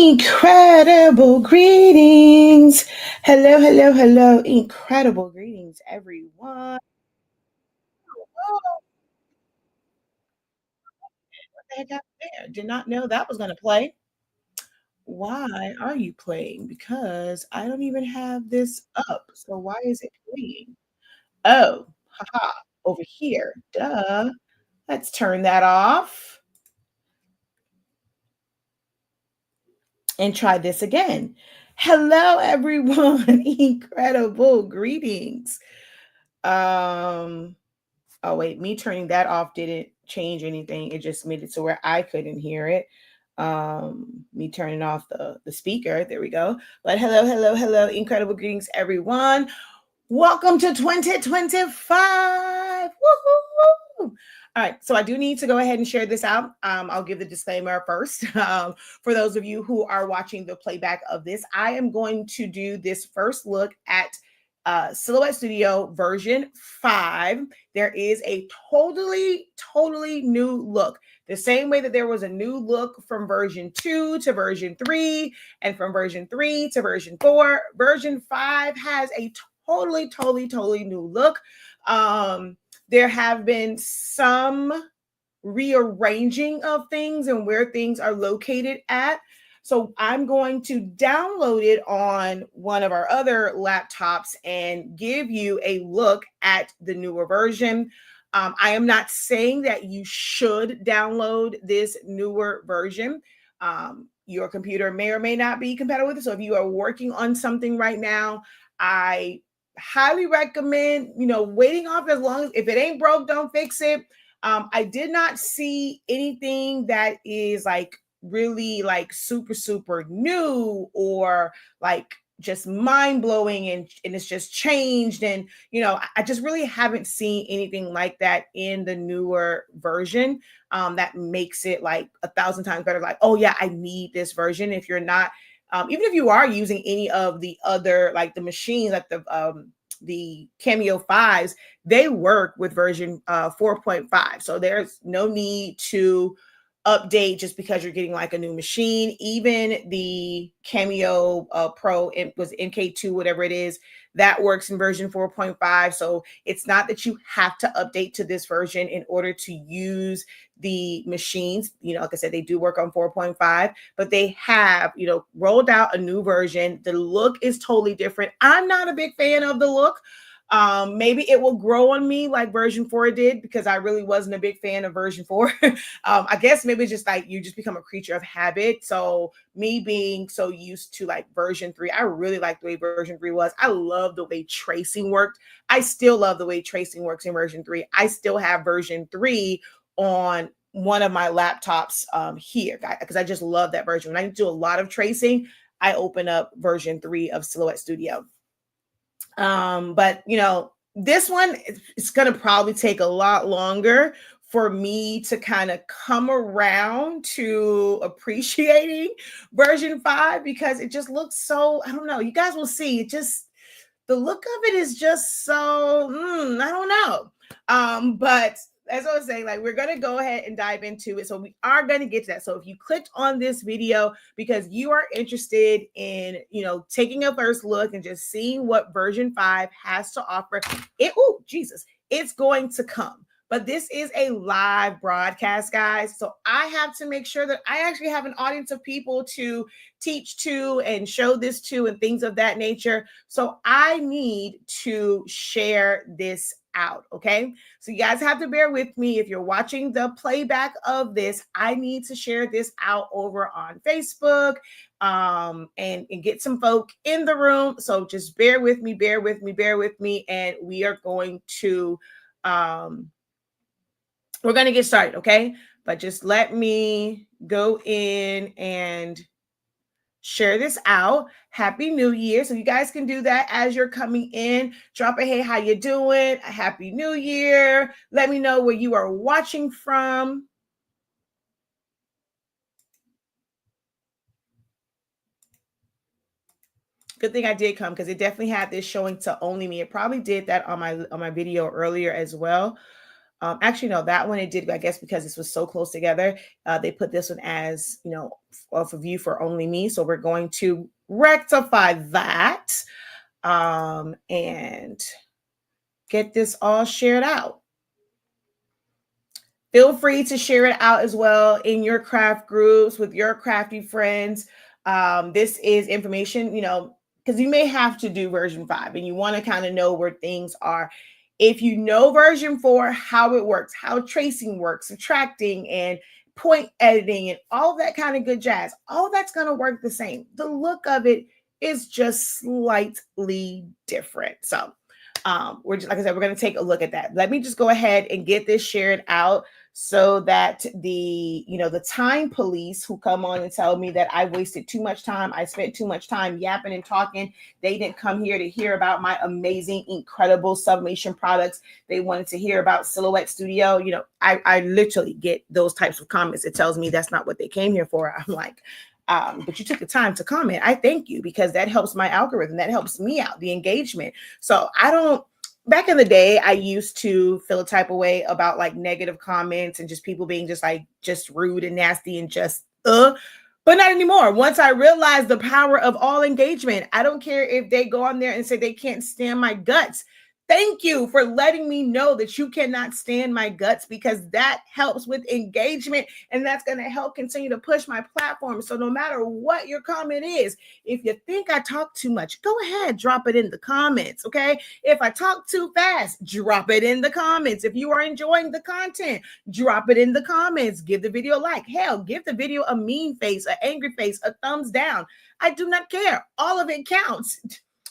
Incredible greetings. Hello, hello, hello. Incredible greetings, everyone. Oh, what the heck happened there? Did not know that was going to play. Why are you playing? Because I don't even have this up. So why is it playing? Oh, haha, over here. Duh. Let's turn that off and try this again. Hello, everyone. Incredible greetings. Um, Oh, wait, me turning that off didn't change anything. It just made it so where I couldn't hear it. Me turning off the speaker. There we go. But hello, hello, hello. Incredible greetings, everyone. Welcome to 2025. Woo-hoo-hoo. All right, so I do need to go ahead and share this out. I'll give the disclaimer first. For those of you who are watching the playback of this, I am going to do this first look at Silhouette Studio version 5. There is a totally new look. The same way that there was a new look from version 2 to version 3, and from version 3 to version 4, version 5 has a totally new look. There have been some rearranging of things and where things are located at. So I'm going to download it on one of our other laptops and give you a look at the newer version. I am not saying that you should download this newer version. Your computer may or may not be compatible with it. So if you are working on something right now, I highly recommend, waiting off as long as, if it ain't broke, don't fix it. I did not see anything that is like really like super new or like just mind-blowing and it's just changed. And I just really haven't seen anything like that in the newer version that makes it like 1,000 times better. Like, oh yeah, I need this version. If you're not, even if you are using any of the other, like the machines, like the Cameo 5s, they work with version 4.5. So there's no need to update just because you're getting like a new machine. Even the Cameo Pro, it was NK2, whatever it is, that works in version 4.5. So it's not that you have to update to this version in order to use the machines. Like I said, they do work on 4.5, but they have, rolled out a new version. The look is totally different. I'm not a big fan of the look. Maybe it will grow on me like version 4 did, because I really wasn't a big fan of version 4. I guess maybe it's just like you just become a creature of habit. So me being so used to like version 3, I really like the way version 3 was. I love the way tracing worked. I still love the way tracing works in version 3. I still have version 3 on one of my laptops here, because I just love that version. When I do a lot of tracing, I open up version 3 of Silhouette Studio. But this one, it's going to probably take a lot longer for me to kind of come around to appreciating version 5, because it just looks so, I don't know, you guys will see, the look of it is just so, I don't know. But as I was saying, like, we're going to go ahead and dive into it. So we are going to get to that. So if you clicked on this video because you are interested in, taking a first look and just seeing what version 5 has to offer, it's going to come. But this is a live broadcast, guys. So I have to make sure that I actually have an audience of people to teach to and show this to and things of that nature. So I need to share this out. Okay. So you guys have to bear with me. If you're watching the playback of this, I need to share this out over on Facebook and get some folk in the room. So just bear with me. And we are going to we're going to get started, okay? But just let me go in and share this out. Happy New Year. So you guys can do that as you're coming in. Drop a hey, how you doing? A Happy New Year. Let me know where you are watching from. Good thing I did come, because it definitely had this showing to only me. It probably did that on my video earlier as well. Actually, no, that one it did, I guess, because this was so close together. They put this one as, you know, for view for only me. So we're going to rectify that and get this all shared out. Feel free to share it out as well in your craft groups with your crafty friends. This is information, you know, because you may have to do version 5 and you want to kind of know where things are. If you know version 4, how it works, how tracing works, subtracting and point editing and all that kind of good jazz, all that's going to work the same. The look of it is just slightly different. So we're just, like I said, we're going to take a look at that. Let me just go ahead and get this shared out so that the, you know, the time police who come on and tell me that I wasted too much time, I spent too much time yapping and talking, they didn't come here to hear about my amazing, incredible sublimation products. They wanted to hear about Silhouette Studio. You know, I literally get those types of comments. It tells me that's not what they came here for. I'm like, but you took the time to comment. I thank you, because that helps my algorithm. That helps me out, the engagement. So I don't, back in the day, I used to feel a type of way about like negative comments and just people being just like, just rude and nasty and just, but not anymore. Once I realized the power of all engagement, I don't care if they go on there and say they can't stand my guts. Thank you for letting me know that you cannot stand my guts, because that helps with engagement and that's going to help continue to push my platform. So no matter what your comment is, if you think I talk too much, go ahead, drop it in the comments, okay? If I talk too fast, drop it in the comments. If you are enjoying the content, drop it in the comments. Give the video a like. Hell, give the video a mean face, an angry face, a thumbs down. I do not care. All of it counts.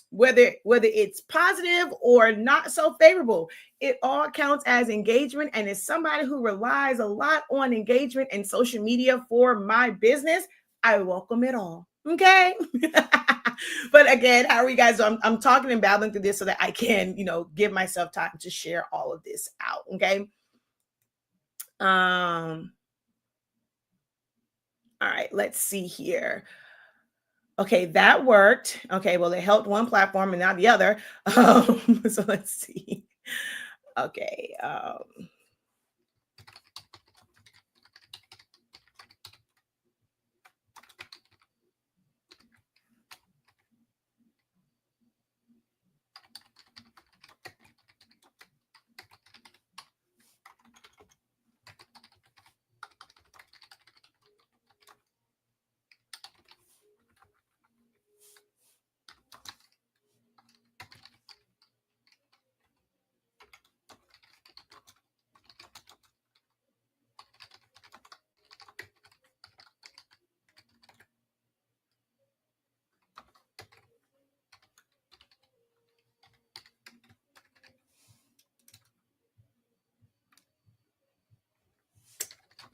Whether it's positive or not so favorable, it all counts as engagement. And as somebody who relies a lot on engagement and social media for my business, I welcome it all. Okay. But again, how are you guys? I'm talking and babbling through this so that I can, you know, give myself time to share all of this out. Okay. All right, let's see here. Okay, that worked. Okay, well, it helped one platform and not the other. So let's see. Okay.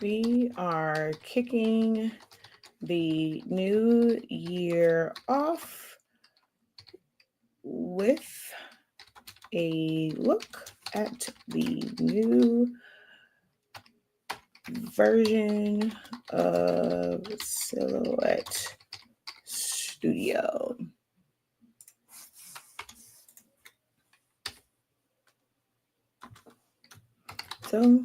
We are kicking the new year off with a look at the new version of Silhouette Studio. So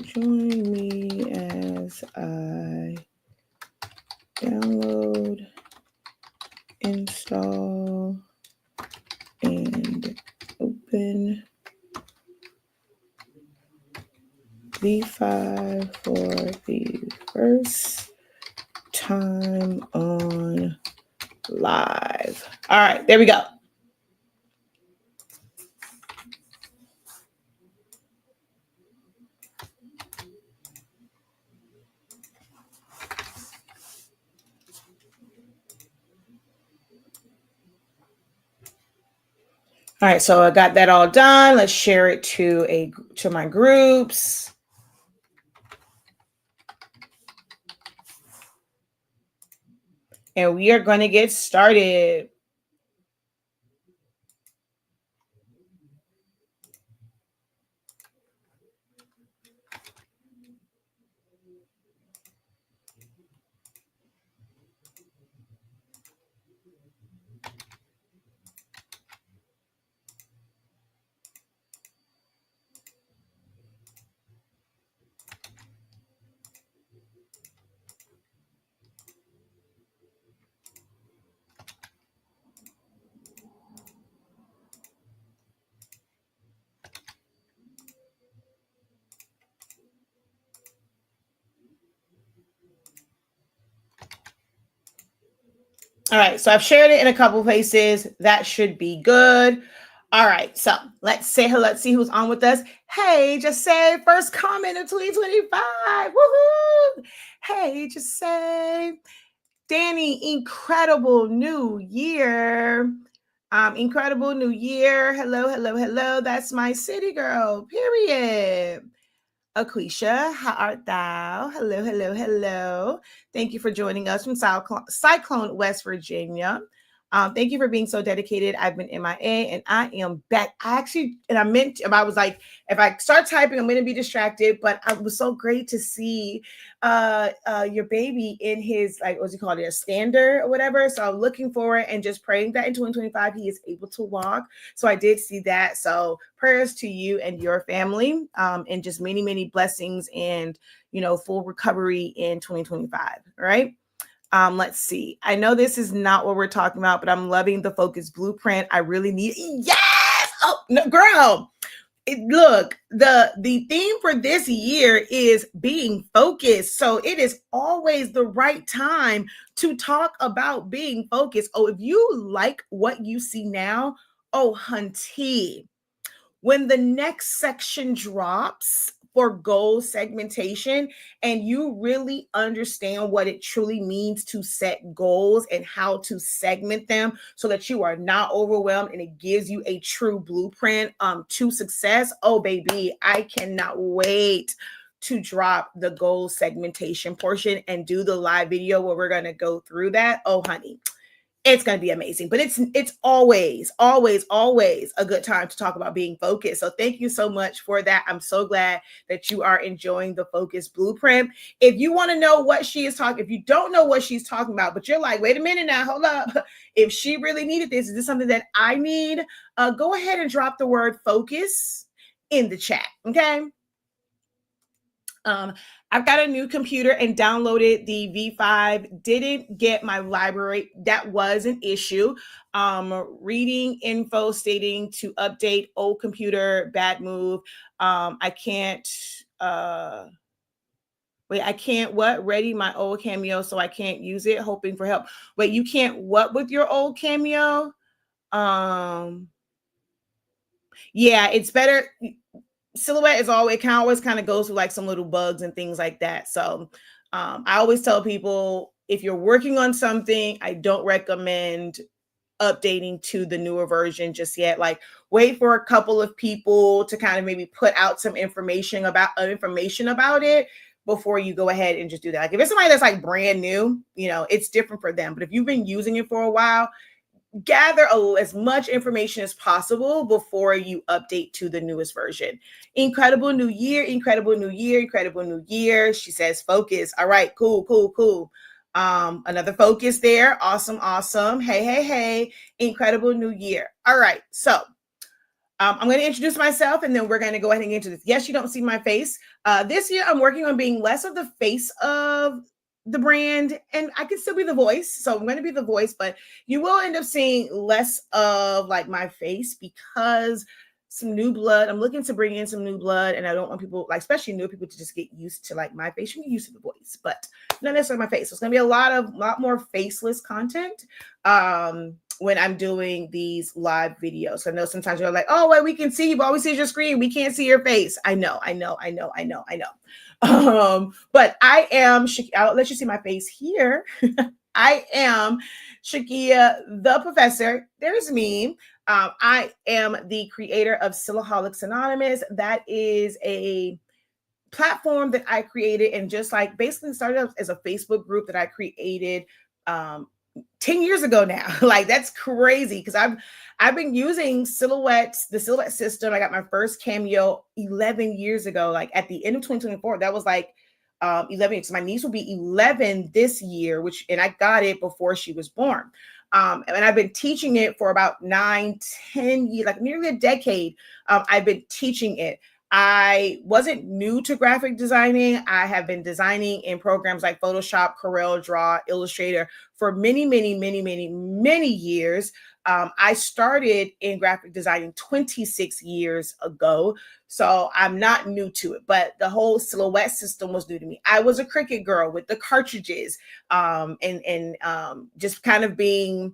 join me as I download, install, and open V5 for the first time on live. All right, there we go. All right, so I got that all done. Let's share it to my groups. And we are going to get started. All right, so I've shared it in a couple places. That should be good. All right, so let's say hello. Let's see who's on with us. Hey, just say first comment of 2025. Woohoo! Hey, just say Danny, incredible new year. Incredible new year. Hello, hello, hello. That's my city girl, period. Aquisha, how art thou? Hello, hello, hello. Thank you for joining us from Cyclone, West Virginia. Thank you for being so dedicated. I've been MIA and I am back. I was like, if I start typing, I'm going to be distracted, but it was so great to see your baby in his, like, what's he called it, a stander or whatever. So I'm looking forward and just praying that in 2025, he is able to walk. So I did see that. So prayers to you and your family, and just many, many blessings and, full recovery in 2025. All right. Let's see. I know this is not what we're talking about, but I'm loving the focus blueprint. I really need. Yes. Oh, no, girl. Look, the theme for this year is being focused. So it is always the right time to talk about being focused. Oh, if you like what you see now, oh, hunty, when the next section drops for goal segmentation and you really understand what it truly means to set goals and how to segment them so that you are not overwhelmed and it gives you a true blueprint to success. Oh, baby, I cannot wait to drop the goal segmentation portion and do the live video where we're going to go through that. Oh, honey, it's going to be amazing, but it's always a good time to talk about being focused. So thank you so much for that. I'm so glad that you are enjoying the focus blueprint. If you want to know what she is talking, if you don't know what she's talking about, but you're like, wait a minute now, hold up. If she really needed this, is this something that I need? Go ahead and drop the word focus in the chat. Okay. I've got a new computer and downloaded the V5. Didn't get my library. That was an issue. Reading info stating to update old computer, bad move. I can't ready my old Cameo, so I can't use it, hoping for help. Wait, you can't what with your old Cameo? Yeah, it's better. Silhouette is always, it can always kind of goes through like some little bugs and things like that. So I always tell people, if you're working on something, I don't recommend updating to the newer version just yet. Like, wait for a couple of people to kind of maybe put out some information about it before you go ahead and just do that. Like, if it's somebody that's like brand new, it's different for them. But if you've been using it for a while, gather as much information as possible before you update to the newest version. Incredible new year, incredible new year, incredible new year. She says focus. All right, cool. Another focus there. Awesome. Hey. Incredible new year. All right, so I'm going to introduce myself and then we're going to go ahead and get into this. Yes, you don't see my face. This year, I'm working on being less of the face of the brand, and I can still be the voice. So I'm going to be the voice, but you will end up seeing less of like my face because some new blood. I'm looking to bring in some new blood, and I don't want people, like especially new people, to just get used to like my face. You can get used to the voice, but not necessarily my face. So it's going to be a lot more faceless content when I'm doing these live videos. So I know sometimes you're like, oh, well, we can see you, but always see your screen. We can't see your face. I know. But I am, I'll let you see my face here. I am Shakia, the professor. There's me. I am the creator of Silaholics Anonymous. That is a platform that I created and just like basically started up as a Facebook group that I created 10 years ago now. Like, that's crazy because I've been using the silhouette system. I got my first Cameo 11 years ago, like at the end of 2024. That was like 11 years. My niece will be 11 this year, and I got it before she was born. And I've been teaching it for about 9-10 years, like nearly a decade. I've been teaching it. I wasn't new to graphic designing. I have been designing in programs like Photoshop, Corel Draw, Illustrator for many, many, many, many, many years. I started in graphic designing 26 years ago, so I'm not new to it, but the whole silhouette system was new to me. I was a Cricut girl with the cartridges, and just kind of being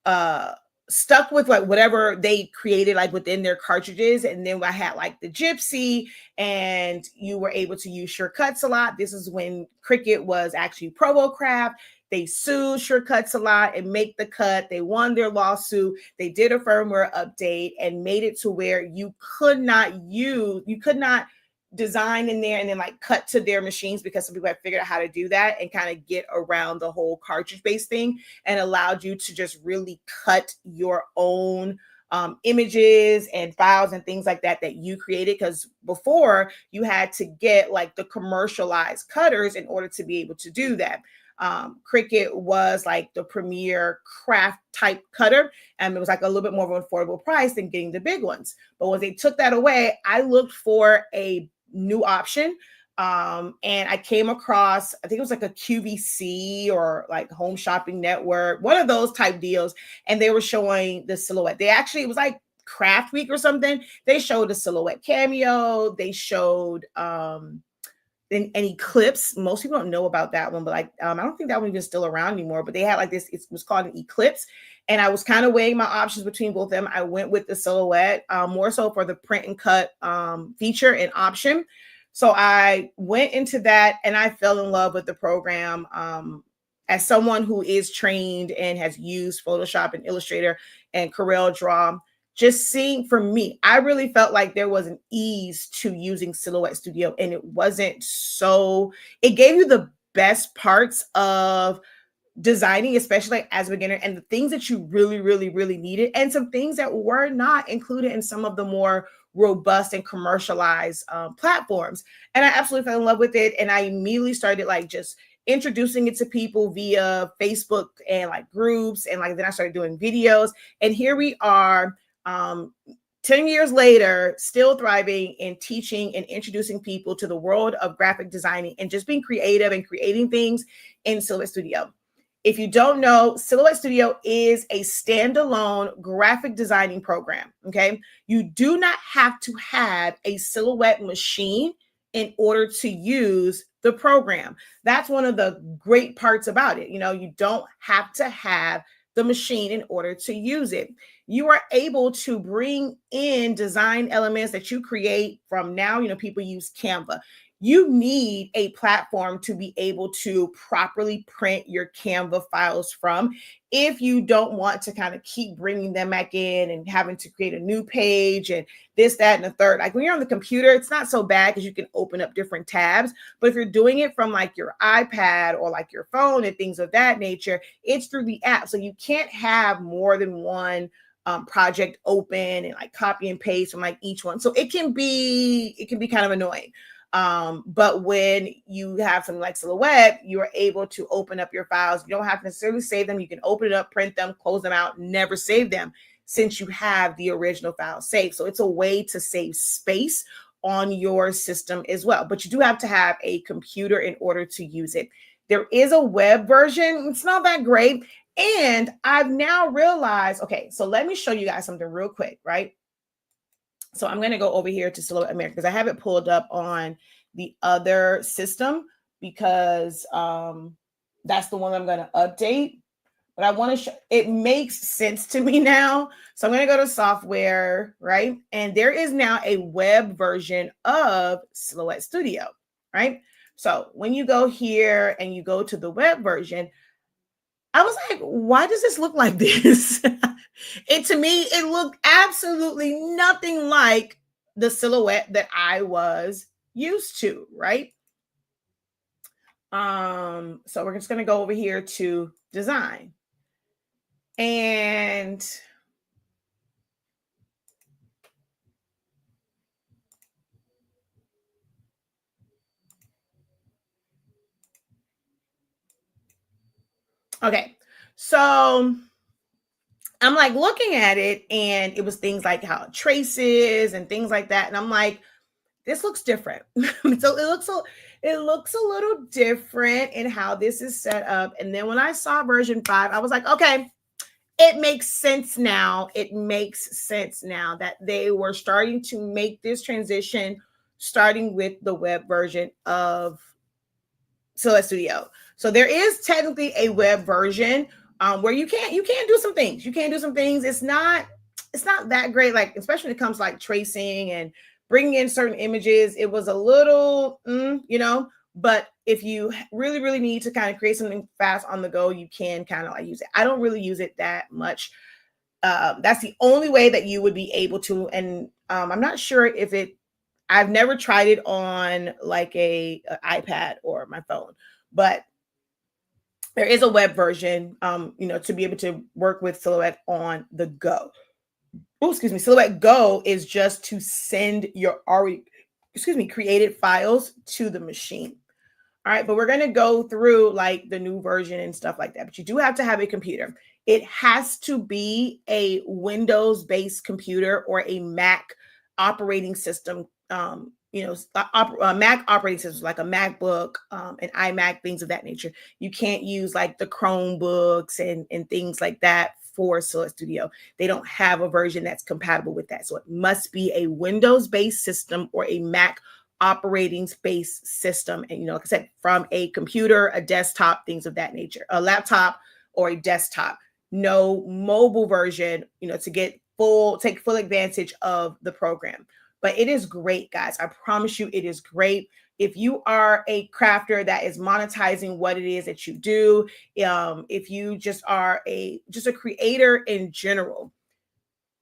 uh stuck with like whatever they created like within their cartridges. And then I had like the Gypsy, and you were able to use shortcuts a lot. This is when Cricut was actually Probocraft. They sued shortcuts a lot and make the cut. They won their lawsuit. They did a firmware update and made it to where you could not design in there and then like cut to their machines, because some people have figured out how to do that and kind of get around the whole cartridge based thing, and allowed you to just really cut your own images and files and things like that that you created. Because before, you had to get like the commercialized cutters in order to be able to do that. Cricut was like the premier craft type cutter, and it was like a little bit more of an affordable price than getting the big ones. But when they took that away, I looked for a new option. And I came across, I think it was like a QVC or like Home Shopping Network, one of those type deals. And they were showing the silhouette. It was like Craft Week or something. They showed the silhouette Cameo. They showed an Eclipse. Most people don't know about that one, but like, I don't think that one is still around anymore, but they had like this, it was called an Eclipse. And I was kind of weighing my options between both of them. I went with the silhouette, more so for the print and cut feature and option. So I went into that and I fell in love with the program. As someone who is trained and has used Photoshop and Illustrator and Corel Draw, just seeing, for me, I really felt like there was an ease to using Silhouette Studio, and it wasn't so, it gave you the best parts of designing, especially as a beginner, and the things that you really, really, really needed, and some things that were not included in some of the more robust and commercialized platforms. And I absolutely fell in love with it. And I immediately started like just introducing it to people via Facebook and like groups. And like, then I started doing videos, and here we are, 10 years later, still thriving and teaching and introducing people to the world of graphic designing and just being creative and creating things in Silhouette Studio. If you don't know, Silhouette Studio is a standalone graphic designing program, okay? You do not have to have a Silhouette machine in order to use the program. That's one of the great parts about it. You know, you don't have to have the machine in order to use it. You are able to bring in design elements that you create from now. You know, people use Canva. You need a platform to be able to properly print your Canva files from, if you don't want to kind of keep bringing them back in and having to create a new page and this, that, and the third. Like when you're on the computer, it's not so bad because you can open up different tabs. But if you're doing it from like your iPad or like your phone and things of that nature, it's through the app. So you can't have more than one project open and like copy and paste from like each one. So it can be kind of annoying. But when you have something like Silhouette, you are able to open up your files. You don't have to necessarily save them. You can open it up, print them, close them out, never save them, since you have the original file saved. So it's a way to save space on your system as well. But you do have to have a computer in order to use it. There is a web version. It's not that great. And I've now realized, okay, so let me show you guys something real quick, right? So I'm going to go over here to Silhouette America because I have it pulled up on the other system, because that's the one I'm going to update. But I want to show, it makes sense to me now. So I'm going to go to software, right? And there is now a web version of Silhouette Studio, right? So when you go here and you go to the web version, I was like, why does this look like this? To me, it looked absolutely nothing like the Silhouette that I was used to, right? So we're just going to go over here to design. And okay, so I'm like looking at it, and it was things like how it traces and things like that. And I'm like, this looks different. So it looks a little different in how this is set up. And then when I saw version 5, I was like, okay, it makes sense now. It makes sense now that they were starting to make this transition, starting with the web version of Silhouette Studio. So there is technically a web version where you can do some things. You can do some things. It's not that great, like especially when it comes to like tracing and bringing in certain images. It was a little, but if you really need to kind of create something fast on the go, you can kind of like use it. I don't really use it that much. That's the only way that you would be able to. And I'm not sure if I've never tried it on like a iPad or my phone, but there is a web version, to be able to work with Silhouette on the go. Oh, excuse me. Silhouette Go is just to send your already, created files to the machine. All right, but we're going to go through like the new version and stuff like that. But you do have to have a computer. It has to be a Windows-based computer or a Mac operating system. Mac operating systems like a MacBook, an iMac, things of that nature. You can't use like the Chromebooks and things like that for Silhouette Studio. They don't have a version that's compatible with that. So it must be a Windows-based system or a Mac operating space system. And, like I said, from a computer, a desktop, things of that nature, a laptop or a desktop, no mobile version, to take full advantage of the program. But it is great, guys. I promise you it is great. If you are a crafter that is monetizing what it is that you do, if you just are a creator in general,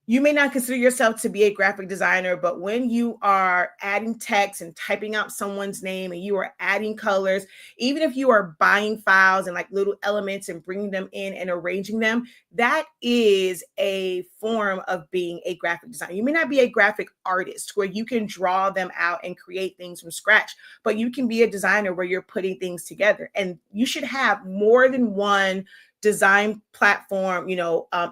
you may not consider yourself to be a graphic designer, but when you are adding text and typing out someone's name and you are adding colors, even if you are buying files and like little elements and bringing them in and arranging them, that is a form of being a graphic designer. You may not be a graphic artist where you can draw them out and create things from scratch, but you can be a designer where you're putting things together. And you should have more than one design platform,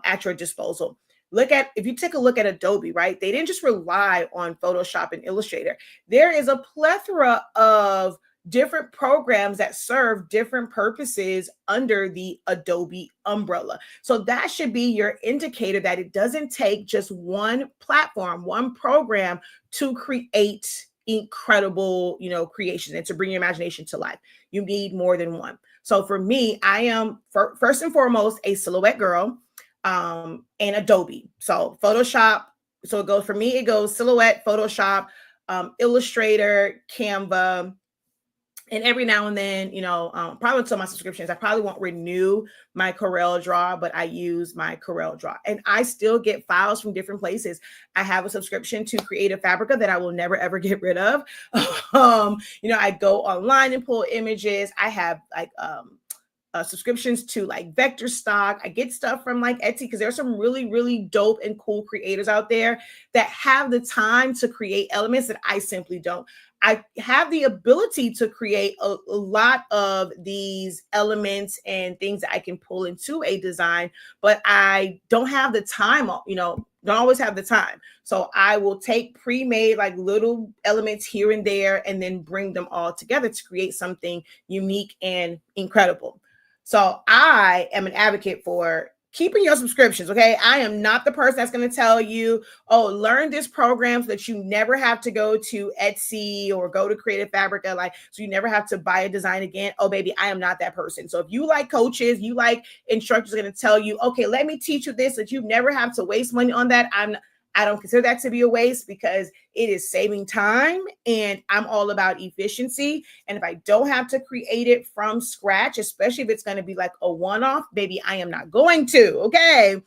at your disposal. If you take a look at Adobe, right? They didn't just rely on Photoshop and Illustrator. There is a plethora of different programs that serve different purposes under the Adobe umbrella. So that should be your indicator that it doesn't take just one platform, one program to create incredible, creations and to bring your imagination to life. You need more than one. So for me, I am first and foremost a Silhouette girl. And Adobe. So Photoshop. So it goes Silhouette, Photoshop, Illustrator, Canva. And every now and then, probably until my subscriptions, I probably won't renew my Corel Draw, but I use my Corel Draw. And I still get files from different places. I have a subscription to Creative Fabrica that I will never, ever get rid of. I go online and pull images. I have like subscriptions to like Vector Stock. I get stuff from like Etsy because there's some really, really dope and cool creators out there that have the time to create elements that I simply don't. I have the ability to create a lot of these elements and things that I can pull into a design, but I don't have the time, don't always have the time. So I will take pre-made like little elements here and there and then bring them all together to create something unique and incredible. So I am an advocate for keeping your subscriptions, okay? I am not the person that's going to tell you, learn this program so that you never have to go to Etsy or go to Creative Fabrica, so you never have to buy a design again. Oh, baby, I am not that person. So if you like coaches, you like instructors going to tell you, okay, let me teach you this so that you never have to waste money on that. I don't consider that to be a waste because it is saving time and I'm all about efficiency. And if I don't have to create it from scratch, especially if it's going to be like a one-off, baby, I am not going to, okay?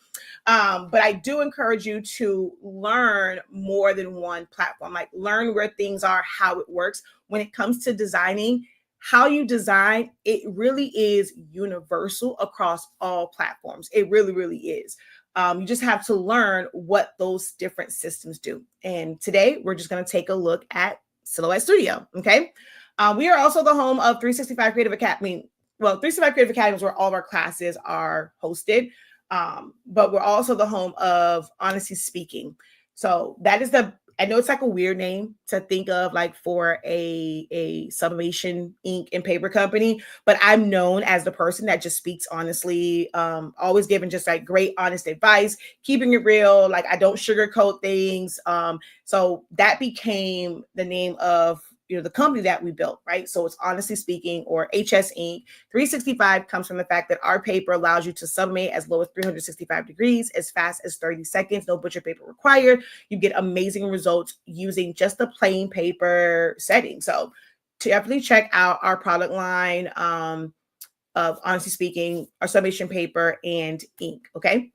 But I do encourage you to learn more than one platform, like learn where things are, how it works. When it comes to designing, how you design, it really is universal across all platforms. It really, really is. You just have to learn what those different systems do. And today we're just going to take a look at Silhouette Studio. Okay. We are also the home of 365 Creative Academy. Well, 365 Creative Academy is where all of our classes are hosted. But we're also the home of Honestly Speaking. So that is the I know it's like a weird name to think of like for a sublimation ink and paper company, but I'm known as the person that just speaks honestly, always giving just like great, honest advice, keeping it real. Like I don't sugarcoat things. So that became the name of, you know, the company that we built, right? So it's Honestly Speaking, or HS Ink. 365 comes from the fact that our paper allows you to sublimate as low as 365 degrees, as fast as 30 seconds, no butcher paper required. You get amazing results using just the plain paper setting. So definitely check out our product line of Honestly Speaking, our sublimation paper and ink, okay?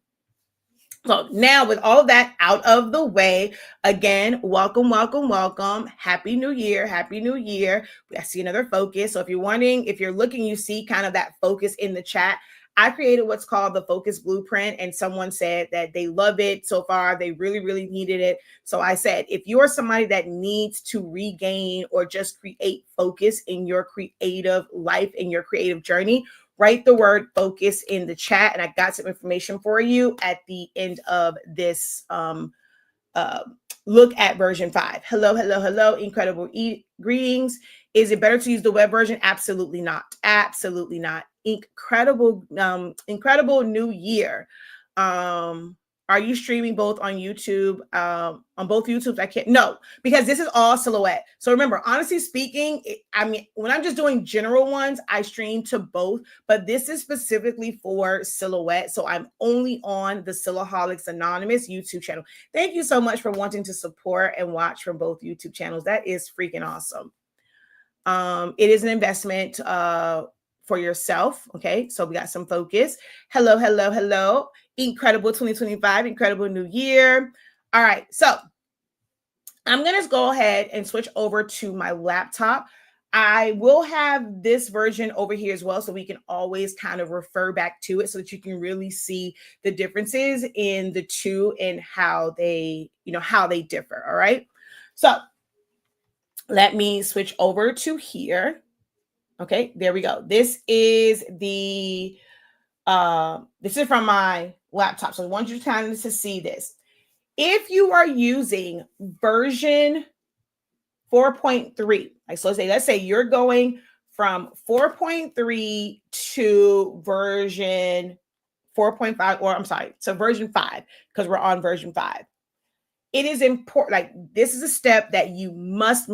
So now with all of that out of the way, again, welcome, welcome, welcome. Happy New Year. Happy New Year. I see another focus. So if you're wondering, if you're looking, you see kind of that focus in the chat. I created what's called the Focus Blueprint, and someone said that they love it so far. They really, really needed it. So I said, if you're somebody that needs to regain or just create focus in your creative life, in your creative journey, write the word focus in the chat, and I got some information for you at the end of this look at version 5. Hello, hello, hello, incredible greetings. Is it better to use the web version? Absolutely not. Absolutely not. Incredible, incredible new year. Are you streaming both on YouTube? On both YouTubes? I can't. No, because this is all silhouette. So remember, honestly speaking, I mean, when I'm just doing general ones, I stream to both, but this is specifically for silhouette. So I'm only on the Silaholics Anonymous YouTube channel. Thank you so much for wanting to support and watch from both YouTube channels. That is freaking awesome. It is an investment for yourself. Okay, so we got some focus. Hello, hello, hello. Incredible 2025, incredible new year. All right, so I'm going to go ahead and switch over to my laptop. I will have this version over here as well, so we can always kind of refer back to it so that you can really see the differences in the two and how they, you know, how they differ. All right, so let me switch over to here. Okay, there we go. This is the this is from my laptop. So I want you to kind of to see this. If you are using version 4.3, like so let's say you're going from 4.3 to version 4.5, or I'm sorry, so version 5, because we're on version 5. It is important, like this is a step that you must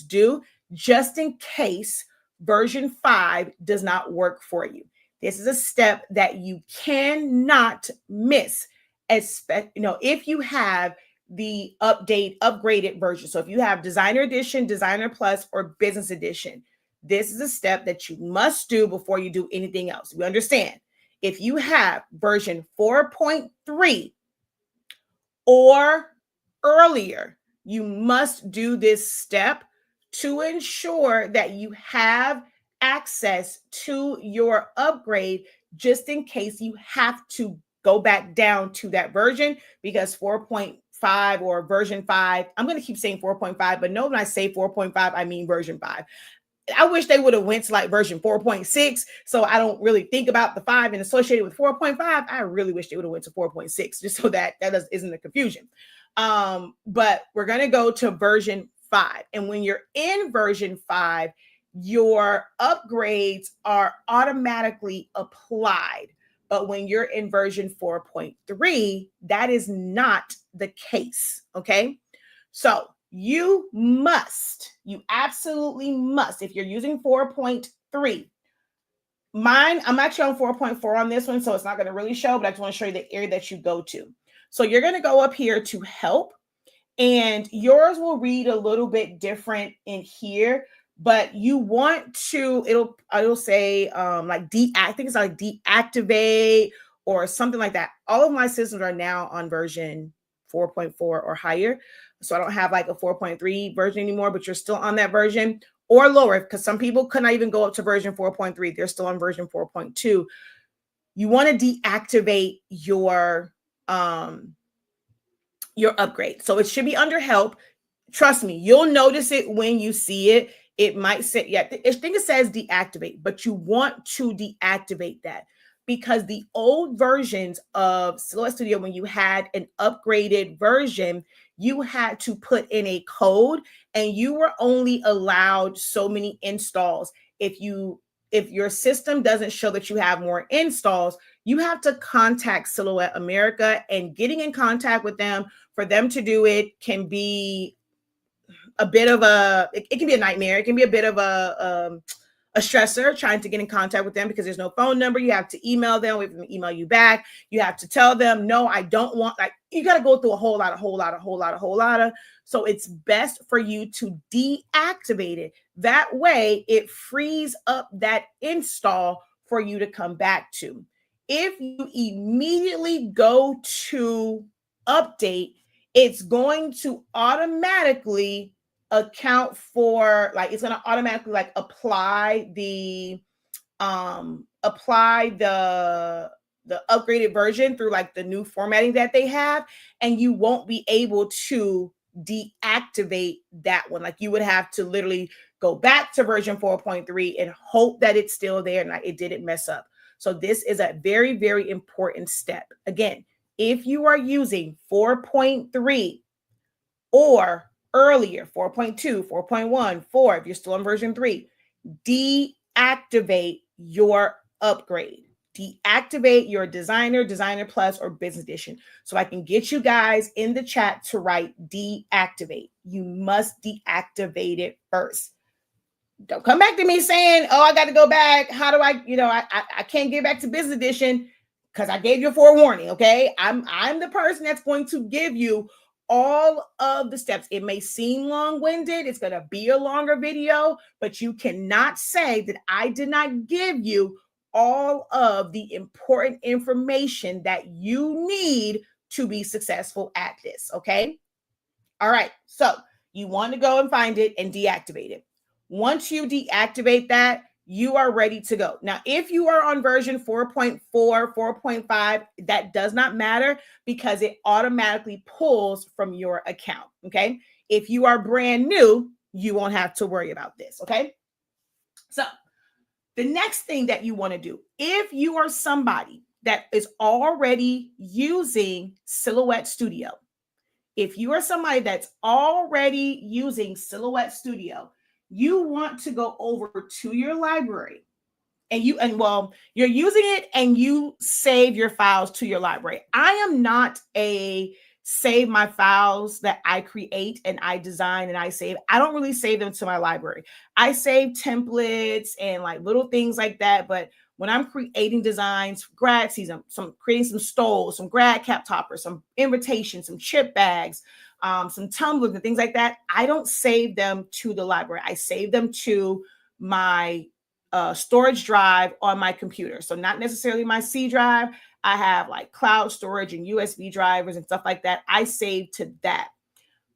do just in case version 5 does not work for you. This is a step that you cannot miss, especially, you know, if you have the upgraded version. So if you have Designer Edition, Designer Plus, or Business Edition, this is a step that you must do before you do anything else. We understand. If you have version 4.3 or earlier, you must do this step to ensure that you have access to your upgrade, just in case you have to go back down to that version, because 4.5 or version 5, I'm going to keep saying 4.5, but no, when I say 4.5, I mean version 5. I wish they would have went to like version 4.6, so I don't really think about the 5 and associated with 4.5. I really wish they would have went to 4.6, just so that isn't a confusion. But we're going to go to version 5. And when you're in version 5, your upgrades are automatically applied. But when you're in version 4.3, that is not the case. Okay. So you absolutely must, if you're using 4.3, mine, I'm actually on 4.4 on this one, so it's not going to really show, but I just want to show you the area that you go to. So you're going to go up here to help, and yours will read a little bit different in here, but you want to, it'll say like I think it's like deactivate or something like that. All of my systems are now on version 4.4 or higher. So I don't have like a 4.3 version anymore, but you're still on that version or lower, because some people could not even go up to version 4.3. They're still on version 4.2. You want to deactivate your upgrade. So it should be under help. Trust me, you'll notice it when you see it. It might say, yeah, I think it says deactivate, but you want to deactivate that, because the old versions of Silhouette Studio, when you had an upgraded version, you had to put in a code and you were only allowed so many installs. If your system doesn't show that you have more installs, you have to contact Silhouette America, and getting in contact with them for them to do it can be a bit of it can be a nightmare. It can be a bit of a stressor trying to get in contact with them because there's no phone number. You have to email them. We have to email you back. You have to tell them, no, I don't want, like, you got to go through a whole lot. So it's best for you to deactivate it. That way it frees up that install for you to come back to. If you immediately go to update, it's going to automatically account for, like, it's going to automatically like apply the upgraded version through like the new formatting that they have, and you won't be able to deactivate that one. Like, you would have to literally go back to version 4.3 and hope that it's still there and like it didn't mess up. So this is a very, very important step. Again, if you are using 4.3 or earlier, 4.2, 4.1, 4, if you're still on version 3, deactivate your upgrade. Deactivate your Designer, Designer Plus, or Business Edition. So I can get you guys in the chat to write deactivate. You must deactivate it first. Don't come back to me saying, oh, I got to go back. How do I, I can't get back to Business Edition because I gave you a forewarning, okay? I'm the person that's going to give you all of the steps. It may seem long-winded. It's going to be a longer video, but you cannot say that I did not give you all of the important information that you need to be successful at this, okay? All right, so you want to go and find it and deactivate it. Once you deactivate that, you are ready to go. Now, if you are on version 4.4, 4.5, that does not matter because it automatically pulls from your account, okay? If you are brand new, you won't have to worry about this, okay? So the next thing that you want to do, if you are somebody that is already using Silhouette Studio, if you are somebody that's already using Silhouette Studio, you want to go over to your library and you're using it and you save your files to your library. I am not a save my files that I create and I design and I save. I don't really save them to my library. I save templates and like little things like that. But when I'm creating designs for grad season, creating some stoles, some grad cap toppers, some invitations, some chip bags, some tumblers and things like that, I don't save them to the library. I save them to my storage drive on my computer. So not necessarily my C drive. I have like cloud storage and USB drivers and stuff like that. I save to that.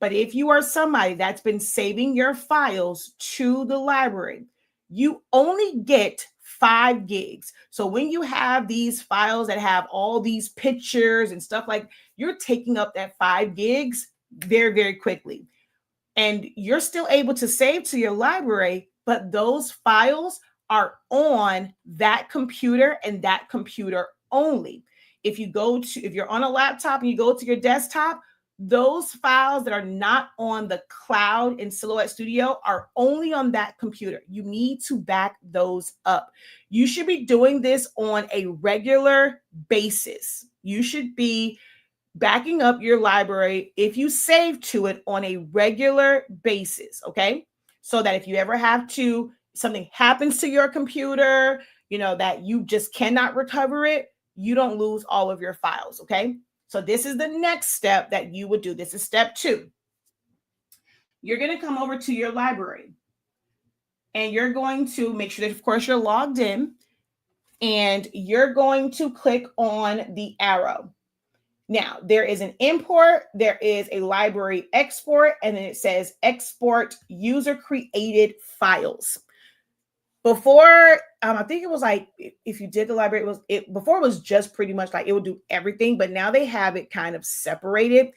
But if you are somebody that's been saving your files to the library, you only get 5 gigs. So when you have these files that have all these pictures and stuff, like, you're taking up that 5 gigs very, very quickly. And you're still able to save to your library, but those files are on that computer and that computer only. If you're on a laptop and you go to your desktop, those files that are not on the cloud in Silhouette Studio are only on that computer. You need to back those up. You should be doing this on a regular basis. You should be backing up your library if you save to it on a regular basis, okay? So that if you ever something happens to your computer, that you just cannot recover it, you don't lose all of your files, okay? So this is the next step that you would do. This is step 2. You're going to come over to your library and you're going to make sure that, of course, you're logged in, and you're going to click on the arrow. Now, there is an import, there is a library export, and then it says export user created files. Before, I think it was like, if you did the library, before it was just pretty much like it would do everything, but now they have it kind of separated.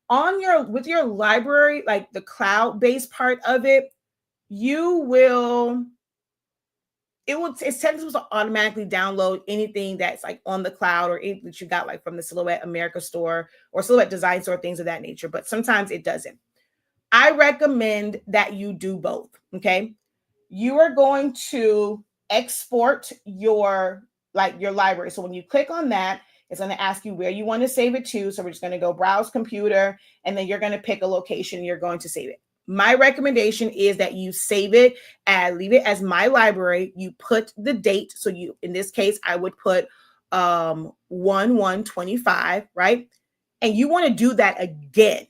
With your library, like the cloud-based part of it, you will it's technically supposed to automatically download anything that's like on the cloud or anything that you got like from the Silhouette America store or Silhouette Design store, things of that nature. But sometimes it doesn't. I recommend that you do both. Okay. You are going to export your library. So when you click on that, it's going to ask you where you want to save it to. So we're just going to go browse computer, and then you're going to pick a location. You're going to save it. My recommendation is that you save it and leave it as my library. You put the date. So you, in this case, I would put 1/1/25, right? And you want to do that again.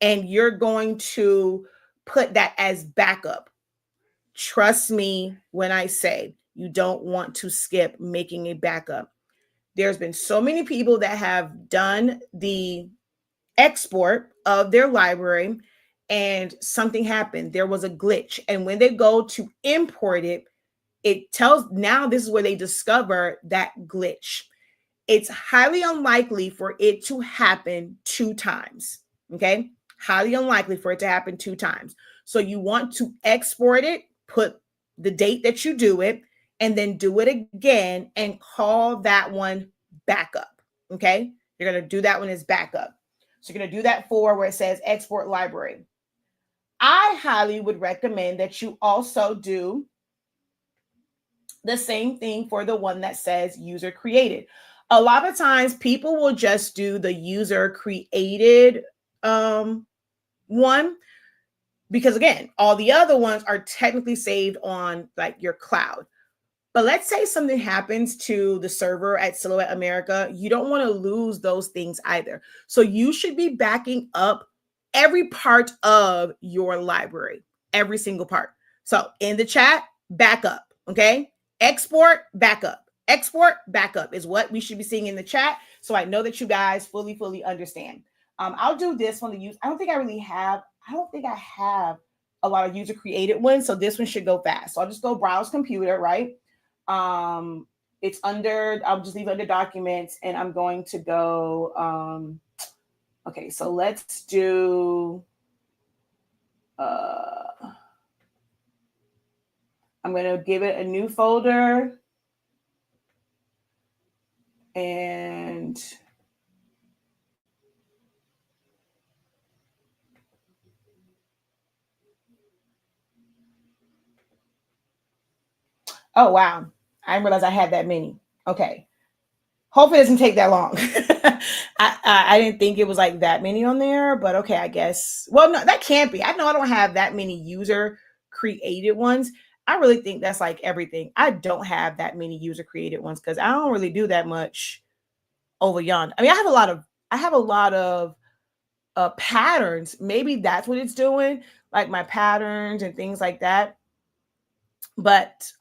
And you're going to put that as backup. Trust me when I say you don't want to skip making a backup. There's been so many people that have done the export of their library and something happened. There was a glitch. And when they go to import it, it tells, now this is where they discover that glitch. It's highly unlikely for it to happen 2 times. Okay. Highly unlikely for it to happen 2 times. So you want to export it, put the date that you do it, and then do it again and call that one backup. Okay. You're going to do that one as backup. So you're going to do that for where it says export library. I highly would recommend that you also do the same thing for the one that says user created. A lot of times people will just do the user created one, because again, all the other ones are technically saved on like your cloud. But let's say something happens to the server at Silhouette America. You don't want to lose those things either. So you should be backing up every part of your library, every single part. So in the chat, backup, okay? Export, backup. Export, backup is what we should be seeing in the chat. So I know that you guys fully understand. I'll do this one to use. I don't think I have a lot of user created ones. So this one should go fast. So I'll just go browse computer, right? It's under, I'll just leave it under documents, and I'm going to go, okay, so let's do, I'm going to give it a new folder, and oh, wow. I didn't realize I had that many. Okay. Hopefully it doesn't take that long. I didn't think it was like that many on there, but okay, I guess. Well, no, that can't be. I know I don't have that many user created ones. I really think that's like everything. I don't have that many user created ones because I don't really do that much over yonder. I mean, I have a lot of patterns. Maybe that's what it's doing, like my patterns and things like that. But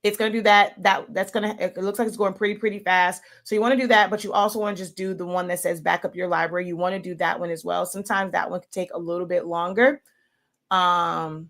it's going to do that. It looks like it's going pretty fast. So you want to do that, but you also want to just do the one that says backup your library. You want to do that one as well. Sometimes that one could take a little bit longer. All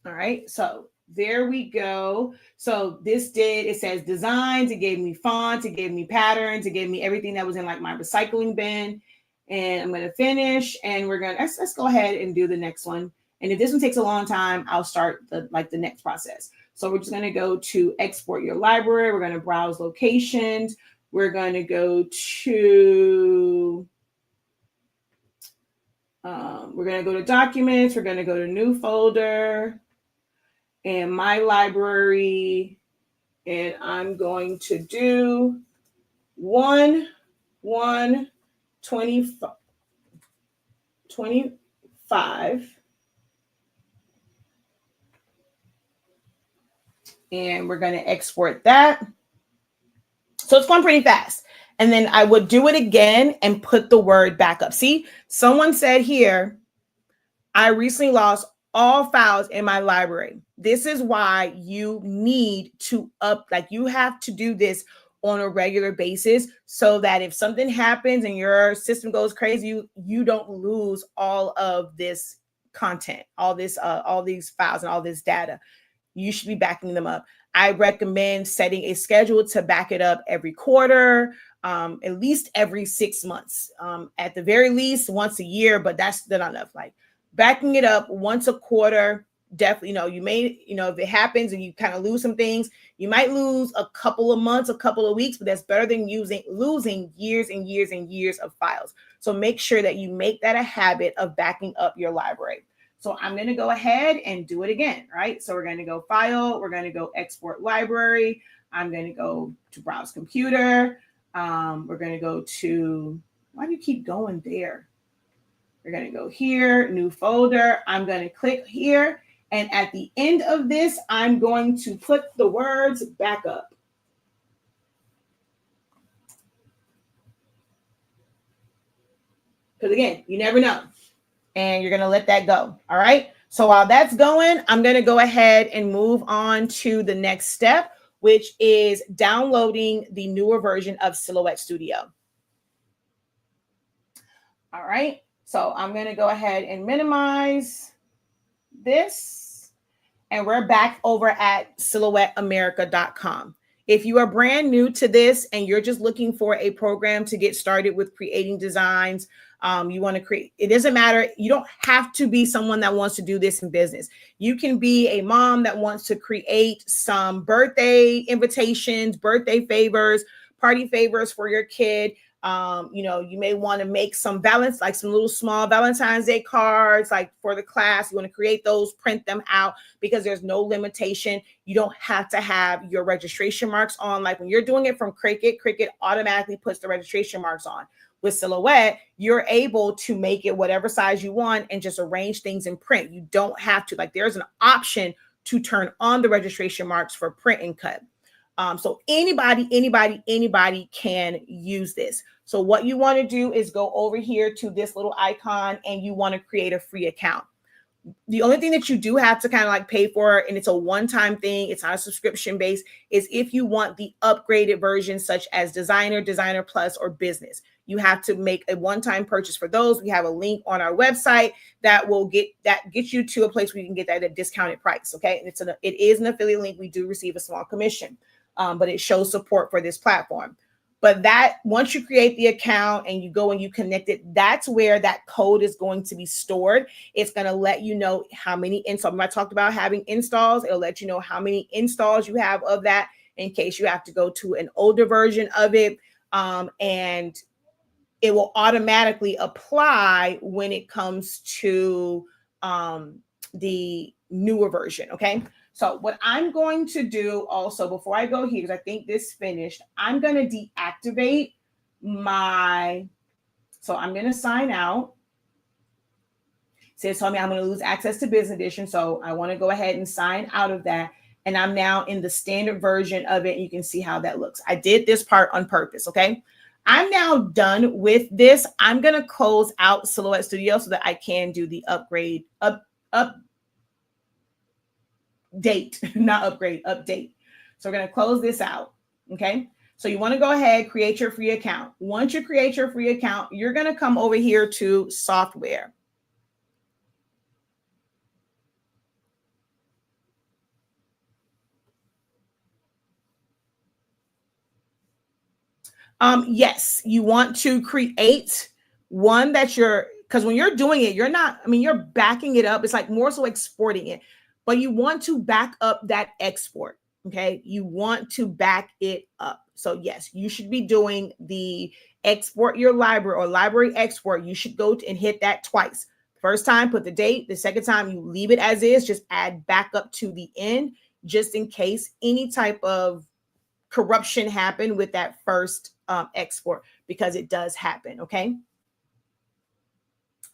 right. So there we go. So it says designs. It gave me fonts. It gave me patterns. It gave me everything that was in like my recycling bin. And I'm going to finish, and let's go ahead and do the next one. And if this one takes a long time, I'll start the next process. So we're just going to go to export your library. We're going to browse locations. We're going to go to, we're going to go to documents. We're going to go to new folder and my library. And I'm going to do 1/1/25. And we're going to export that. So it's going pretty fast. And then I would do it again and put the word backup. See, someone said here, I recently lost all files in my library. This is why you need to you have to do this on a regular basis so that if something happens and your system goes crazy, you don't lose all of this content, all these files and all this data. You should be backing them up. I recommend setting a schedule to back it up every quarter, at least every 6 months, at the very least once a year, but that's not enough. Like backing it up once a quarter, definitely, you may, if it happens and you kind of lose some things, you might lose a couple of months, a couple of weeks, but that's better than losing years and years and years of files. So make sure that you make that a habit of backing up your library. So I'm going to go ahead and do it again, right? So we're going to go File, we're going to go Export Library. I'm going to go to Browse Computer. We're going to go to, why do you keep going there? We're going to go here, New Folder. I'm going to click here. And at the end of this, I'm going to put the words back up. Because again, you never know. And you're going to let that go. All right. So while that's going, I'm going to go ahead and move on to the next step, which is downloading the newer version of Silhouette Studio. All right. So I'm going to go ahead and minimize this. And we're back over at silhouetteamerica.com. If you are brand new to this and you're just looking for a program to get started with creating designs, you want to create, it doesn't matter. You don't have to be someone that wants to do this in business. You can be a mom that wants to create some birthday invitations, birthday favors, party favors for your kid. You may want to make some some little small Valentine's Day cards, like for the class. You want to create those, print them out, because there's no limitation. You don't have to have your registration marks on. Like when you're doing it from Cricut automatically puts the registration marks on. With Silhouette, you're able to make it whatever size you want and just arrange things in print. You don't have to, like, there's an option to turn on the registration marks for print and cut. So anybody can use this. So what you want to do is go over here to this little icon and you want to create a free account. The only thing that you do have to kind of like pay for, and it's a one-time thing, it's not a subscription base, is if you want the upgraded version such as Designer, Designer Plus, or Business. You have to make a one-time purchase for those. We have a link on our website that will get you to a place where you can get that at a discounted price. Okay, and it is an affiliate link. We do receive a small commission, but it shows support for this platform. But that once you create the account and you go and you connect it, that's where that code is going to be stored. It's going to let you know how many installs. I talked about having installs. It'll let you know how many installs you have of that in case you have to go to an older version of it. And it will automatically apply when it comes to the newer version. Okay. So what I'm going to do also before I go here, because I think this finished, I'm going to deactivate so I'm going to sign out. It's telling me I'm going to lose access to Business Edition. So I want to go ahead and sign out of that. And I'm now in the standard version of it. You can see how that looks. I did this part on purpose. Okay. I'm now done with this. I'm going to close out Silhouette Studio so that I can do the update. So we're going to close this out. Okay. So you want to go ahead, create your free account. Once you create your free account, you're going to come over here to software. Yes, you want to create one that because when you're doing it, you're backing it up. It's like more so exporting it, but you want to back up that export. Okay. You want to back it up. So yes, you should be doing the export your library or library export. You should go and hit that twice. First time, put the date. The second time, you leave it as is, just add backup to the end, just in case any type of corruption happened with that first export, because it does happen. Okay.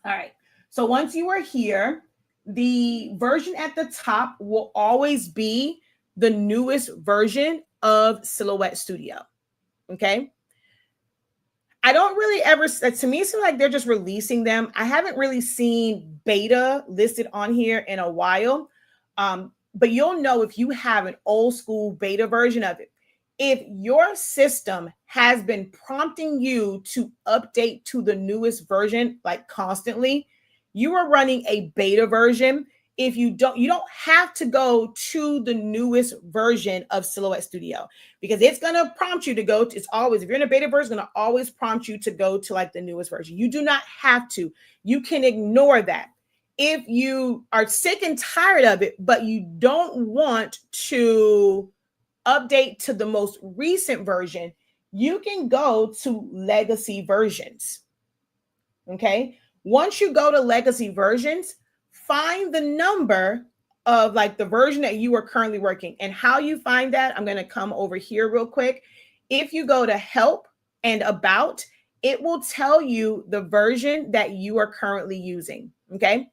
All right. So once you are here, the version at the top will always be the newest version of Silhouette Studio. Okay. I don't really ever, to me, it seems like they're just releasing them. I haven't really seen beta listed on here in a while. But you'll know if you have an old school beta version of it. If your system has been prompting you to update to the newest version, like constantly, you are running a beta version. If you don't have to go to the newest version of Silhouette Studio, because it's going to prompt you to go to, if you're in a beta version, it's going to always prompt you to go to like the newest version. You do not have to. You can ignore that. if you are sick and tired of it, but you don't want to update to the most recent version, you can go to legacy versions. Okay. Once you go to legacy versions, find the number of like the version that you are currently working. And how you find that, I'm going to come over here real quick. If you go to help and about, it will tell you the version that you are currently using. Okay.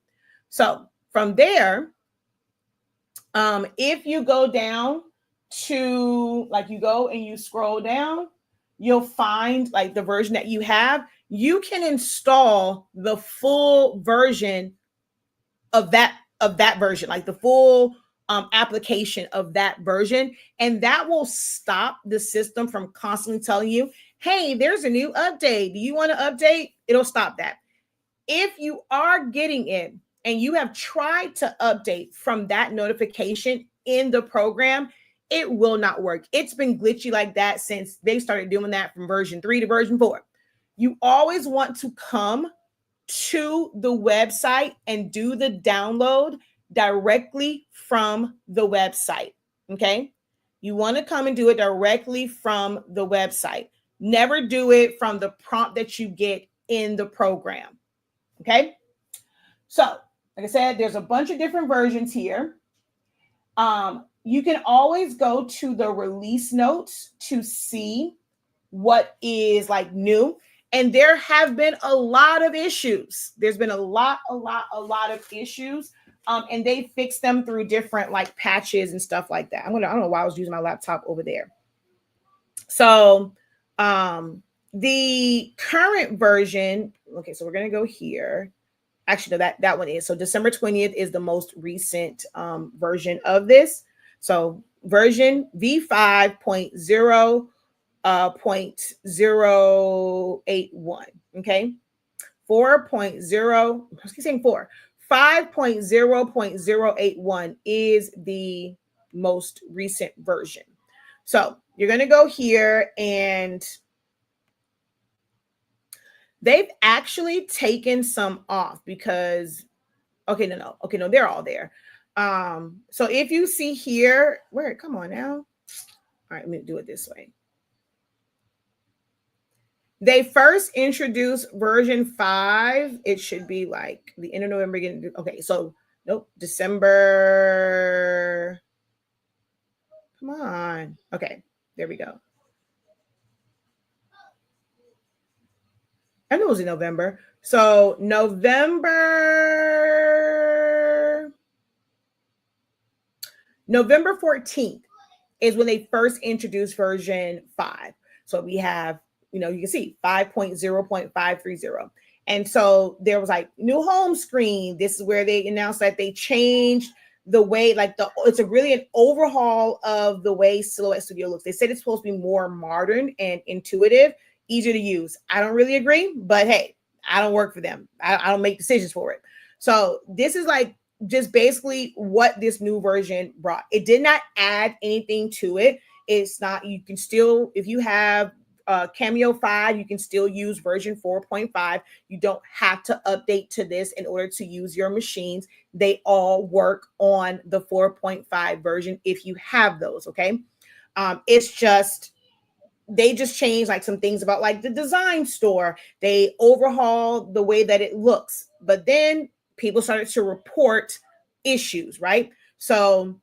So from there, if you go down to like you go and you scroll down, you'll find like the version that you have. You can install the full version of that version, like the full application of that version, and that will stop the system from constantly telling you, hey, there's a new update. Do you want to update? It'll stop that. If you are getting it and you have tried to update from that notification in the program, it will not work. It's been glitchy like that since they started doing that from version 3 to version 4. You always want to come to the website and do the download directly from the website. Okay. You want to come and do it directly from the website. Never do it from the prompt that you get in the program. Okay. So, like I said, there's a bunch of different versions here. You can always go to the release notes to see what is like new. And there have been a lot of issues. There's been a lot of issues. And they fix them through different like patches and stuff like that. I don't know why I was using my laptop over there. So the current version, okay, so we're going to go here. Actually, no, that one is. So December 20th is the most recent version of this. So version V5.0. 0.081. Okay. 4.0, I keep saying 4. 5.0.081 is the most recent version. So you're going to go here and they've actually taken some off because, no, they're all there. So if you see here, come on now. All right, let me do it this way. They first introduced version 5. It should be like the end of November. Okay, so nope, December. Come on. Okay, there we go. I know it was in November. So November 14th is when they first introduced version 5. So we have, you can see 5.0.530. And so there was like new home screen. This is where they announced that they changed the way, like it's a really an overhaul of the way Silhouette Studio looks. They said it's supposed to be more modern and intuitive, easier to use. I don't really agree, but hey, I don't work for them. I don't make decisions for it. So this is like just basically what this new version brought. It did not add anything to it. It's not, you can still, if you have Cameo 5, you can still use version 4.5. You don't have to update to this in order to use your machines. They all work on the 4.5 version if you have those. Okay. It's just, they just changed like some things about like the design store. They overhauled the way that it looks, but then people started to report issues, right? So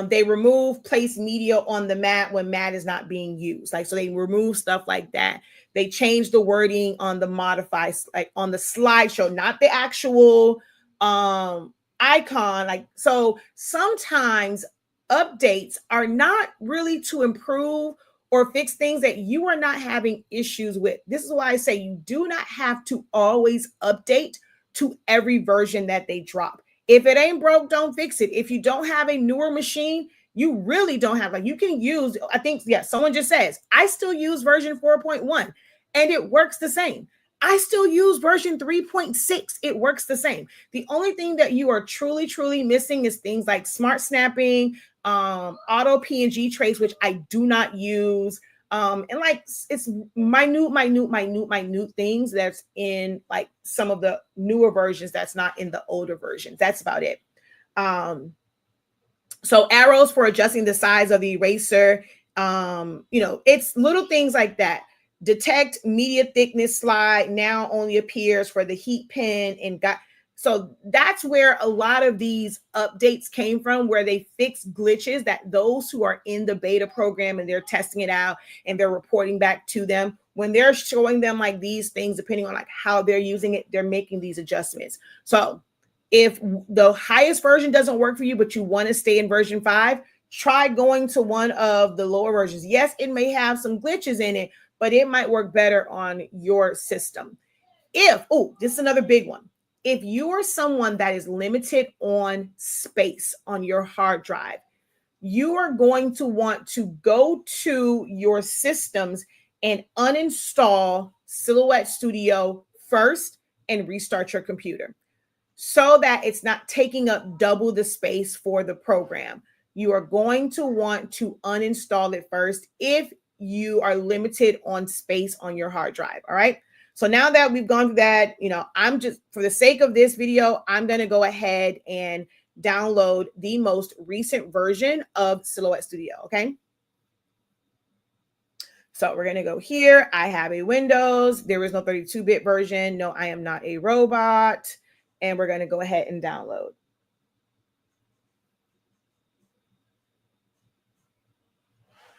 they remove place media on the mat when mat is not being used. Like, so they remove stuff like that. They changed the wording on the modify, like on the slideshow, not the actual icon. Like, so sometimes updates are not really to improve or fix things that you are not having issues with. This is why I say you do not have to always update to every version that they drop. If it ain't broke, don't fix it. If you don't have a newer machine, you really don't have, like, you can use, I think, yeah, someone just says, I still use version 4.1 and it works the same. I still use version 3.6. It works the same. The only thing that you are truly missing is things like smart snapping, auto PNG trace, which I do not use. And like it's minute things that's in like some of the newer versions that's not in the older versions. That's about it. So arrows for adjusting the size of the eraser. It's little things like that. Detect media thickness slide now only appears for the heat pin and got. So that's where a lot of these updates came from, where they fix glitches that those who are in the beta program and they're testing it out and they're reporting back to them, when they're showing them like these things, depending on like how they're using it, they're making these adjustments. So if the highest version doesn't work for you, but you want to stay in version 5, try going to one of the lower versions. Yes, it may have some glitches in it, but it might work better on your system. This is another big one. If you are someone that is limited on space on your hard drive, you are going to want to go to your systems and uninstall Silhouette Studio first and restart your computer, so that it's not taking up double the space for the program. You are going to want to uninstall it first if you are limited on space on your hard drive. All right. So now that we've gone through that, I'm just, for the sake of this video, I'm going to go ahead and download the most recent version of Silhouette Studio. Okay. So we're going to go here. I have a Windows. There is no 32-bit version. No, I am not a robot. And we're going to go ahead and download.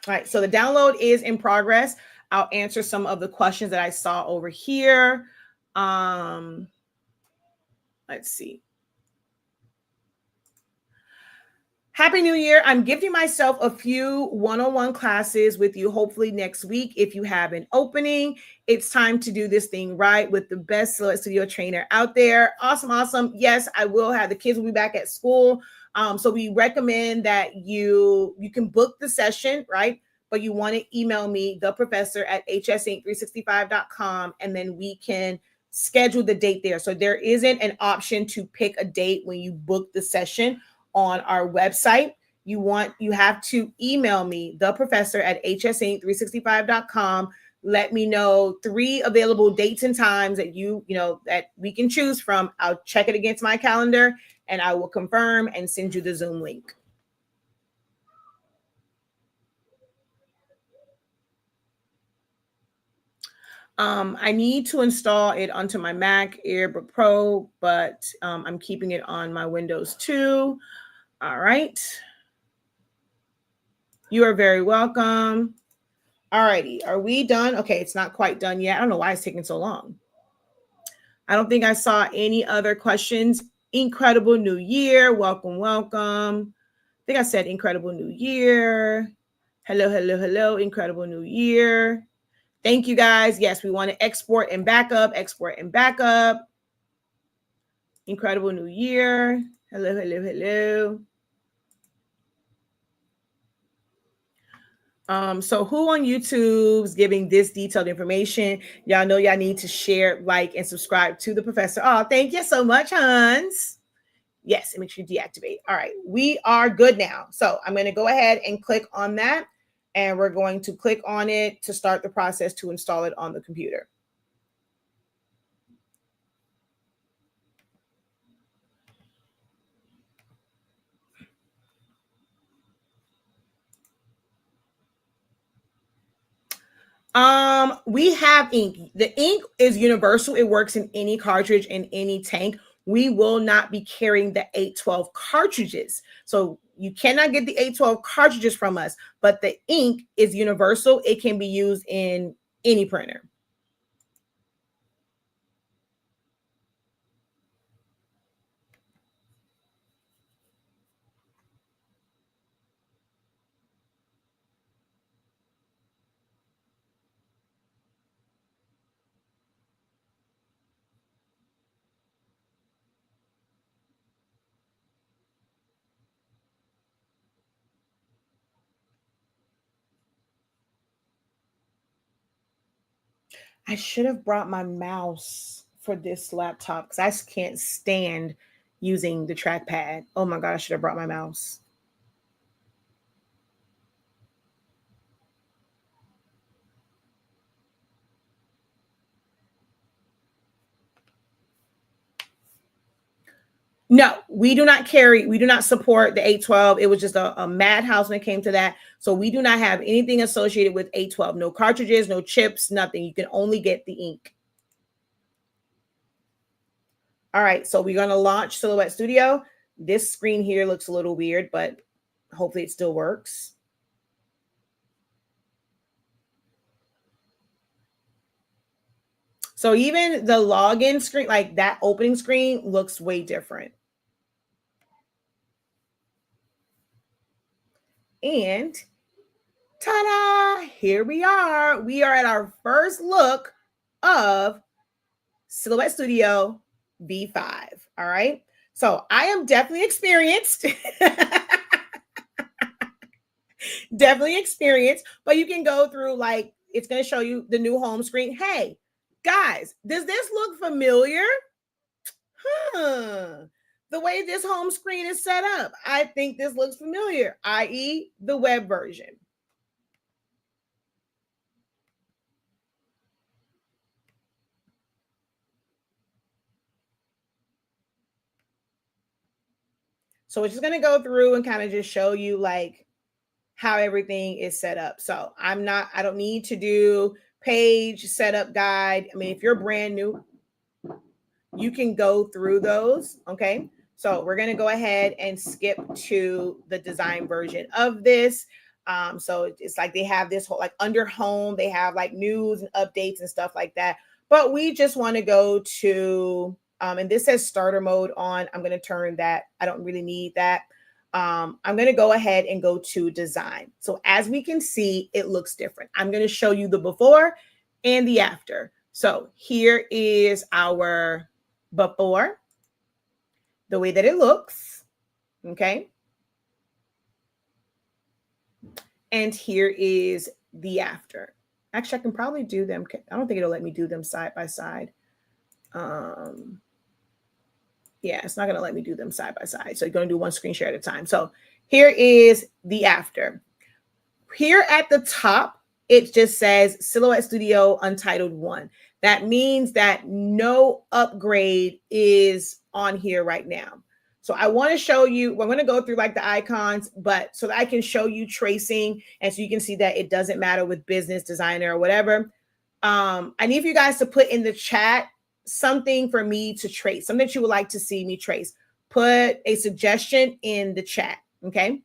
All right, so the download is in progress. I'll answer some of the questions that I saw over here. Let's see. Happy New Year. I'm giving myself a few one-on-one classes with you, hopefully next week. If you have an opening, it's time to do this thing right with the best Silhouette Studio trainer out there. Awesome, awesome. Yes, I will have, the kids will be back at school. So we recommend that you can book the session, right? But you want to email me, theprofessor@hsinc365.com, and then we can schedule the date there. So there isn't an option to pick a date when you book the session on our website. You have to email me, theprofessor@hsinc365.com. Let me know 3 available dates and times that that we can choose from. I'll check it against my calendar and I will confirm and send you the Zoom link. I need to install it onto my Mac AirBook Pro, but I'm keeping it on my Windows 2. All right. You are very welcome. All righty. Are we done? Okay, it's not quite done yet. I don't know why it's taking so long. I don't think I saw any other questions. Incredible New Year. Welcome, welcome. I think I said incredible New Year. Hello, hello, hello. Incredible New Year. Thank you, guys. Yes, we want to export and backup, export and backup. Incredible New Year. Hello, hello, hello. So who on YouTube's giving this detailed information? Y'all know y'all need to share, like, and subscribe to the professor. Oh, thank you so much, Hans. Yes, and make sure you deactivate. All right, we are good now. So I'm going to go ahead and click on that, and we're going to click on it to start the process to install it on the computer. We have ink. The ink is universal. It works in any cartridge in any tank. We will not be carrying the 812 cartridges. So you cannot get the 812 cartridges from us, but the ink is universal. It can be used in any printer. I should have brought my mouse for this laptop because I can't stand using the trackpad. Oh my God, I should have brought my mouse. No, we do not support the 812. It was just a madhouse when it came to that. So we do not have anything associated with 812. No cartridges, no chips, nothing. You can only get the ink. All right, so we're going to launch Silhouette Studio. This screen here looks a little weird, but hopefully it still works. So even the login screen, like that opening screen, looks way different. And ta-da, here we are. We are at our first look of Silhouette Studio V5. All right. So I am definitely experienced. Definitely experienced, but you can go through, like, it's going to show you the new home screen. Hey, guys, does this look familiar? The way this home screen is set up, I think this looks familiar, i.e. the web version. So it's just going to go through and kind of just show you like how everything is set up. So I don't need to do page setup guide. I mean, if you're brand new, you can go through those. Okay. So we're going to go ahead and skip to the design version of this. So it's like they have this whole, like under home, they have like news and updates and stuff like that. But we just want to go to, and this says starter mode on. I'm going to turn that. I don't really need that. I'm going to go ahead and go to design. So as we can see, it looks different. I'm going to show you the before and the after. So here is our before, the way that it looks. Okay. And here is the after. Actually, I can probably do them. I don't think it'll let me do them side by side. Yeah, it's not going to let me do them side by side. So you're going to do one screen share at a time. So here is the after. Here at the top, it just says Silhouette Studio Untitled 1. That means that no upgrade is on here right now. So I want to show you, we're going to go through like the icons, but so that I can show you tracing. And so you can see that it doesn't matter with business, designer, or whatever. I need for you guys to put in the chat something for me to trace, something that you would like to see me trace. Put a suggestion in the chat. Okay.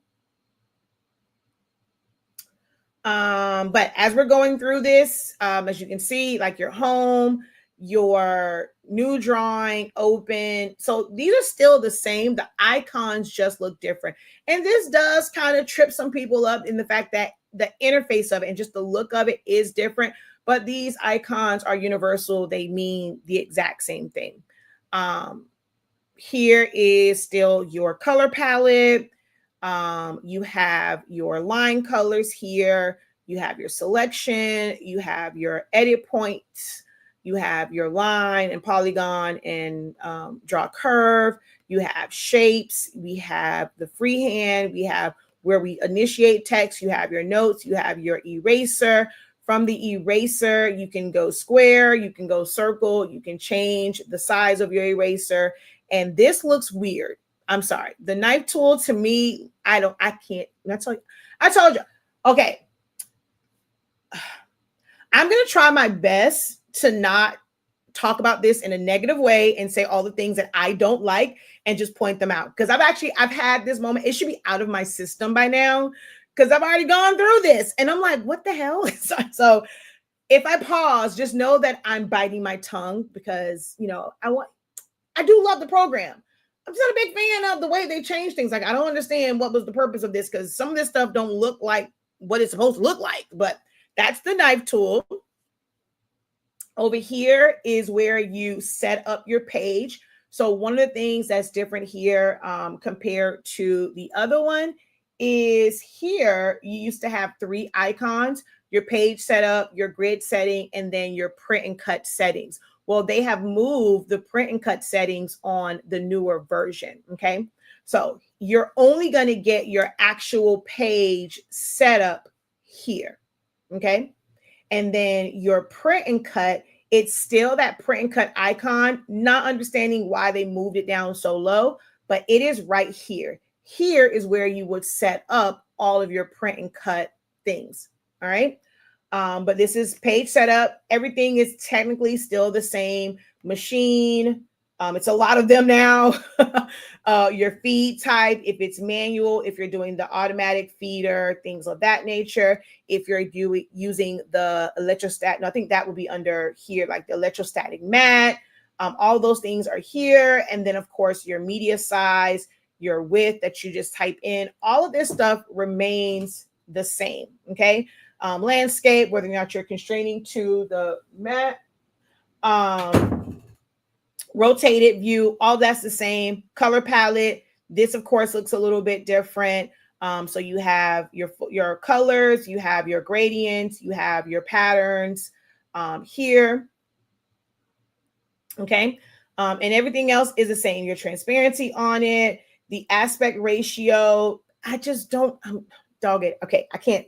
But as we're going through this, as you can see, like your home, your new drawing, open. So these are still the same. The icons just look different. And this does kind of trip some people up in the fact that the interface of it and just the look of it is different. But these icons are universal. They mean the exact same thing. Here is still your color palette. You have your line colors here. You have your selection. You have your edit points. You have your line and polygon and draw curve. You have shapes. We have the freehand. We have where we initiate text. You have your notes. You have your eraser. From the eraser, you can go square. You can go circle. You can change the size of your eraser. And this looks weird. I'm sorry. The knife tool to me, I can't. I told you. Okay. I'm going to try my best to not talk about this in a negative way and say all the things that I don't like and just point them out. Because I've had this moment. It should be out of my system by now because I've already gone through this. And I'm like, what the hell? So if I pause, just know that I'm biting my tongue because, you know, I do love the program. I'm just not a big fan of the way they change things. Like, I don't understand what was the purpose of this because some of this stuff don't look like what it's supposed to look like. But that's the knife tool. Over here is where you set up your page. So one of the things that's different here compared to the other one is here you used to have 3 icons: your page setup, your grid setting, and then your print and cut settings. Well, they have moved the print and cut settings on the newer version. Okay. So you're only going to get your actual page setup here. Okay. And then your print and cut, it's still that print and cut icon, not understanding why they moved it down so low. but it is right here. Here is where you would set up all of your print and cut things. All right. But this is page setup. Everything is technically still the same machine. It's a lot of them now. Your feed type, if it's manual, if you're doing the automatic feeder, things of that nature. If you're using the electrostatic, no, I think that would be under here, like the electrostatic mat. All those things are here. And then, of course, your media size, your width that you just type in. All of this stuff remains the same. Okay. Landscape, whether or not you're constraining to the mat. Rotated view, all that's the same. Color palette, this of course looks a little bit different. So you have your colors, you have your gradients, you have your patterns here. Okay. And everything else is the same. Your transparency on it, the aspect ratio. I just don't, dog it. Okay. I can't.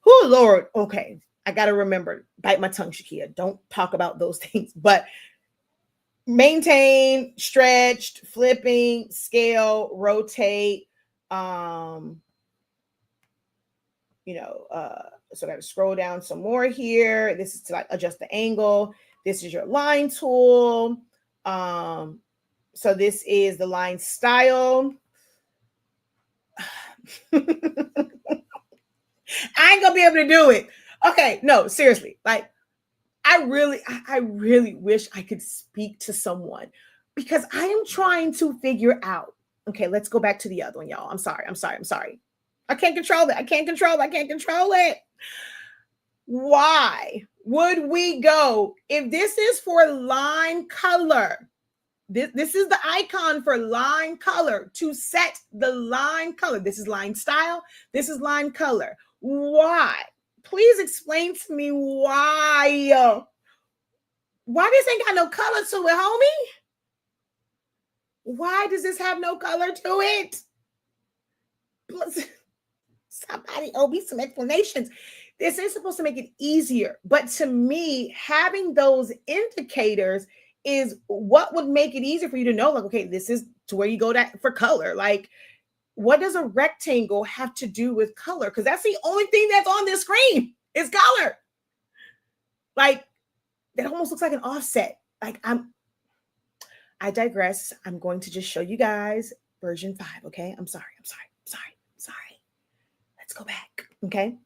Oh, Lord. Okay. I got to remember, bite my tongue, Shakia. Don't talk about those things, but maintain, stretched, flipping, scale, rotate. So I got to scroll down some more here. This is to like adjust the angle. This is your line tool. So this is the line style. I ain't gonna be able to do it. Okay, no, seriously. Like, I really wish I could speak to someone because I am trying to figure out. Okay, let's go back to the other one, y'all. I'm sorry. I can't control it. I can't control it. Why would we go if this is for line color? This is the icon for line color to set the line color. This is line style. This is line color. Why? Please explain to me why. Why this ain't got no color to it, homie? Why does this have no color to it? Somebody owe me some explanations. This is supposed to make it easier. But to me, having those indicators is what would make it easier for you to know, like, okay, this is to where you go for color. Like, what does a rectangle have to do with color? Because that's the only thing that's on this screen is color. Like, that almost looks like an offset. Like, I digress. I'm going to just show you guys version 5. Okay. I'm sorry. Let's go back. Okay.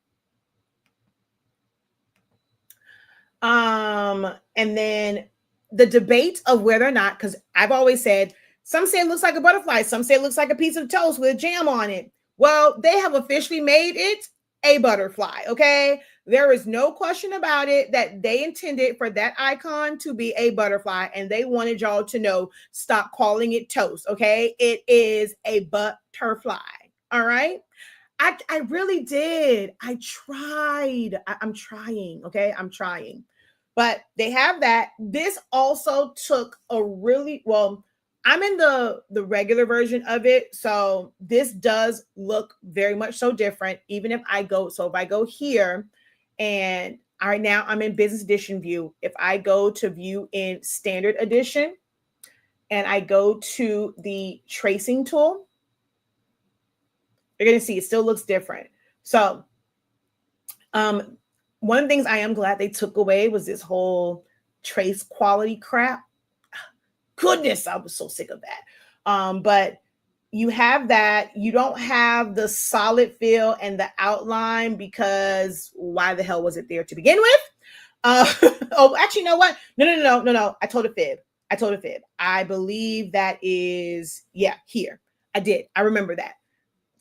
And then the debate of whether or not, because I've always said, some say it looks like a butterfly. Some say it looks like a piece of toast with jam on it. Well, they have officially made it a butterfly. Okay. There is no question about it that they intended for that icon to be a butterfly, and they wanted y'all to know, stop calling it toast. Okay. It is a butterfly. All right. I really did. I tried. I'm trying. Okay. I'm trying. But they have that. This also took a really, well, I'm in the regular version of it. So this does look very much so different. Even if I go here and right now I'm in business edition view. If I go to view in standard edition and I go to the tracing tool, you're going to see it still looks different. So one of the things I am glad they took away was this whole trace quality crap. Goodness, I was so sick of that. But you have that. You don't have the solid feel and the outline because why the hell was it there to begin with? Oh, actually, you know what? No. I told a fib. I believe that is, yeah, here. I did. I remember that.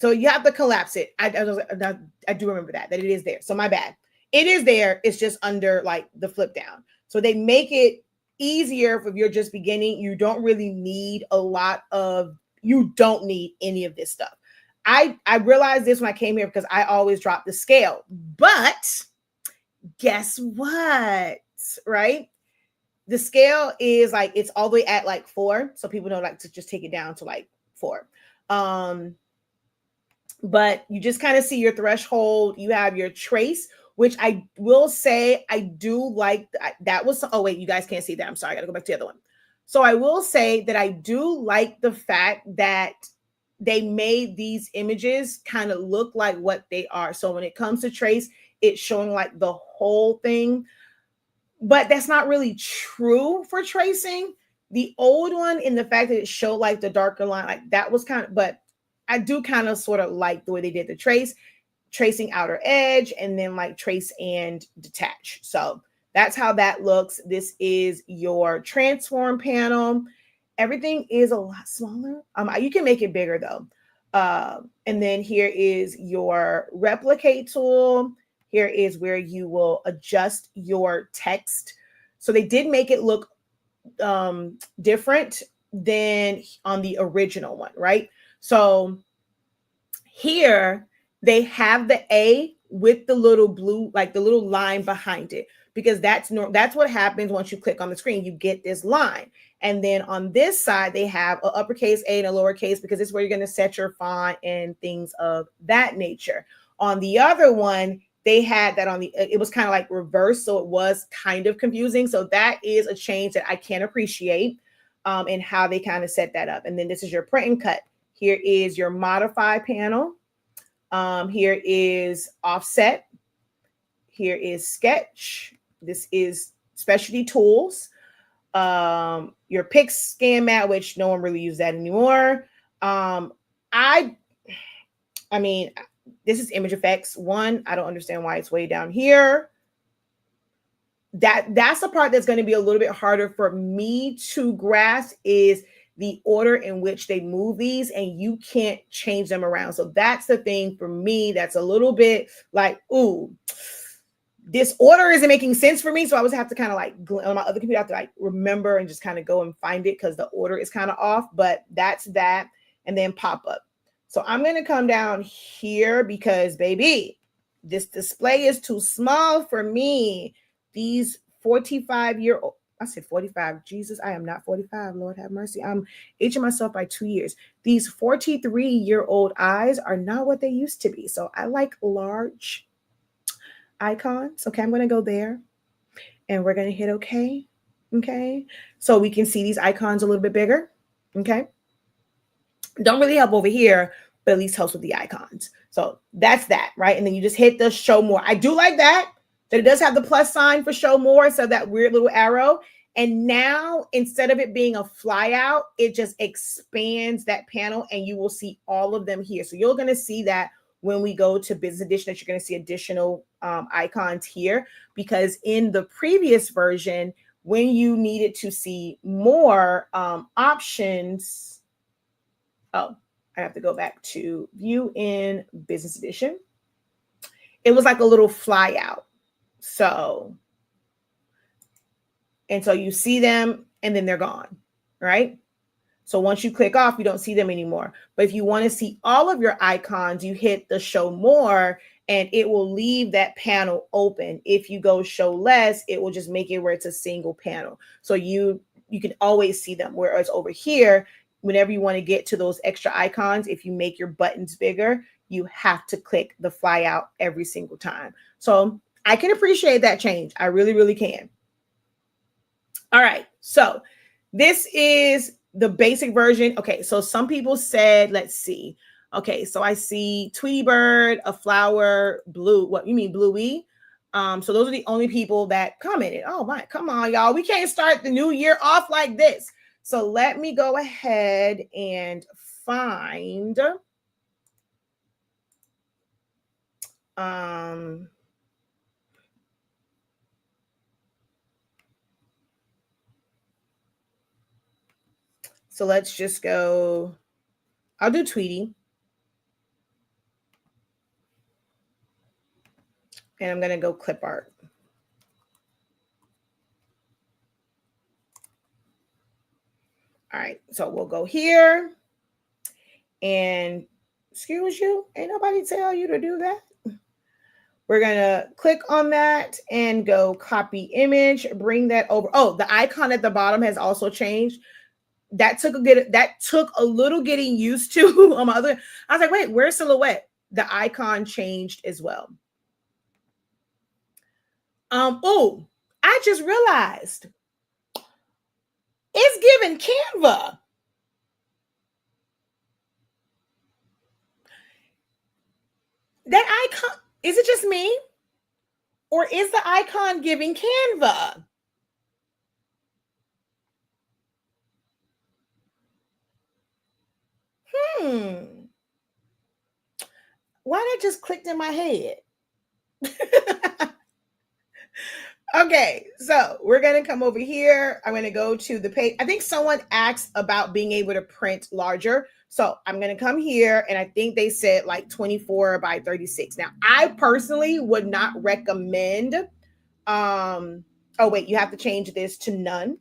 So you have to collapse it. I do remember that it is there. So my bad. It is there. It's just under like the flip down. So they make it easier if you're just beginning. You don't really need you don't need any of this stuff. I realized this when I came here because I always drop the scale. But guess what? Right? The scale is like, it's all the way at like 4. So people don't like to just take it down to like 4. But you just kind of see your threshold. You have your trace, which I will say I do like. That was, oh wait, you guys can't see that. I'm sorry, I gotta go back to the other one. So I will say that I do like the fact that they made these images kind of look like what they are. So when it comes to trace, it's showing like the whole thing, but that's not really true for tracing. The old one, in the fact that it showed like the darker line, like that was kind of, but I do kind of sort of like the way they did the tracing outer edge, and then like trace and detach. So that's how that looks. This is your transform panel. Everything is a lot smaller. You can make it bigger though. And then here is your replicate tool. Here is where you will adjust your text. So they did make it look different than on the original one, right? So here they have the A with the little blue, like the little line behind it, because that's what happens once you click on the screen. You get this line. And then on this side, they have an uppercase A and a lowercase, because it's where you're going to set your font and things of that nature. On the other one, they had that it was kind of like reverse. So it was kind of confusing. So that is a change that I can appreciate in how they kind of set that up. And then this is your print and cut. Here is your modify panel. Here is offset. Here is sketch. This is specialty tools. Your pick scan mat, which no one really uses that anymore. I mean, this is image effects. One, I don't understand why it's way down here. That's the part that's going to be a little bit harder for me to grasp, is the order in which they move these, and you can't change them around. So that's the thing for me that's a little bit like, ooh, this order isn't making sense for me. So I always have to kind of like, on my other computer, I have to like remember and just kind of go and find it, because the order is kind of off. But that's that. And then pop up. So I'm going to come down here because, baby, this display is too small for me. These 45-year-old, I said 45. Jesus, I am not 45. Lord have mercy. I'm aging myself by 2 years. These 43-year-old eyes are not what they used to be. So I like large icons. Okay, I'm going to go there and we're going to hit OK. Okay, so we can see these icons a little bit bigger. Okay, don't really help over here, but at least helps with the icons. So that's that, right? And then you just hit the show more. I do like that it does have the plus sign for show more, so that weird little arrow. And now, instead of it being a fly out, it just expands that panel, and you will see all of them here. So you're going to see that when we go to Business Edition, that you're going to see additional icons here, because in the previous version, when you needed to see more options, oh, I have to go back to view in Business Edition. It was like a little fly out. So, and so you see them and then they're gone, right? So once you click off, you don't see them anymore. But if you want to see all of your icons, you hit the show more and it will leave that panel open. If you go show less, it will just make it where it's a single panel. So you can always see them. Whereas over here, whenever you want to get to those extra icons, if you make your buttons bigger, you have to click the fly out every single time. So I can appreciate that change. I really, really can. All right. So this is the basic version. Okay. So some people said, let's see. Okay. So I see Tweety Bird, a flower, blue. What you mean, Bluey? So those are the only people that commented. Oh my, come on, y'all. We can't start the new year off like this. So let me go ahead and find so let's just go. I'll do Tweety. And I'm going to go clip art. All right. So we'll go here. And excuse you, ain't nobody tell you to do that. We're going to click on that and go copy image, bring that over. Oh, the icon at the bottom has also changed. That took a little getting used to on my other. I was like, wait, where's silhouette? The icon changed as well. Oh, I just realized It's giving Canva. That icon, is it just me? Or is the icon giving Canva? Why that just clicked in my head? Okay, so we're going to come over here. I'm going to go to the page. I think someone asked about being able to print larger. So I'm going to come here, and I think they said like 24 by 36. Now, I personally would not recommend, oh wait, you have to change this to none.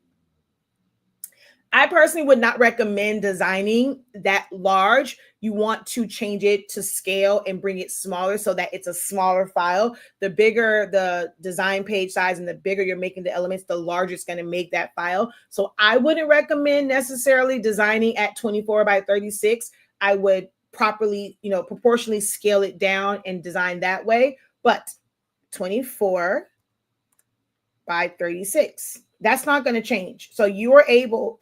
I personally would not recommend designing that large. You want to change it to scale and bring it smaller so that it's a smaller file. The bigger the design page size and the bigger you're making the elements, the larger it's going to make that file. So I wouldn't recommend necessarily designing at 24 by 36. I would properly, proportionally scale it down and design that way. But 24 by 36. That's not going to change. So you are able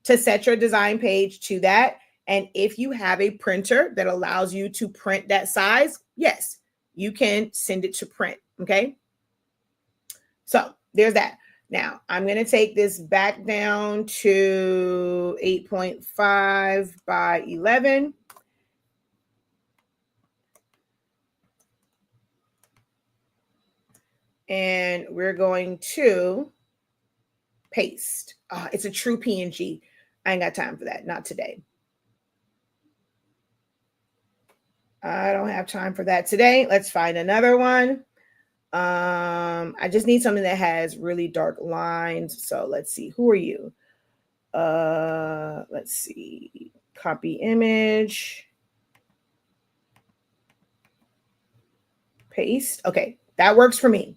to set your design page to that. And if you have a printer that allows you to print that size, yes, you can send it to print. Okay. So there's that. Now I'm going to take this back down to 8.5 by 11. And we're going to paste. It's a true PNG. I ain't got time for that. Not today. I don't have time for that today. Let's find another one. I just need something that has really dark lines. So let's see. Who are you? Let's see. Copy image. Paste. Okay, that works for me.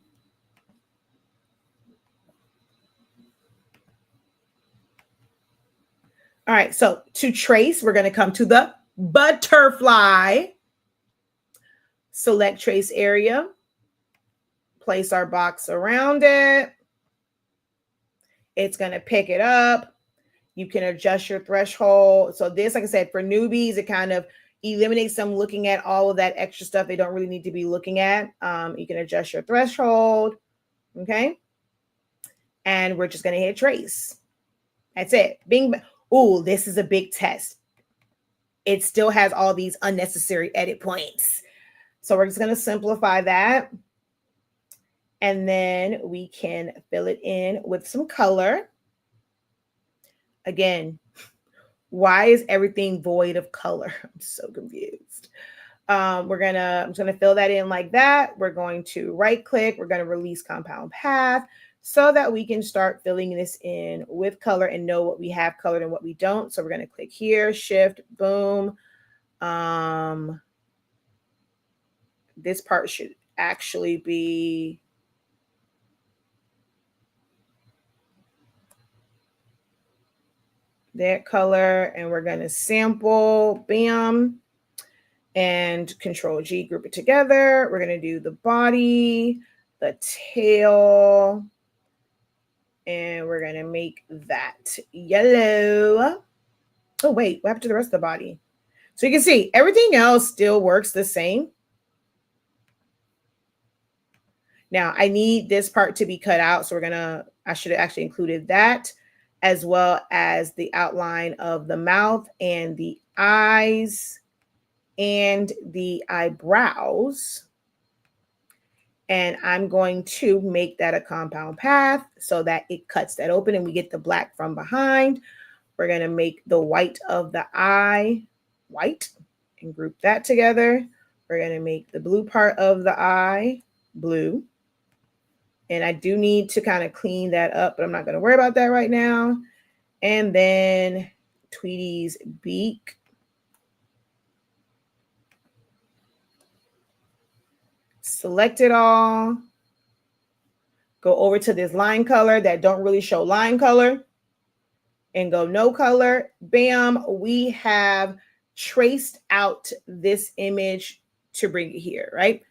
All right, so to trace, we're going to come to the butterfly. Select trace area. Place our box around it. It's going to pick it up. You can adjust your threshold. So this, like I said, for newbies, it kind of eliminates them looking at all of that extra stuff they don't really need to be looking at. You can adjust your threshold. Okay. And we're just going to hit trace. That's it. Bing. Ooh, this is a big test. It still has all these unnecessary edit points. So we're just going to simplify that. And then we can fill it in with some color. Again, why is everything void of color? I'm so confused. I'm just gonna fill that in like that. We're going to right click. We're going to release compound path so that we can start filling this in with color and know what we have colored and what we don't. So we're going to click here, shift, boom. This part should actually be that color, and we're going to sample, bam, and Control G, group it together. We're going to do the body, the tail, and we're going to make that yellow. Oh, wait, what happened to the rest of the body? So you can see everything else still works the same. Now I need this part to be cut out. So I should have actually included that, as well as the outline of the mouth and the eyes and the eyebrows. And I'm going to make that a compound path so that it cuts that open and we get the black from behind. We're going to make the white of the eye white and group that together. We're going to make the blue part of the eye blue. And I do need to kind of clean that up, but I'm not going to worry about that right now. And then Tweety's beak. Select it all. Go over to this line color that don't really show line color and go no color. Bam, we have traced out this image to bring it here, right?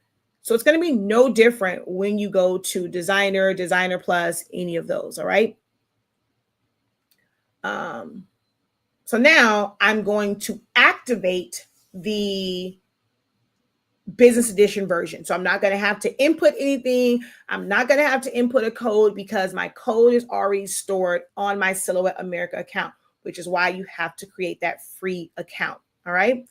So it's going to be no different when you go to Designer, Designer Plus, any of those, all right? So now I'm going to activate the business edition version. So I'm not going to have to input anything. I'm not going to have to input a code because my code is already stored on my Silhouette America account, which is why you have to create that free account. All right.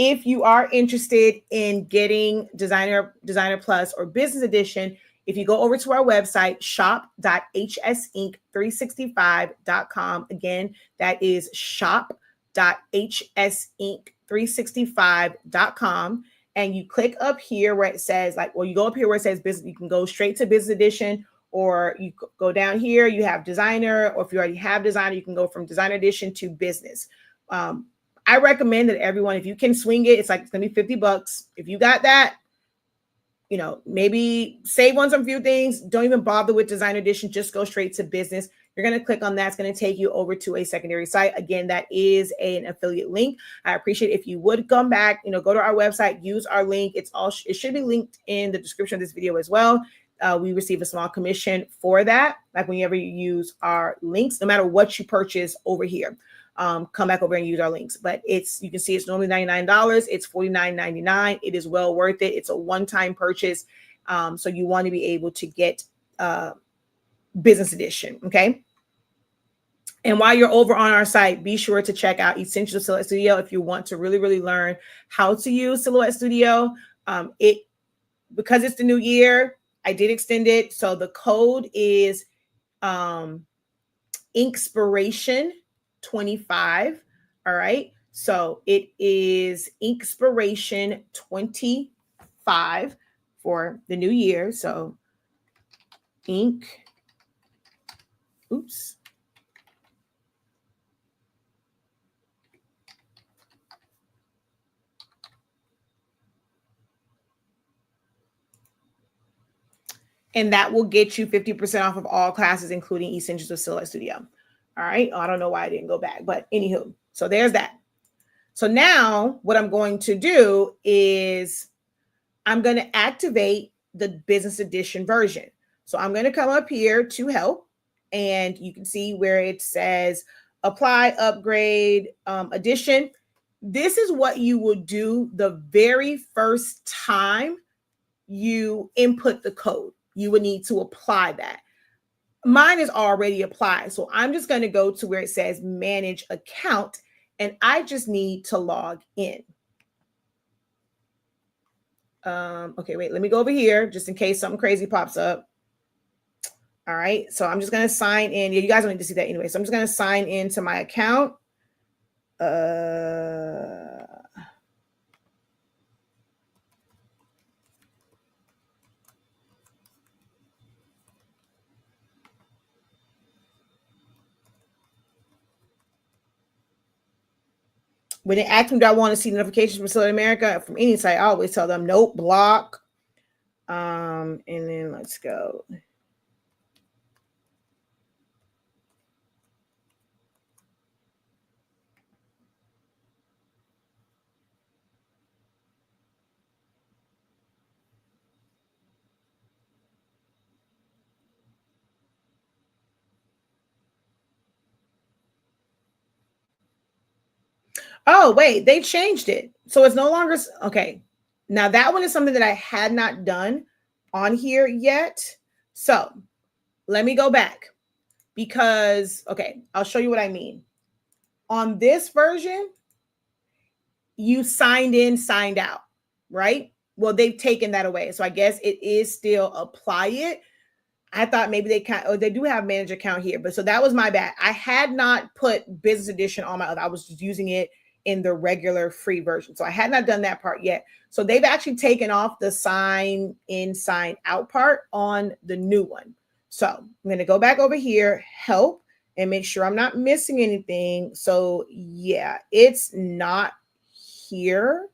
If you are interested in getting Designer Plus or Business Edition, if you go over to our website, shop.hsinc365.com, again, that is shop.hsinc365.com, and you click up here where it says, like, well, you go up here where it says business, you can go straight to Business Edition, or you go down here, you have Designer, or if you already have Designer, you can go from Designer Edition to Business. I recommend that everyone, if you can swing it, it's going to be $50. If you got that, maybe save on some few things. Don't even bother with Designer Edition. Just go straight to Business. You're going to click on that. It's going to take you over to a secondary site. Again, that is an affiliate link. I appreciate if you would come back, go to our website, use our link. It should be linked in the description of this video as well. We receive a small commission for that. Like whenever you use our links, no matter what you purchase over here. Come back over and use our links. But you can see it's normally $99. It's $49.99. It is well worth it. It's a one-time purchase. So you want to be able to get Business Edition. Okay. And while you're over on our site, be sure to check out Essential Silhouette Studio if you want to really, really learn how to use Silhouette Studio. Because it's the new year, I did extend it. So the code is Inkspiration 25. All right. So it is Inkspiration 25 for the new year. So oops. And that will get you 50% off of all classes, including Essentials of Silhouette Studio. All right. I don't know why I didn't go back, but anywho, so there's that. So now what I'm going to do is I'm going to activate the Business Edition version. So I'm going to come up here to help, and you can see where it says apply upgrade edition. This is what you will do the very first time you input the code. You would need to apply that. Mine is already applied. So I'm just going to go to where it says manage account, and I just need to log in. Okay, wait, let me go over here just in case something crazy pops up. All right, so I'm just going to sign in. Yeah, you guys don't need to see that anyway. So I'm just going to sign into my account. When they ask me, do I want to see notifications from Silhouette America from any site, I always tell them, nope, block. And then let's go. Oh, wait, they changed it. So it's no longer, okay. Now that one is something that I had not done on here yet. So let me go back because, okay, I'll show you what I mean. On this version, you signed in, signed out, right? Well, they've taken that away. So I guess it is still apply it. I thought maybe they do have manage account here, but so that was my bad. I had not put Business Edition on my other. I was just using it in the regular free version. So I had not done that part yet. So they've actually taken off the sign in, sign out part on the new one. So I'm going to go back over here, help, and make sure I'm not missing anything. So yeah, it's not here.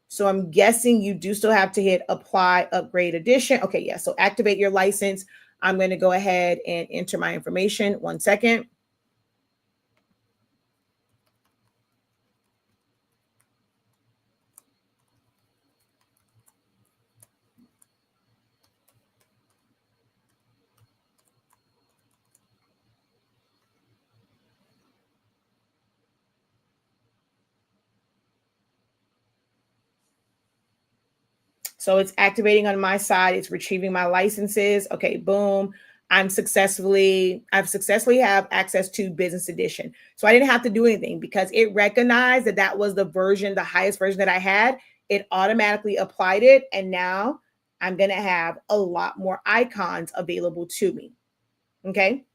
So I'm guessing you do still have to hit apply upgrade edition. Okay, yeah, so activate your license. I'm going to go ahead and enter my information. 1 second. So it's activating on my side. It's retrieving my licenses. Okay, boom. I've successfully have access to business edition. So I didn't have to do anything because it recognized that that was the version, the highest version that I had. It automatically applied it. And now I'm going to have a lot more icons available to me. Okay.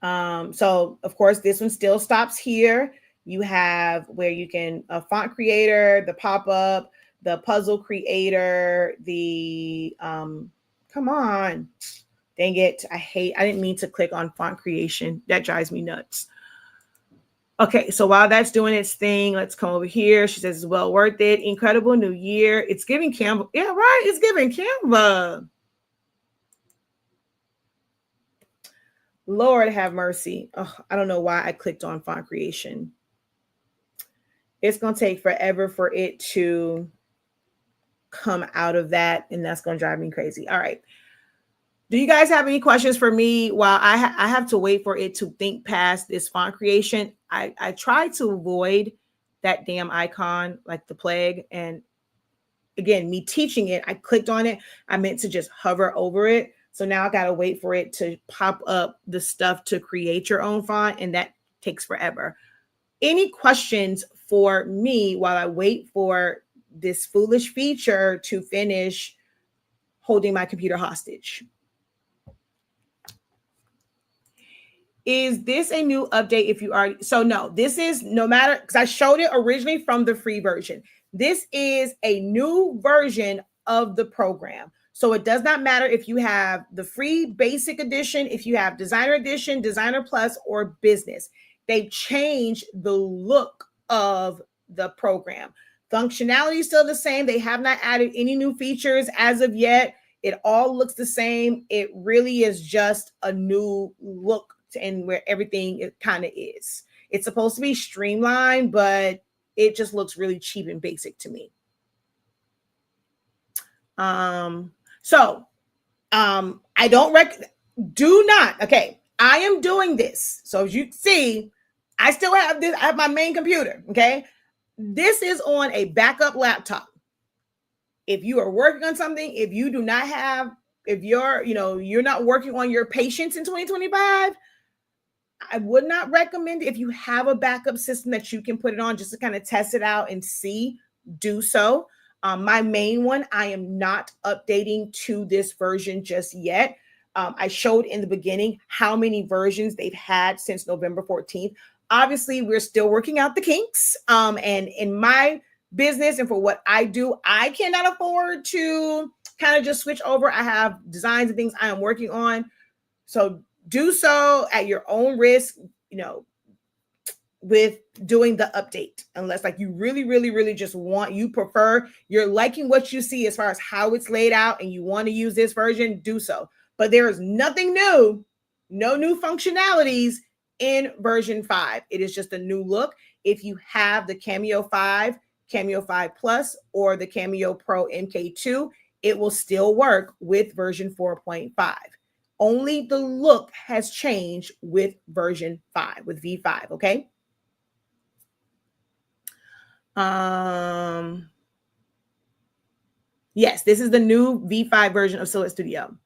So of course, this one still stops here. You have where you can font creator, the pop-up, the puzzle creator, the come on, dang it. I didn't mean to click on font creation. That drives me nuts. Okay, so while that's doing its thing, let's come over here. She says it's well worth it. Incredible new year. It's giving Canva. Yeah, right. It's giving Canva. Lord have mercy. Oh, I don't know why I clicked on font creation. It's going to take forever for it to come out of that, and that's going to drive me crazy. All right. Do you guys have any questions for me while I have to wait for it to think past this font creation? I try to avoid that damn icon like the plague. And again, me teaching it, I clicked on it. I meant to just hover over it. So now I got to wait for it to pop up the stuff to create your own font, and that takes forever. Any questions for me while I wait for this foolish feature to finish holding my computer hostage? Is this a new update if you already? So no, this is no matter, because I showed it originally from the free version. This is a new version of the program. So it does not matter if you have the free basic edition, if you have designer edition, designer plus, or business. They've changed the look of the program. Functionality is still the same. They have not added any new features as of yet. It all looks the same. It really is just a new look and where everything it kind of is. It's supposed to be streamlined, but it just looks really cheap and basic to me. I don't do not. Okay, I am doing this. So as you see, I still have this. I have my main computer. Okay, this is on a backup laptop. If you are working on something, if you do not have, if you're not working on your patience in 2025, I would not recommend, if you have a backup system that you can put it on just to kind of test it out and see, do so. My main one, I am not updating to this version just yet. I showed in the beginning how many versions they've had since November 14th. Obviously, we're still working out the kinks. And in my business and for what I do, I cannot afford to kind of just switch over. I have designs and things I am working on. So do so at your own risk, with doing the update, unless like you really, really, really just you're liking what you see as far as how it's laid out and you want to use this version, do so. But there is nothing new, no new functionalities in version 5. It is just a new look. If you have the Cameo 5, Cameo 5 Plus, or the Cameo Pro MK2, it will still work with version 4.5. Only the look has changed with version 5, with V5, okay? Yes, this is the new V5 version of Silhouette Studio.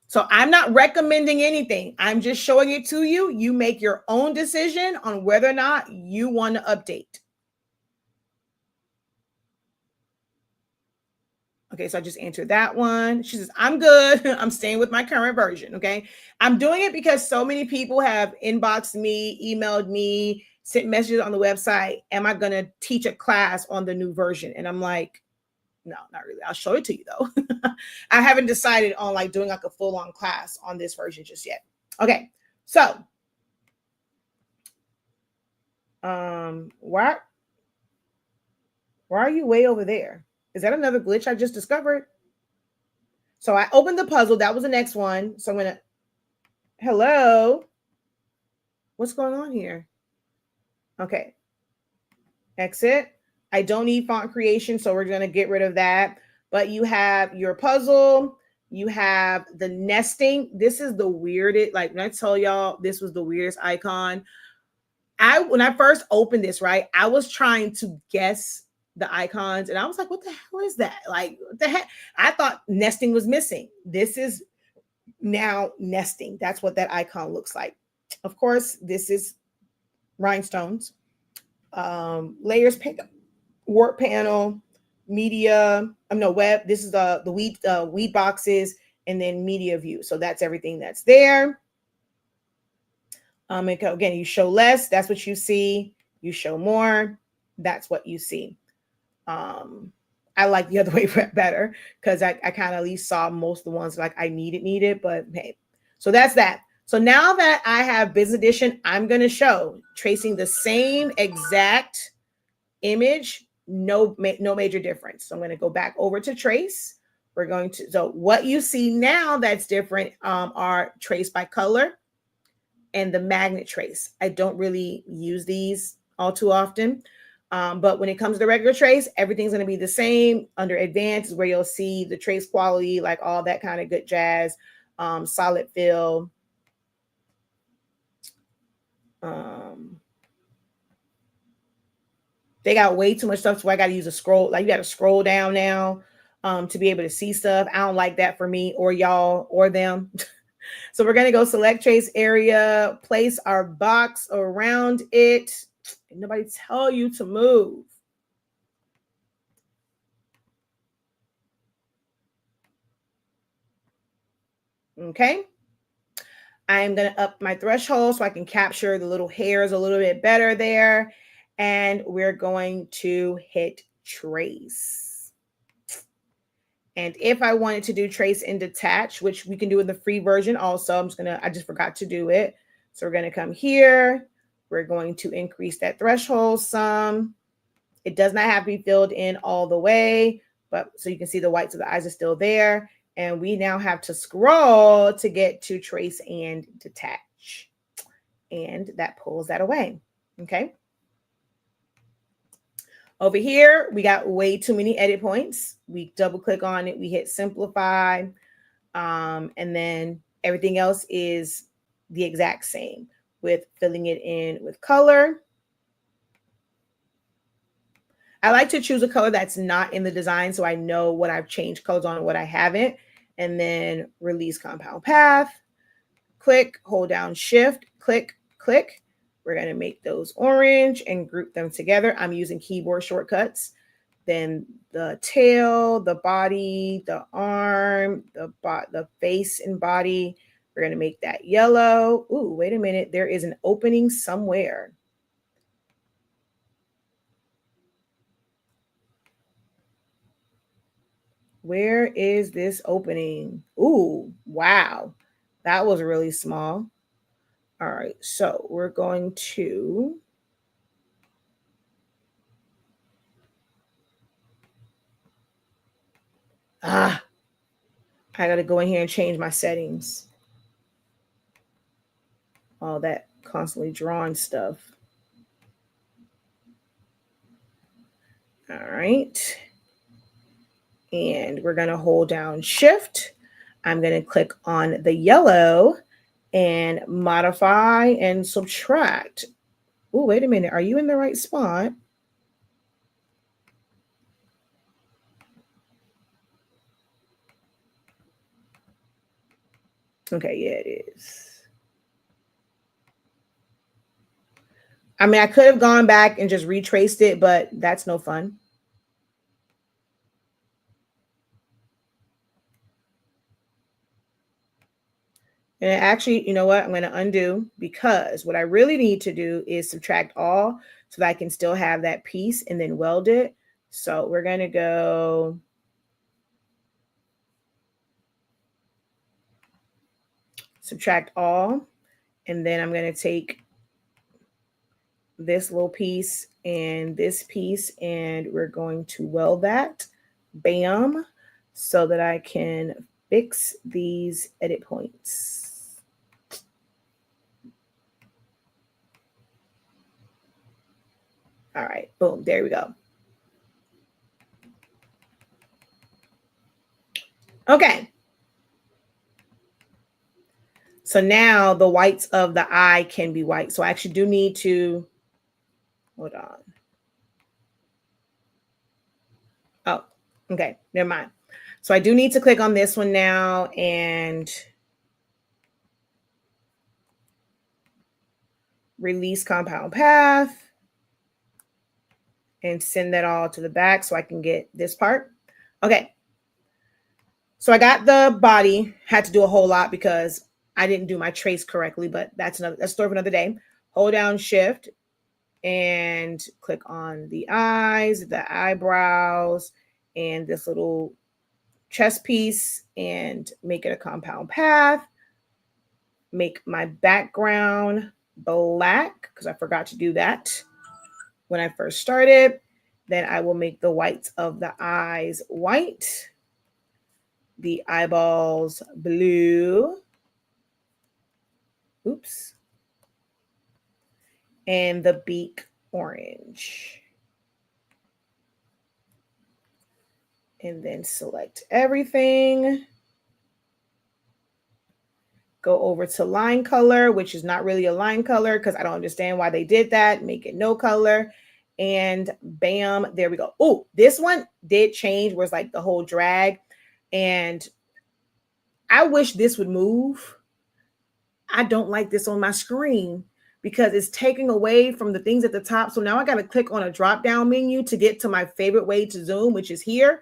So I'm not recommending anything. I'm just showing it to you. You make your own decision on whether or not you want to update. Okay, so I just answered that one. She says, I'm good. I'm staying with my current version, okay? I'm doing it because so many people have inboxed me, emailed me, sent messages on the website. Am I going to teach a class on the new version? And I'm like, no, not really. I'll show it to you, though. I haven't decided on like doing like a full-on class on this version just yet. Okay, so why are you way over there? Is that another glitch I just discovered? So I opened the puzzle. That was the next one. So I'm going to, hello. What's going on here? Okay. Exit. I don't need font creation, so we're going to get rid of that. But you have your puzzle. You have the nesting. This is the weirdest. Like when I tell y'all, this was the weirdest icon. When I first opened this, right, I was trying to guess the icons, and I was like, what the hell is that? Like, what the heck? I thought nesting was missing. This is now nesting. That's what that icon looks like. Of course, this is rhinestones, layers, work panel, media. No, web. This is the weed boxes, and then media view. So that's everything that's there. And again, you show less, that's what you see. You show more, that's what you see. I like the other way better because I kind of at least saw most of the ones like I needed, but hey, so that's that. So now that I have Business Edition, I'm going to show tracing the same exact image, no major difference. So I'm going to go back over to trace. We're going to, so what you see now that's different are trace by color and the magnet trace. I don't really use these all too often. But when it comes to the regular trace, everything's going to be the same. Under advanced is where you'll see the trace quality, like all that kind of good jazz, solid fill. They got way too much stuff, so I got to use a scroll. Like you got to scroll down now to be able to see stuff. I don't like that for me or y'all or them. So we're going to go select trace area, place our box around it. Did nobody tell you to move? Okay. I'm going to up my threshold so I can capture the little hairs a little bit better there. And we're going to hit trace. And if I wanted to do trace and detach, which we can do in the free version also, I just forgot to do it. So we're going to come here. We're going to increase that threshold some. It does not have to be filled in all the way, but so you can see the whites of the eyes are still there. And we now have to scroll to get to trace and detach. And that pulls that away. Okay. Over here, we got way too many edit points. We double click on it. We hit simplify. And then everything else is the exact same with filling it in with color. I like to choose a color that's not in the design so I know what I've changed colors on and what I haven't. And then release compound path. Click, hold down shift, click, click. We're going to make those orange and group them together. I'm using keyboard shortcuts. Then the tail, the body, the arm, the face and body. We're going to make that yellow. Ooh, wait a minute. There is an opening somewhere. Where is this opening? Ooh, wow. That was really small. All right, so we're going to I got to go in here and change my settings. All that constantly drawing stuff. All right. And we're going to hold down shift. I'm going to click on the yellow and modify and subtract. Oh, wait a minute. Are you in the right spot? Okay, yeah, it is. I mean, I could have gone back and just retraced it, but that's no fun. And actually, you know what? I'm going to undo because what I really need to do is subtract all so that I can still have that piece and then weld it. So we're going to go subtract all. And then I'm going to take this little piece and this piece, and we're going to weld that. Bam. So that I can fix these edit points. All right, boom, there we go. Okay. So now the whites of the eye can be white. So I actually do need to, hold on. Oh, okay, never mind. So I do need to click on this one now and release compound path and send that all to the back so I can get this part. Okay. So I got the body, had to do a whole lot because I didn't do my trace correctly, but that's a story for another day. Hold down shift and click on the eyes, the eyebrows, and this little chest piece and make it a compound path. Make my background black because I forgot to do that when I first started. Then I will make the whites of the eyes white, the eyeballs blue. Oops. And the beak orange. And then select everything. Go over to line color, which is not really a line color because I don't understand why they did that. Make it no color. And bam, there we go. Oh, this one did change, where it's like the whole drag. And I wish this would move. I don't like this on my screen because it's taking away from the things at the top. So now I got to click on a drop down menu to get to my favorite way to zoom, which is here.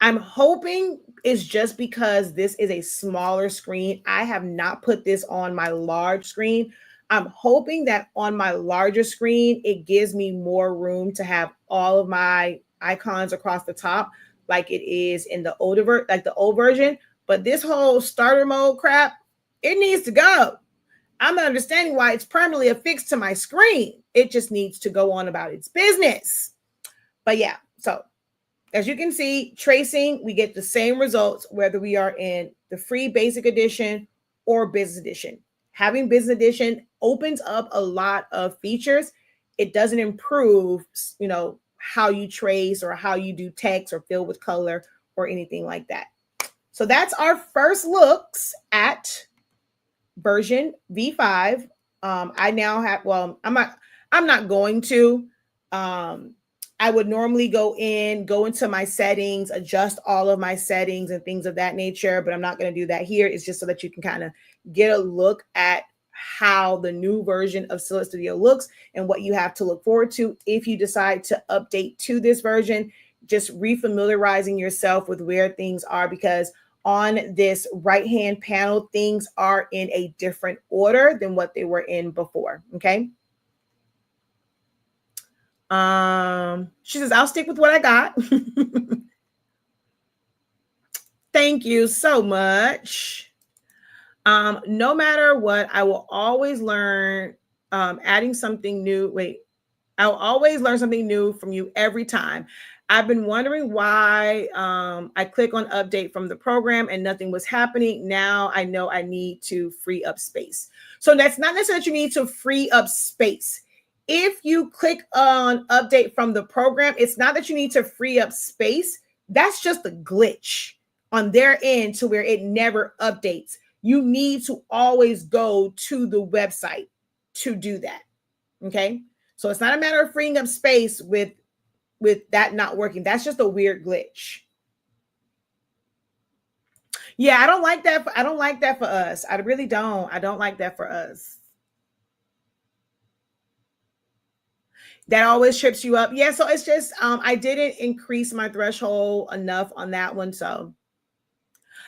I'm hoping it's just because this is a smaller screen. I have not put this on my large screen. I'm hoping that on my larger screen, it gives me more room to have all of my icons across the top like it is in the older, like the old version. But this whole starter mode crap, it needs to go. I'm not understanding why it's permanently affixed to my screen. It just needs to go on about its business. But yeah, so as you can see, tracing, we get the same results whether we are in the free basic edition or business edition. Having business edition opens up a lot of features. It doesn't improve, how you trace or how you do text or fill with color or anything like that. So that's our first looks at version V5. I now have, I'm not going to. I would normally go into my settings, adjust all of my settings and things of that nature, but I'm not going to do that here. It's just so that you can kind of get a look at how the new version of Silhouette Studio looks and what you have to look forward to if you decide to update to this version. Just refamiliarizing yourself with where things are, because on this right-hand panel, things are in a different order than what they were in before. Okay. She says, I'll stick with what I got. Thank you so much. No matter what, I will always learn, adding something new. I'll always learn something new from you every time. I've been wondering why I click on update from the program and nothing was happening. Now I know I need to free up space. So that's not necessarily that you need to free up space. If you click on update from the program, it's not that you need to free up space. That's just a glitch on their end to where it never updates. You need to always go to the website to do that. Okay. So it's not a matter of freeing up space with that not working. That's just a weird glitch. Yeah, I don't like that. I don't like that for us. I really don't. I don't like that for us. That always trips you up. Yeah, so it's just I didn't increase my threshold enough on that one. So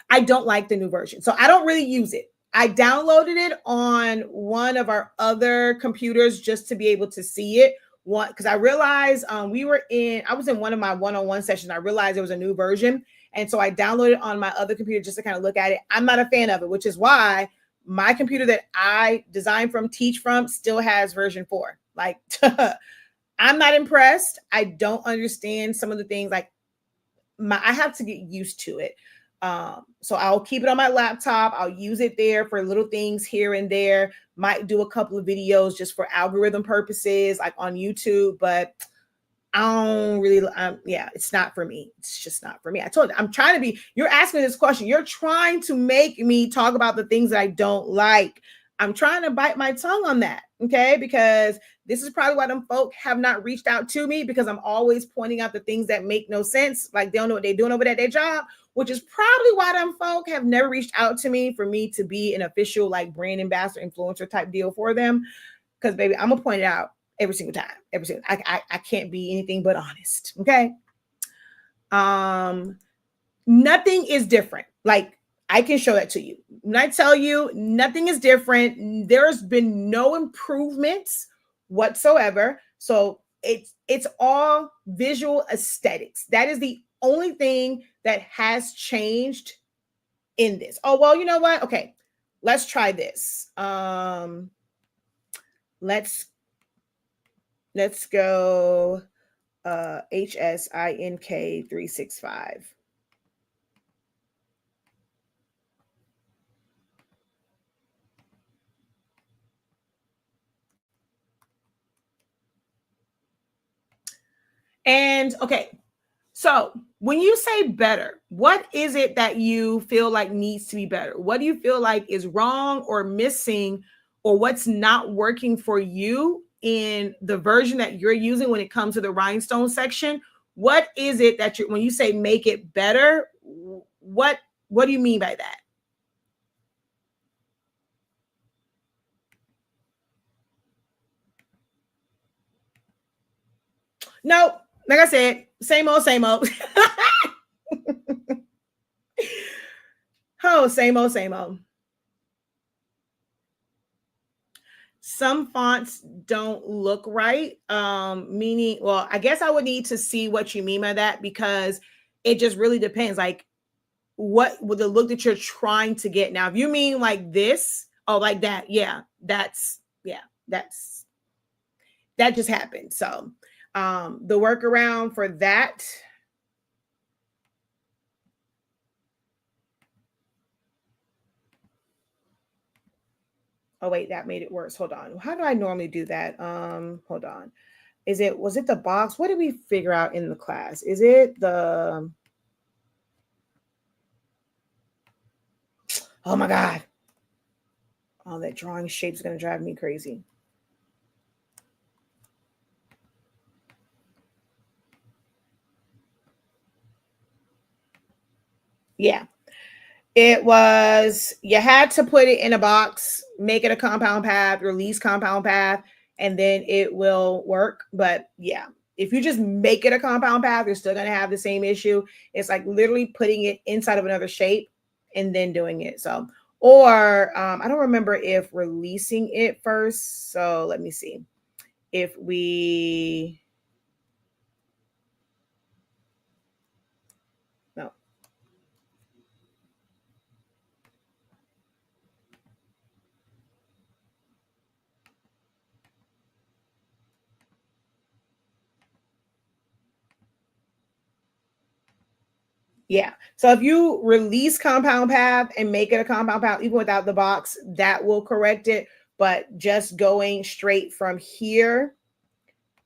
I don't like the new version. So I don't really use it. I downloaded it on one of our other computers just to be able to see it. One, because I realized I was in one of my one-on-one sessions. I realized there was a new version. And so I downloaded it on my other computer just to kind of look at it. I'm not a fan of it, which is why my computer that I design from, teach from, still has version 4. Like, I'm not impressed. I don't understand some of the things. Like, I have to get used to it. So I'll keep it on my laptop. I'll use it there for little things here and there. Might do a couple of videos just for algorithm purposes, like on YouTube, but I don't really, it's not for me. It's just not for me. I told you, I'm trying to be, you're asking this question. You're trying to make me talk about the things that I don't like. I'm trying to bite my tongue on that, okay? Because this is probably why them folk have not reached out to me, because I'm always pointing out the things that make no sense. Like they don't know what they're doing over at their job, which is probably why them folk have never reached out to me for me to be an official like brand ambassador, influencer type deal for them. Because baby, I'm gonna point it out every single time. I can't be anything but honest. Okay. Nothing is different. Like I can show that to you. When I tell you nothing is different, there's been no improvements whatsoever. So it's all visual aesthetics. That is the only thing that has changed in this. Oh, well, you know what? Okay, let's try this. Let's go HSINK 365. And okay, so when you say better, what is it that you feel like needs to be better? What do you feel like is wrong or missing, or what's not working for you in the version that you're using when it comes to the rhinestone section? What is it that you, when you say make it better, what do you mean by that? Nope. Like I said, same old, same old. Oh, same old, same old. Some fonts don't look right. Meaning, well, I guess I would need to see what you mean by that, because it just really depends. Like, what with the look that you're trying to get. Now, if you mean like this, oh, like that, that just happened. So, the workaround for that. Oh, wait, that made it worse. Hold on. How do I normally do that? Hold on. Was it the box? What did we figure out in the class? Is it the, oh my God. Oh, that drawing shape is going to drive me crazy. Yeah. It was, you had to put it in a box, make it a compound path, release compound path, and then it will work. But yeah, if you just make it a compound path, you're still going to have the same issue. It's like literally putting it inside of another shape and then doing it. So, or I don't remember if releasing it first. So let me see. If we, no. Yeah. So if you release compound path and make it a compound path, even without the box, that will correct it. But just going straight from here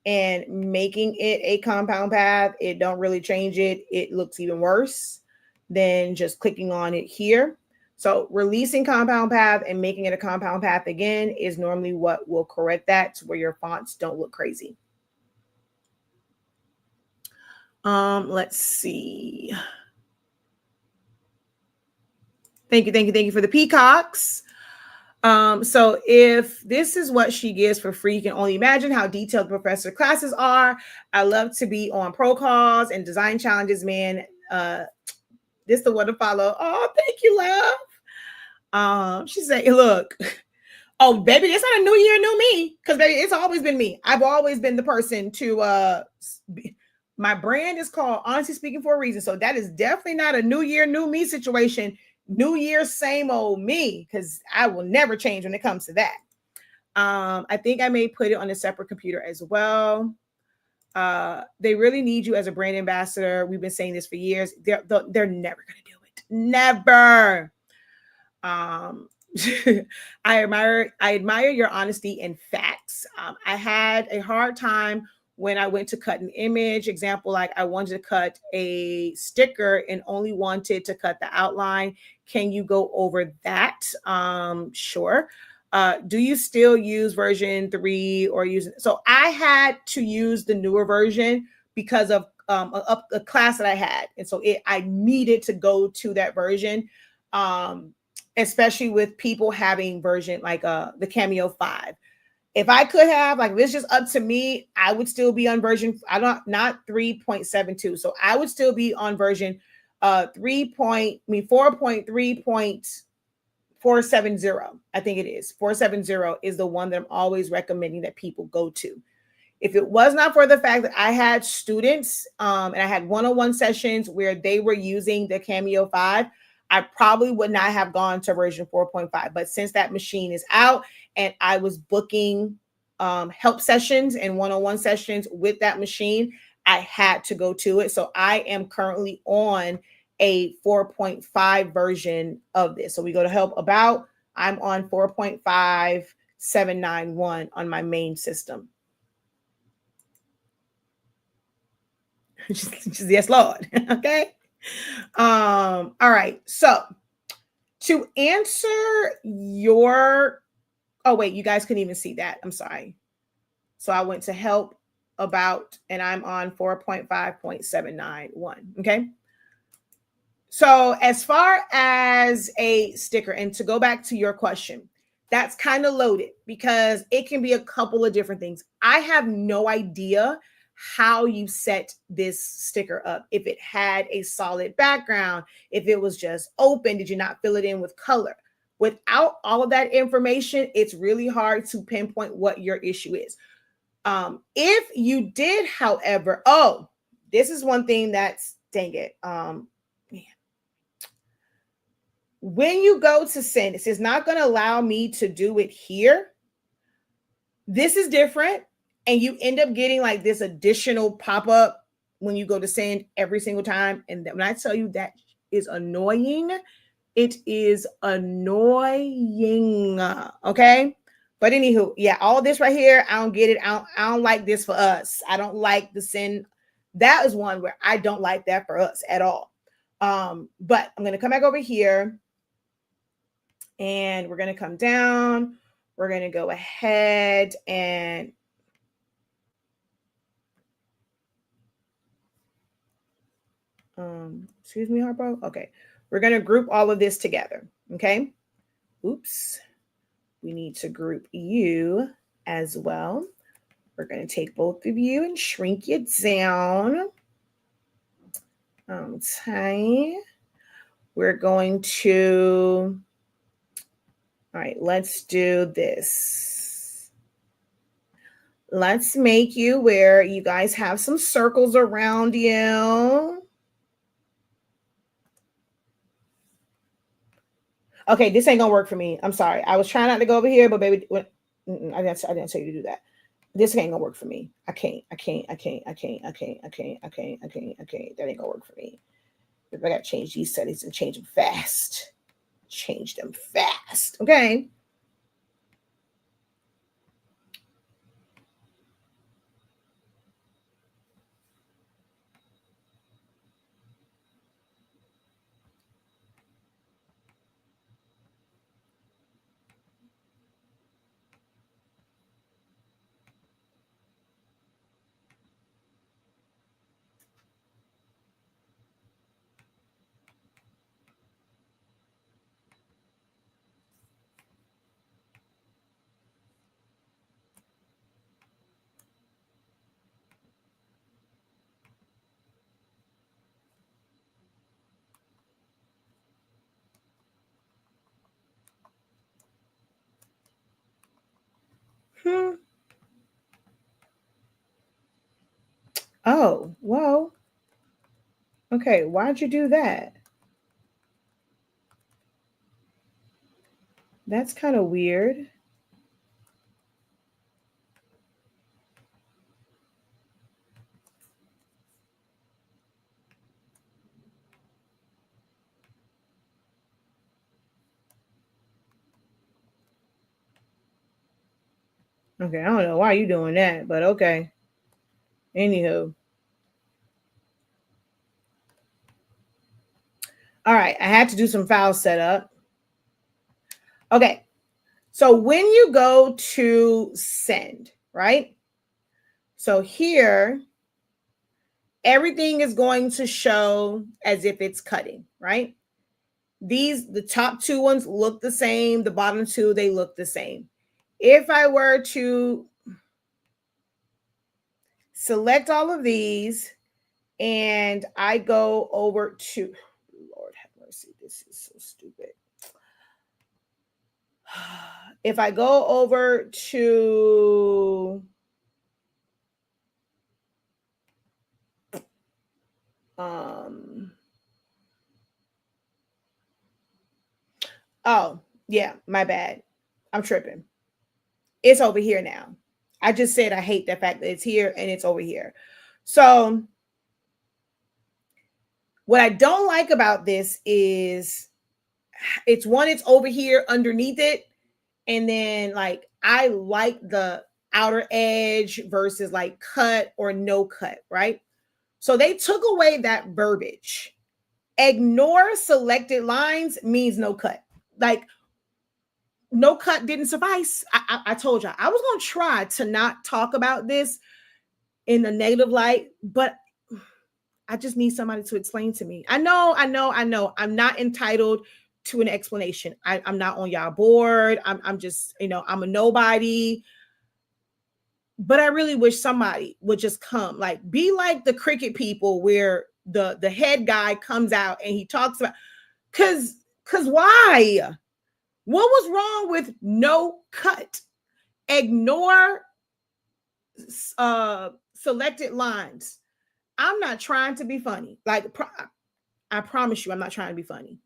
and making it a compound path, it don't really change it. It looks even worse than just clicking on it here. So releasing compound path and making it a compound path again is normally what will correct that to where your fonts don't look crazy. Let's see. Thank you for the peacocks. So if this is what she gives for free, you can only imagine how detailed professor classes are. I love to be on pro calls and design challenges, man. This the one to follow. Oh, thank you, love. She said, look, oh, baby, it's not a new year, new me. Because baby, it's always been me. I've always been the person to my brand is called Honestly Speaking for a reason. So that is definitely not a new year, new me situation. New year, same old me, because I will never change when it comes to that. I think I may put it on a separate computer as well. They really need you as a brand ambassador. We've been saying this for years. They're never going to do it. Never. I admire your honesty and facts. I had a hard time when I went to cut an image. Example, like I wanted to cut a sticker and only wanted to cut the outline. Can you go over that? Sure. Do you still use version 3 or use it? So I had to use the newer version because of a class that I had. And so I needed to go to that version, especially with people having version like the Cameo 5. If I could have, like, if it's just up to me, I would still be on version, not 3.72. So I would still be on version 4.3.470. I think it is 470 is the one that I'm always recommending that people go to. If it was not for the fact that I had students and I had one-on-one sessions where they were using the Cameo 5, I probably would not have gone to version 4.5. But since that machine is out and I was booking help sessions and one-on-one sessions with that machine, I had to go to it. So I am currently on a 4.5 version of this. So we go to help about, I'm on 4.5791 on my main system. Yes, Lord. Okay. All right. So to answer your, oh wait, you guys couldn't even see that. I'm sorry. So I went to help about, and I'm on 4.5.791. Okay. So as far as a sticker, and to go back to your question, that's kind of loaded because it can be a couple of different things. I have no idea how you set this sticker up. If it had a solid background, if it was just open, did you not fill it in with color? Without all of that information, it's really hard to pinpoint what your issue is. If you did, however, oh, this is one thing that's, dang it. When you go to send, it says not going to allow me to do it here. This is different. And you end up getting like this additional pop-up when you go to send every single time. And when I tell you that is annoying, it is annoying. Okay. But anywho, yeah, all this right here, I don't get it. I don't like this for us. I don't like the send. That is one where I don't like that for us at all. But I'm going to come back over here. And we're going to come down. We're going to go ahead and excuse me, Harpo. Okay. We're going to group all of this together. Okay. Oops. We need to group you as well. We're going to take both of you and shrink you down. Okay. We're going to, all right, let's do this. Let's make you where you guys have some circles around you. Okay, this ain't gonna work for me. I'm sorry. I was trying not to go over here, but baby, I didn't tell you to do that. This ain't gonna work for me. I can't. That ain't gonna work for me. I gotta change these settings and change them fast. Change them fast. Okay. Oh, well. Okay, why'd you do that? That's kind of weird. Okay, I don't know why you doing that, but okay. Anywho. All right, I had to do some file setup. Okay, So when you go to send, right? So here, everything is going to show as if it's cutting, right? The top two ones look the same. The bottom two, they look the same. If I were to select all of these and I go over to, Lord have mercy, this is so stupid. If I go over to oh, yeah, my bad. I'm tripping. It's over here now. I just said I hate the fact that it's here and it's over here. So what I don't like about this is it's over here underneath it. And then like I like the outer edge versus like cut or no cut, right? So they took away that verbiage. Ignore selected lines means no cut. Like no cut didn't suffice. I told y'all I was going to try to not talk about this in a negative light, but I just need somebody to explain to me. I know. I'm not entitled to an explanation. I'm not on y'all board. I'm just, I'm a nobody. But I really wish somebody would just come, like, be like the cricket people where the head guy comes out and he talks about, because why? What was wrong with no cut? Ignore selected lines. I'm not trying to be funny. Like, I promise you, I'm not trying to be funny.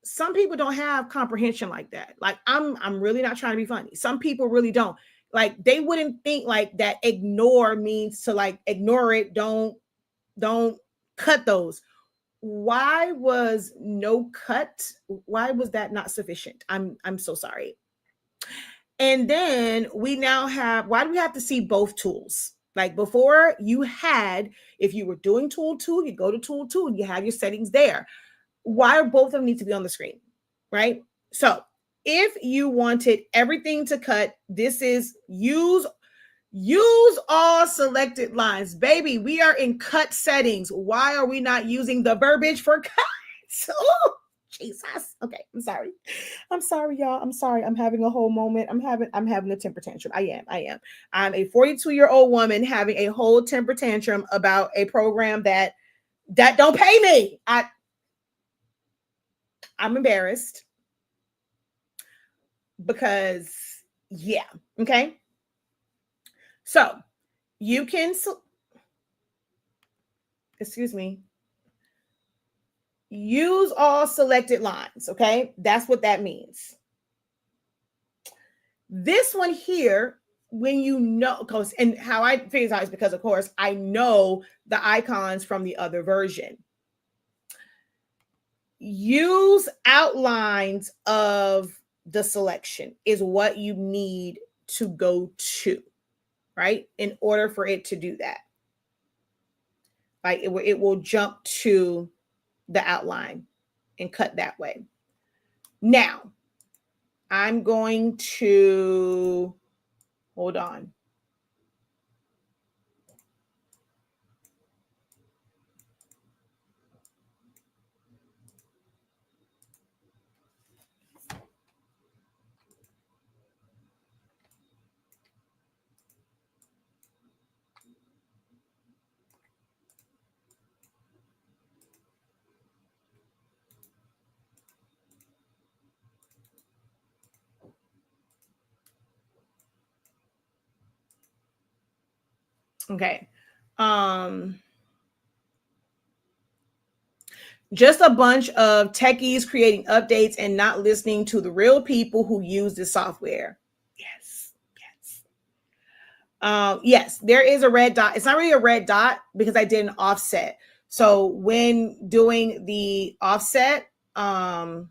Some people don't have comprehension like that. Like, I'm really not trying to be funny. Some people really don't. Like, they wouldn't think like that ignore means to like ignore it. Don't cut those. Why was no cut? Why was that not sufficient? I'm so sorry. And then we now have, why do we have to see both tools? Like before you had, if you were doing tool 2, you go to tool 2 and you have your settings there. Why do both of them need to be on the screen, right? So if you wanted everything to cut, this is use all selected lines. Baby, we are in cut settings. Why are we not using the verbiage for cuts? Oh, Jesus. Okay, I'm sorry, y'all. I'm sorry. I'm having a whole moment. I'm having a temper tantrum. I am. I'm a 42-year-old woman having a whole temper tantrum about a program that don't pay me. I'm embarrassed because yeah. Okay. So you can, excuse me, use all selected lines. Okay. That's what that means. This one here, when you know, and how I figure out is because, of course, I know the icons from the other version. Use outlines of the selection is what you need to go to, right? In order for it to do that. Like it will jump to the outline and cut that way. Now, I'm going to, hold on. Okay. Just a bunch of techies creating updates and not listening to the real people who use the software. Yes. Yes, there is a red dot. It's not really a red dot because I did an offset. So when doing the offset, let's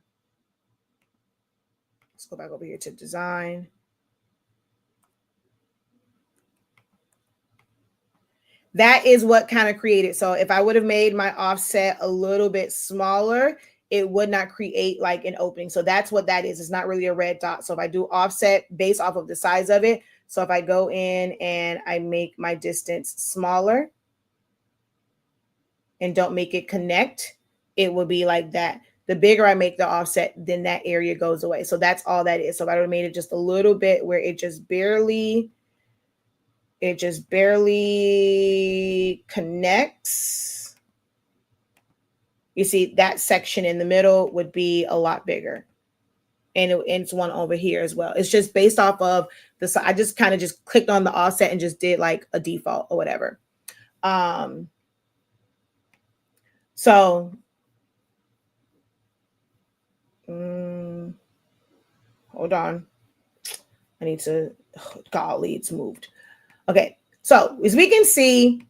go back over here to design. That is what kind of created. So if I would have made my offset a little bit smaller, it would not create like an opening. So that's what that is. It's not really a red dot. So if I do offset based off of the size of it, so if I go in and I make my distance smaller and don't make it connect, it will be like that. The bigger I make the offset, then that area goes away. So that's all that is. So if I would have made it just a little bit where it just barely connects. You see that section in the middle would be a lot bigger. And it's one over here as well. It's just based off of the, I just kind of just clicked on the offset and just did like a default or whatever. So hold on. I need to, golly, it's moved. Okay. So as we can see,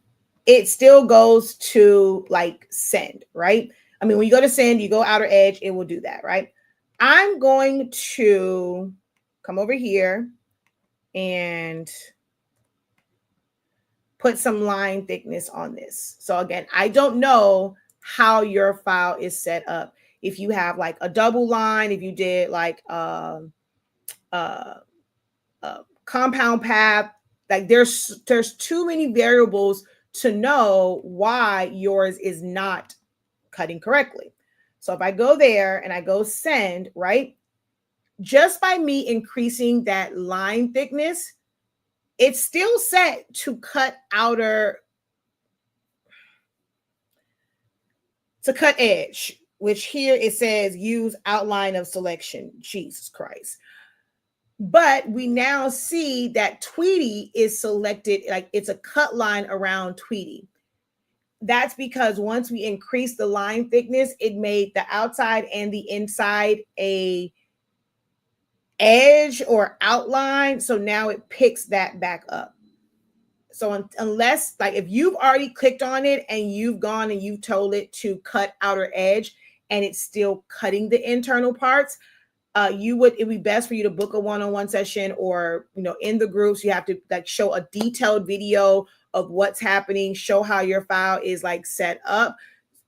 it still goes to like send, right? I mean, when you go to send, you go outer edge, it will do that, right? I'm going to come over here and put some line thickness on this. So again, I don't know how your file is set up. If you have like a double line, if you did like compound path, like there's too many variables to know why yours is not cutting correctly. So if I go there and I go send, right, just by me increasing that line thickness, it's still set to cut outer, to cut edge, which here it says use outline of selection. Jesus Christ. But we now see that Tweety is selected, like it's a cut line around Tweety. That's because once we increase the line thickness, it made the outside and the inside a edge or outline. So now it picks that back up. So unless, like, if you've already clicked on it and you've gone and you've told it to cut outer edge and it's still cutting the internal parts, it'd be best for you to book a one-on-one session, or, you know, in the groups, you have to like show a detailed video of what's happening, show how your file is like set up,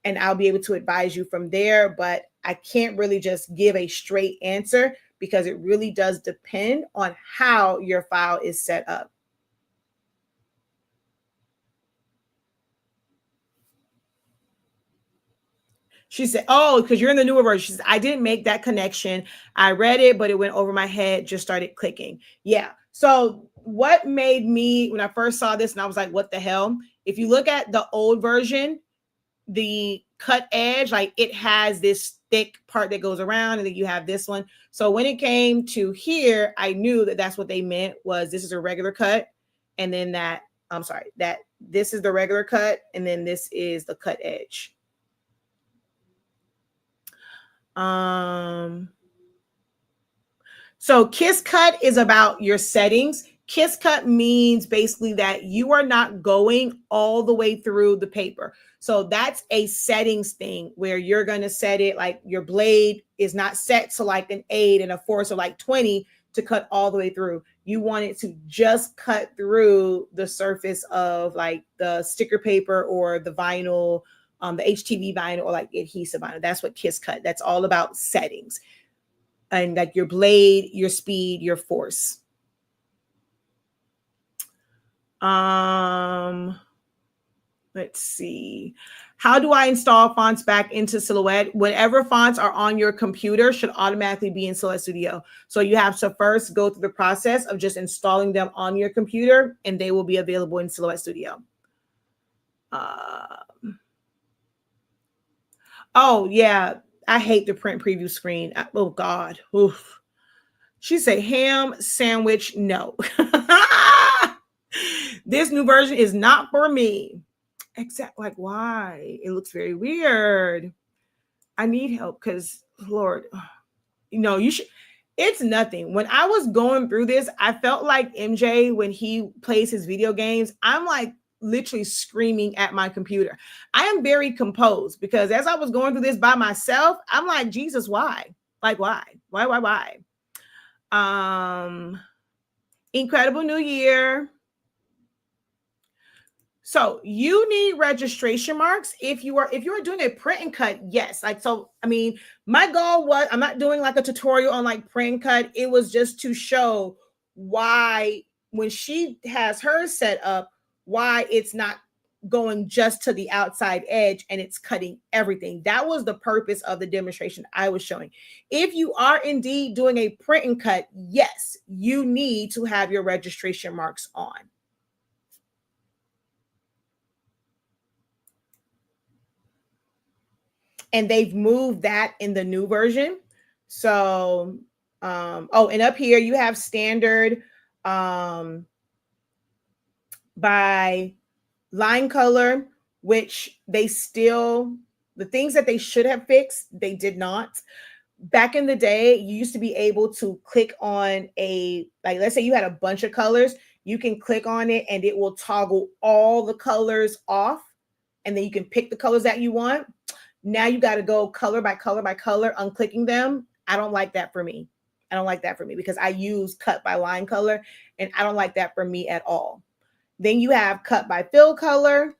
and I'll be able to advise you from there. But I can't really just give a straight answer because it really does depend on how your file is set up. She said, oh, because you're in the newer version. She said, I didn't make that connection. I read it, but it went over my head, just started clicking. Yeah. So what made me, when I first saw this and I was like, what the hell? If you look at the old version, the cut edge, like it has this thick part that goes around, and then you have this one. So when it came to here, I knew that that's what they meant, was this is a regular cut. And then that, I'm sorry, that this is the regular cut. And then this is the cut edge. So Kiss Cut is about your settings. Kiss Cut means basically that you are not going all the way through the paper. So that's a settings thing where you're going to set it like your blade is not set to like an 8 and a force of like 20 to cut all the way through. You want it to just cut through the surface of like the sticker paper or the vinyl, the HTV vinyl, or like adhesive vinyl. That's what Kiss Cut. That's all about settings. And like your blade, your speed, your force. Let's see. How do I install fonts back into Silhouette? Whatever fonts are on your computer should automatically be in Silhouette Studio. So you have to first go through the process of just installing them on your computer, and they will be available in Silhouette Studio. Oh, yeah. I hate the print preview screen. Oh, God. Oof. She said, ham sandwich, no. This new version is not for me. Except, like, why? It looks very weird. I need help because, Lord, you know, you should. It's nothing. When I was going through this, I felt like MJ when he plays his video games. I'm like literally screaming at my computer. I am very composed because as I was going through this by myself, I'm like, Jesus, why? Like, why? Why? Incredible New Year. So you need registration marks if you are doing a print and cut. Yes, like so. I mean, my goal was I'm not doing like a tutorial on like print and cut. It was just to show why when she has hers set up, why it's not going just to the outside edge and it's cutting everything. That was the purpose of the demonstration I was showing. If you are indeed doing a print and cut, yes, you need to have your registration marks on. And they've moved that in the new version. So, oh, and up here you have standard by line color, which they still, the things that they should have fixed, they did not. Back in the day, you used to be able to click on a, like, let's say you had a bunch of colors, you can click on it and it will toggle all the colors off. And then you can pick the colors that you want. Now you got to go color by color by color, unclicking them. I don't like that for me. I don't like that for me because I use cut by line color and I don't like that for me at all. Then you have cut by fill color.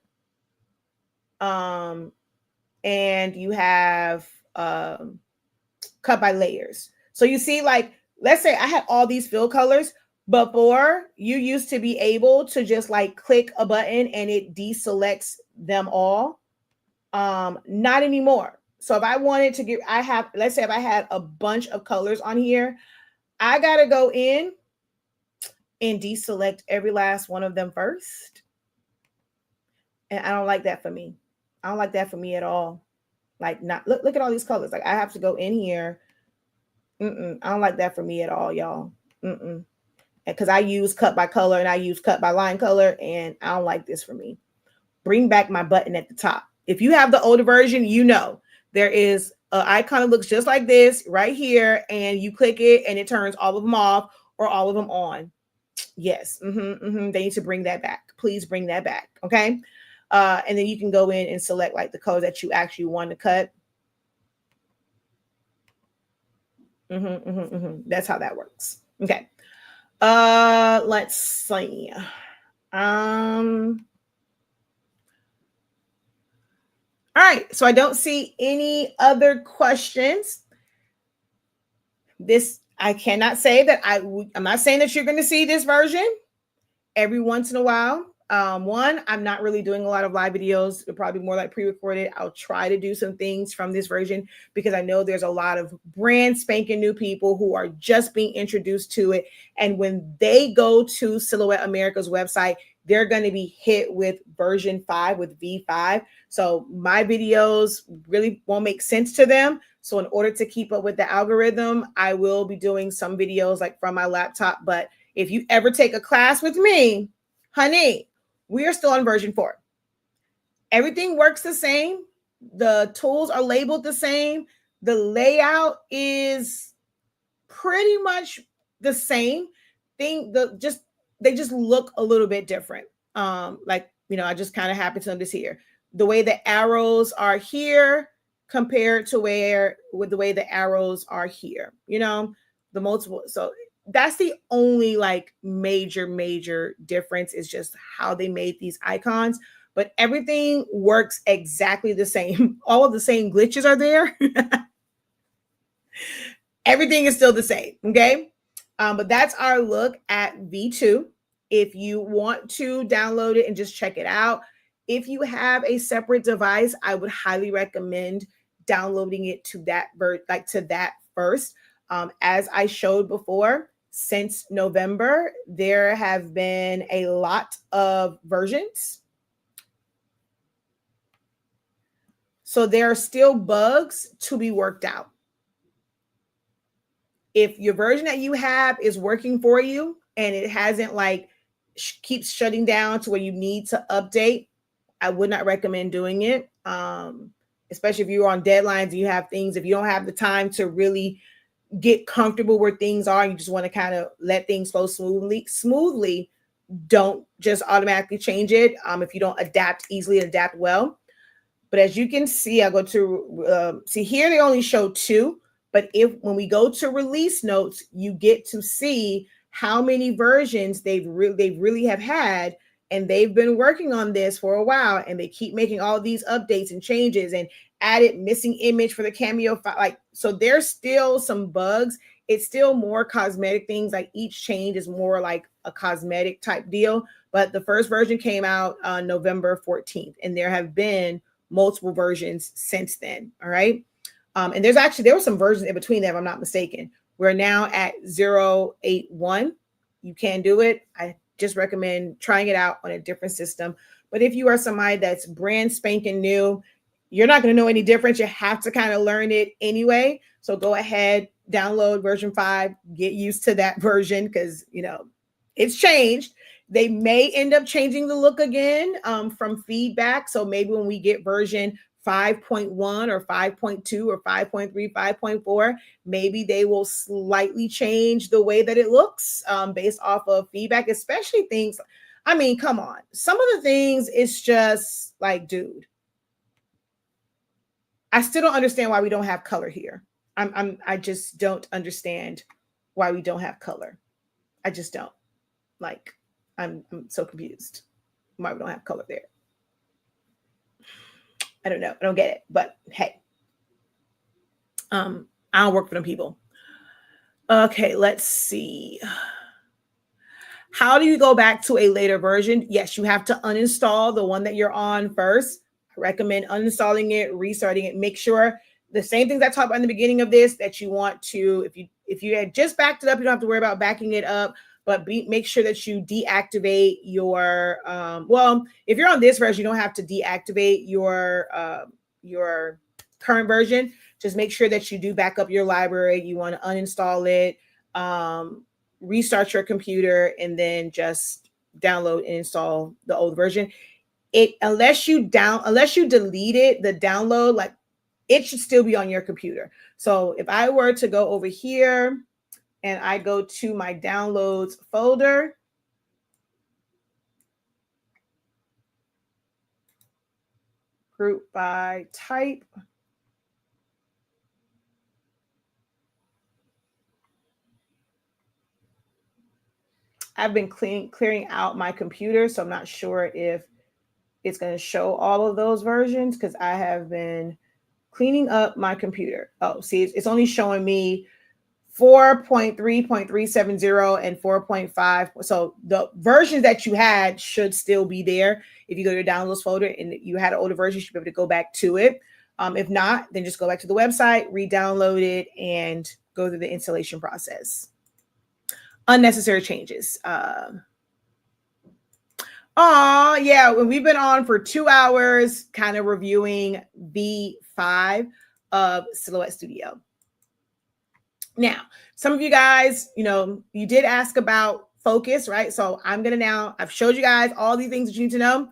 And you have cut by layers. So you see, like, let's say I had all these fill colors. Before, you used to be able to just like click a button and it deselects them all. Not anymore. So if I wanted to get, let's say if I had a bunch of colors on here, I got to go in and deselect every last one of them first. And I don't like that for me. I don't like that for me at all. Like, not look at all these colors. Like, I have to go in here. I don't like that for me at all, y'all. Because I use cut by color and I use cut by line color, and I don't like this for me. Bring back my button at the top. If you have the older version, you know there is an icon that looks just like this right here, and you click it and it turns all of them off or all of them on. Yes, they need to bring that back. Please bring that back, okay? And then you can go in and select like the colors that you actually want to cut. That's how that works. Okay. Let's see. All right, so I don't see any other questions. This, I cannot say that I'm not saying that you're going to see this version every once in a while. One, I'm not really doing a lot of live videos. They're probably more like pre-recorded. I'll try to do some things from this version because I know there's a lot of brand spanking new people who are just being introduced to it. And when they go to Silhouette America's website, they're going to be hit with version 5, with V5. So my videos really won't make sense to them. So in order to keep up with the algorithm, I will be doing some videos like from my laptop. But if you ever take a class with me, honey, we are still on version 4. Everything works the same. The tools are labeled the same. The layout is pretty much the same thing. They just look a little bit different. Like, you know, I just kind of happen to notice here the way the arrows are here compared to with the way the arrows are here, you know, the multiple. So that's the only like major difference, is just how they made these icons. But everything works exactly the same. All of the same glitches are there. Everything is still the same. Okay. But that's our look at V2. If you want to download it and just check it out, if you have a separate device, I would highly recommend downloading it to that first. As I showed before, since November, there have been a lot of versions. So there are still bugs to be worked out. If your version that you have is working for you and it hasn't like keeps shutting down to where you need to update, I would not recommend doing it. Especially if you're on deadlines and you have things, if you don't have the time to really get comfortable where things are, and you just want to kind of let things flow smoothly, don't just automatically change it. If you don't adapt easily and adapt well. But as you can see, I go to see here, they only show 2. But when we go to release notes, you get to see how many versions they really have had. and they've been working on this for a while, and they keep making all these updates and changes and added missing image for the Cameo file. Like, so there's still some bugs. It's still more cosmetic things. Like each change is more like a cosmetic type deal. But the first version came out on November 14th, and there have been multiple versions since then. All right. And there were some versions in between them, if I'm not mistaken. We're now at 0.81. You can do it. I just recommend trying it out on a different system. But if you are somebody that's brand spanking new, you're not going to know any difference. You have to kind of learn it anyway. So go ahead, download version 5, get used to that version, because, you know, it's changed. They may end up changing the look again from feedback. So maybe when we get version 5.1 or 5.2 or 5.3, 5.4, maybe they will slightly change the way that it looks based off of feedback, especially things. I mean, come on. Some of the things, it's just like, dude, I still don't understand why we don't have color here. I just don't understand why we don't have color. I just don't. Like, I'm so confused why we don't have color there. I don't know. I don't get it. But hey, I don't work for them people. Okay, let's see. How do you go back to a later version? Yes, you have to uninstall the one that you're on first. I recommend uninstalling it, restarting it. Make sure the same things I talked about in the beginning of this, that you want to, if you had just backed it up, you don't have to worry about backing it up. But make sure that you deactivate your, well, if you're on this version, you don't have to deactivate your current version. Just make sure that you do back up your library. You want to uninstall it, restart your computer, and then just download and install the old version. Unless you delete it, the download, like, it should still be on your computer. So if I were to go over here, and I go to my downloads folder, group by type. I've been clearing out my computer, so I'm not sure if it's going to show all of those versions, because I have been cleaning up my computer. Oh, see, it's only showing me 4.3.370 and 4.5. So the versions that you had should still be there. If you go to your downloads folder and you had an older version, you should be able to go back to it. If not, then just go back to the website, re-download it, and go through the installation process. Unnecessary changes. Yeah, we've been on for 2 hours kind of reviewing V5 of Silhouette Studio. Now, some of you guys, you did ask about focus, right? So I've showed you guys all these things that you need to know.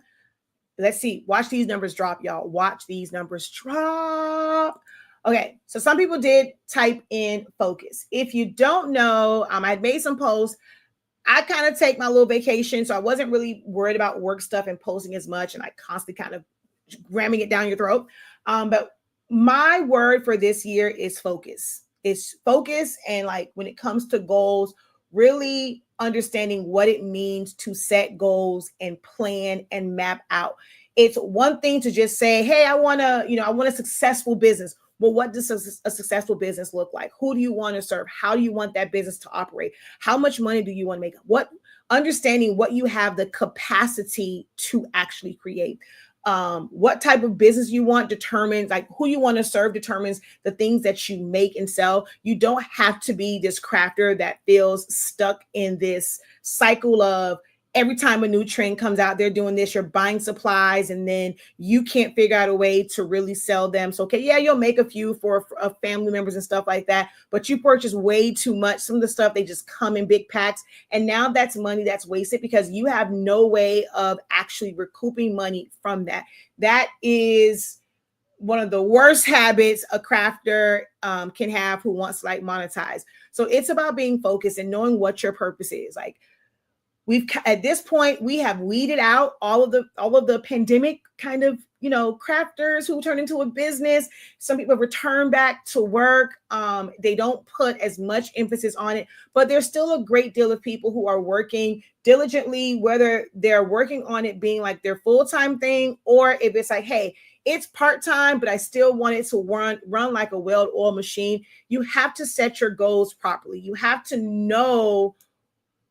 Let's see. Watch these numbers drop, y'all. Watch these numbers drop. Okay, so some people did type in focus. If you don't know, I made some posts. I kind of take my little vacation, so I wasn't really worried about work stuff and posting as much, and I constantly kind of ramming it down your throat. But my word for this year is focus. It's focus, and like when it comes to goals, really understanding what it means to set goals and plan and map out. It's one thing to just say, hey, I want a successful business. Well, what does a successful business look like? Who do you want to serve? How do you want that business to operate? How much money do you want to make? Understanding what you have the capacity to actually create. What type of business you want determines, like, who you want to serve determines the things that you make and sell. You don't have to be this crafter that feels stuck in this cycle of every time a new trend comes out, they're doing this, you're buying supplies, and then you can't figure out a way to really sell them. So, okay, yeah, you'll make a few for family members and stuff like that, but you purchase way too much. Some of the stuff, they just come in big packs. And now that's money that's wasted because you have no way of actually recouping money from that. That is one of the worst habits a crafter can have who wants to like monetize. So it's about being focused and knowing what your purpose is. Like, at this point, we have weeded out all of the pandemic kind of, crafters who turn into a business. Some people return back to work. They don't put as much emphasis on it, but there's still a great deal of people who are working diligently, whether they're working on it being like their full-time thing, or if it's like, hey, it's part-time, but I still want it to run like a well-oiled machine. You have to set your goals properly. You have to know.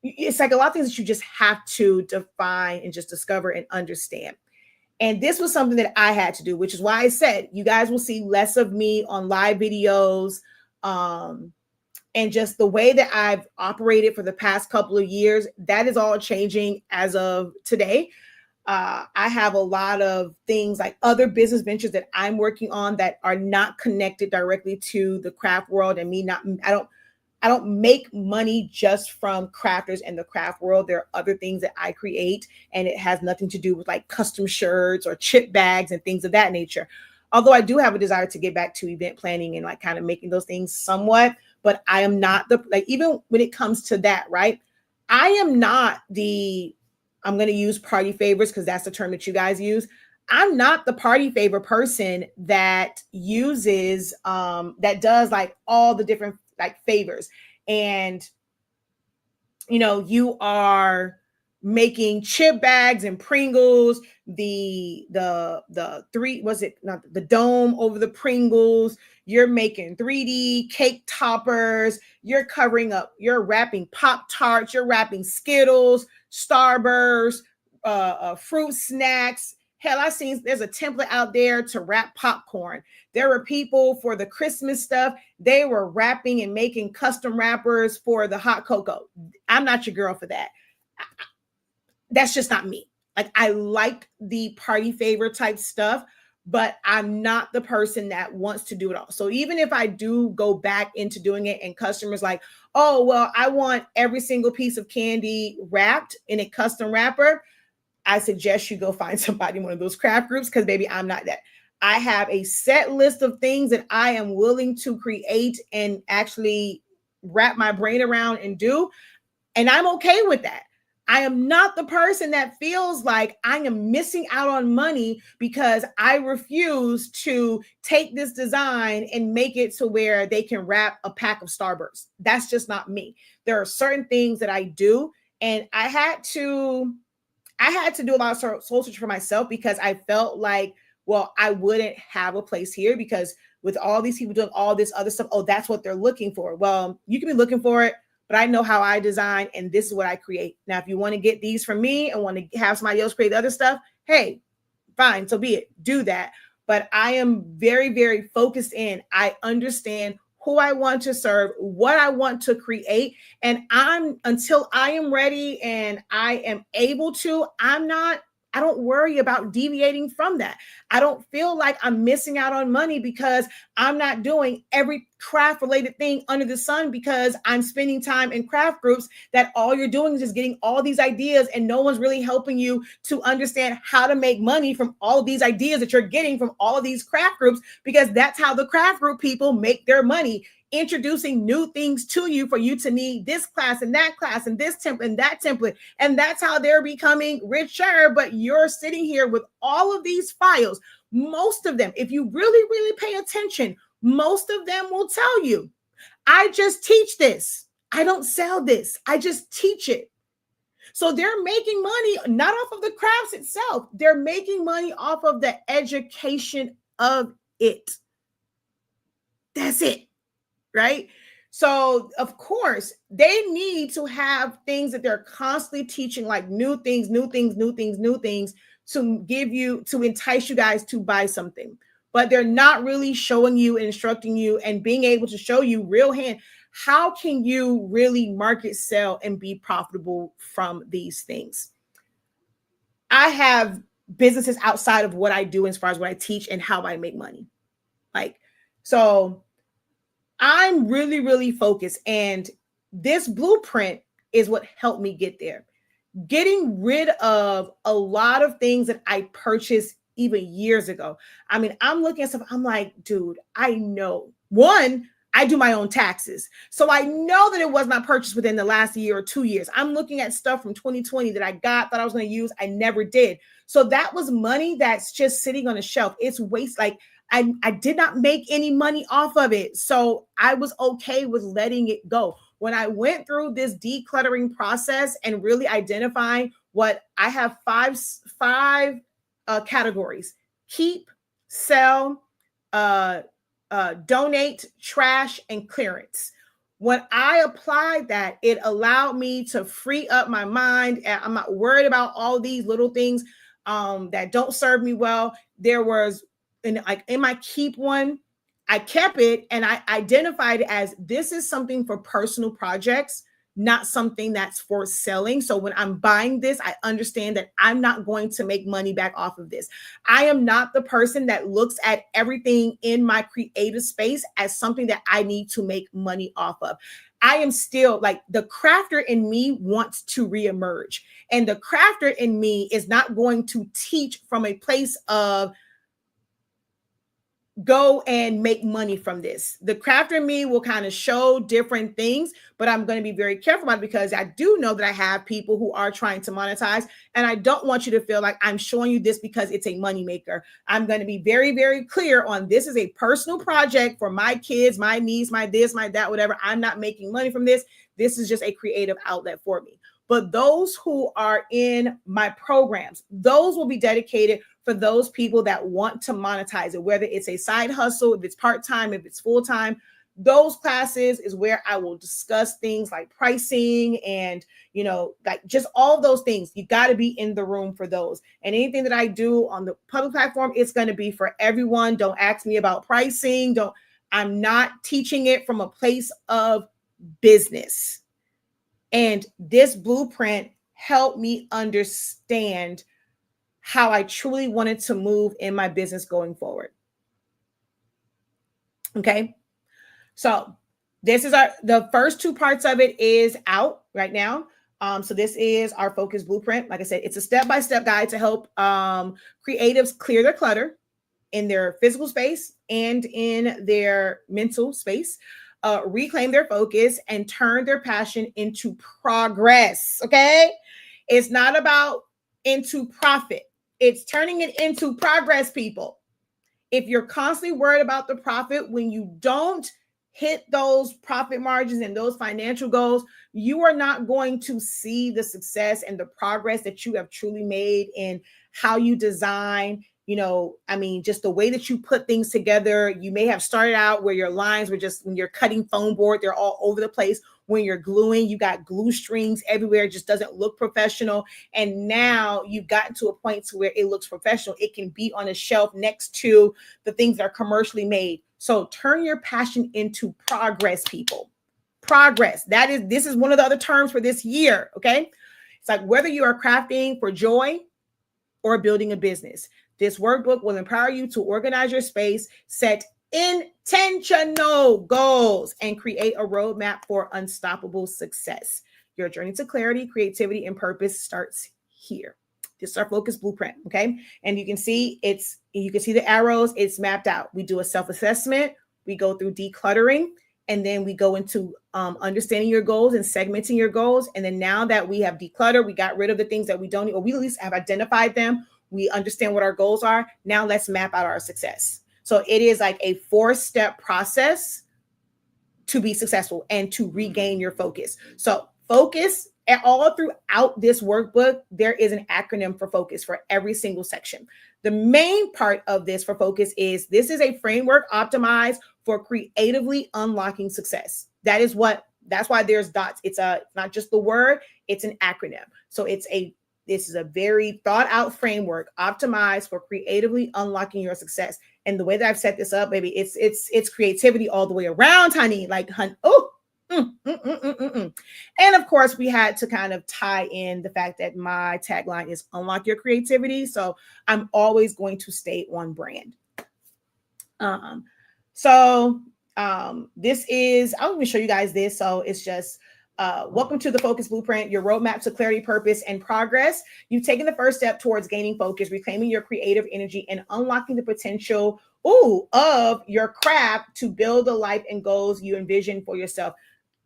It's like a lot of things that you just have to define and just discover and understand. And this was something that I had to do, which is why I said you guys will see less of me on live videos. And just the way that I've operated for the past couple of years, that is all changing as of today. I have a lot of things like other business ventures that I'm working on that are not connected directly to the craft world, and I don't make money just from crafters and the craft world. There are other things that I create, and it has nothing to do with like custom shirts or chip bags and things of that nature. Although I do have a desire to get back to event planning and like kind of making those things somewhat, but I am not even when it comes to that, right? I am not I'm going to use party favors because that's the term that you guys use. I'm not the party favor person that uses, that does like all the different like favors, and you are making chip bags and Pringles, the three, was it not the dome over the Pringles, you're making 3D cake toppers, you're covering up, you're wrapping Pop-Tarts, you're wrapping Skittles, Starburst, fruit snacks. Hell, I seen there's a template out there to wrap popcorn. There were people for the Christmas stuff. They were wrapping and making custom wrappers for the hot cocoa. I'm not your girl for that. That's just not me. Like, I like the party favor type stuff, but I'm not the person that wants to do it all. So even if I do go back into doing it and customers like, oh, well, I want every single piece of candy wrapped in a custom wrapper, I suggest you go find somebody in one of those craft groups, because baby, I'm not that. I have a set list of things that I am willing to create and actually wrap my brain around and do. And I'm okay with that. I am not the person that feels like I am missing out on money because I refuse to take this design and make it to where they can wrap a pack of Starburst. That's just not me. There are certain things that I do, and I had to do a lot of soul search for myself, because I felt like, well, I wouldn't have a place here because with all these people doing all this other stuff, oh, that's what they're looking for. Well, you can be looking for it, but I know how I design, and this is what I create. Now, if you want to get these from me and want to have somebody else create other stuff, hey, fine, so be it. Do that. But I am very, very focused in. I understand who I want to serve, what I want to create. And until I am ready and I am able to, I don't worry about deviating from that. I don't feel like I'm missing out on money because I'm not doing every craft related thing under the sun, because I'm spending time in craft groups that all you're doing is just getting all these ideas, and no one's really helping you to understand how to make money from all of these ideas that you're getting from all of these craft groups, because that's how the craft group people make their money. Introducing new things to you for you to need this class and that class and this template and that template. And that's how they're becoming richer. But you're sitting here with all of these files. Most of them, if you really, really pay attention, most of them will tell you, I just teach this. I don't sell this. I just teach it. So they're making money not off of the crafts itself. They're making money off of the education of it. That's it. Right? So of course they need to have things that they're constantly teaching, like new things to give you, to entice you guys to buy something, but they're not really showing you and instructing you and being able to show you real hand. How can you really market, sell, and be profitable from these things? I have businesses outside of what I do as far as what I teach and how I make money. So I'm really, really focused, and this blueprint is what helped me get there. Getting rid of a lot of things that I purchased even years ago. I mean, I'm looking at stuff, I'm like, dude, I know. One, I do my own taxes. So I know that it was not purchased within the last year or 2 years. I'm looking at stuff from 2020 that I got, that I was going to use. I never did. So that was money that's just sitting on a shelf. It's waste. Like I did not make any money off of it. So I was okay with letting it go. When I went through this decluttering process and really identifying what I have five categories: keep, sell, donate, trash, and clearance. When I applied that, it allowed me to free up my mind. I'm not worried about all these little things that don't serve me well. There was in my keep one, I kept it and I identified it as this is something for personal projects, not something that's for selling. So when I'm buying this, I understand that I'm not going to make money back off of this. I am not the person that looks at everything in my creative space as something that I need to make money off of. I am still like the crafter in me wants to reemerge. And the crafter in me is not going to teach from a place of go and make money from this. The crafter in me will kind of show different things, but I'm going to be very careful about it because I do know that I have people who are trying to monetize, and I don't want you to feel like I'm showing you this because it's a moneymaker. I'm going to be very, very clear on this is a personal project for my kids, my niece, my this, my that, whatever. I'm not making money from this. This is just a creative outlet for me. But those who are in my programs, those will be dedicated for those people that want to monetize it, whether it's a side hustle, if it's part-time, if it's full-time. Those classes is where I will discuss things like pricing and, like just all those things. You got to be in the room for those. And anything that I do on the public platform, it's going to be for everyone. Don't ask me about pricing. I'm not teaching it from a place of business. And this blueprint helped me understand how I truly wanted to move in my business going forward. Okay. So this is the first two parts of it is out right now. So this is our focus blueprint. Like I said, it's a step-by-step guide to help creatives clear their clutter in their physical space and in their mental space, reclaim their focus and turn their passion into progress. Okay. It's not about into profit. It's turning it into progress, people. If you're constantly worried about the profit, when you don't hit those profit margins and those financial goals, you are not going to see the success and the progress that you have truly made in how you design, just the way that you put things together. You may have started out where your lines were just, when you're cutting foam board, they're all over the place. When you're gluing, you got glue strings everywhere. It just doesn't look professional. And now you've gotten to a point to where it looks professional. It can be on a shelf next to the things that are commercially made. So turn your passion into progress, people. Progress. This is one of the other terms for this year. Okay. It's like whether you are crafting for joy or building a business, this workbook will empower you to organize your space, set intentional goals, and create a roadmap for unstoppable success. Your journey to clarity, creativity, and purpose starts here. This is our focus blueprint. Okay. And you can see the arrows, it's mapped out. We do a self-assessment. We go through decluttering, and then we go into understanding your goals and segmenting your goals. And then now that we have decluttered, we got rid of the things that we don't need, or we at least have identified them. We understand what our goals are. Now let's map out our success. So it is like a 4-step process to be successful and to regain your focus. So focus, all throughout this workbook, there is an acronym for focus for every single section. The main part of this for focus is this is a framework optimized for creatively unlocking success. That's why there's dots. It's not just the word, it's an acronym. So this is a very thought out framework optimized for creatively unlocking your success. And the way that I've set this up, baby, it's creativity all the way around, honey. Like, And of course, we had to kind of tie in the fact that my tagline is unlock your creativity. So I'm always going to stay on brand. This is, I'll even show you guys this. So it's just Welcome to the Focus Blueprint, your roadmap to clarity, purpose, and progress. You've taken the first step towards gaining focus, reclaiming your creative energy, and unlocking the potential of your craft to build the life and goals you envision for yourself.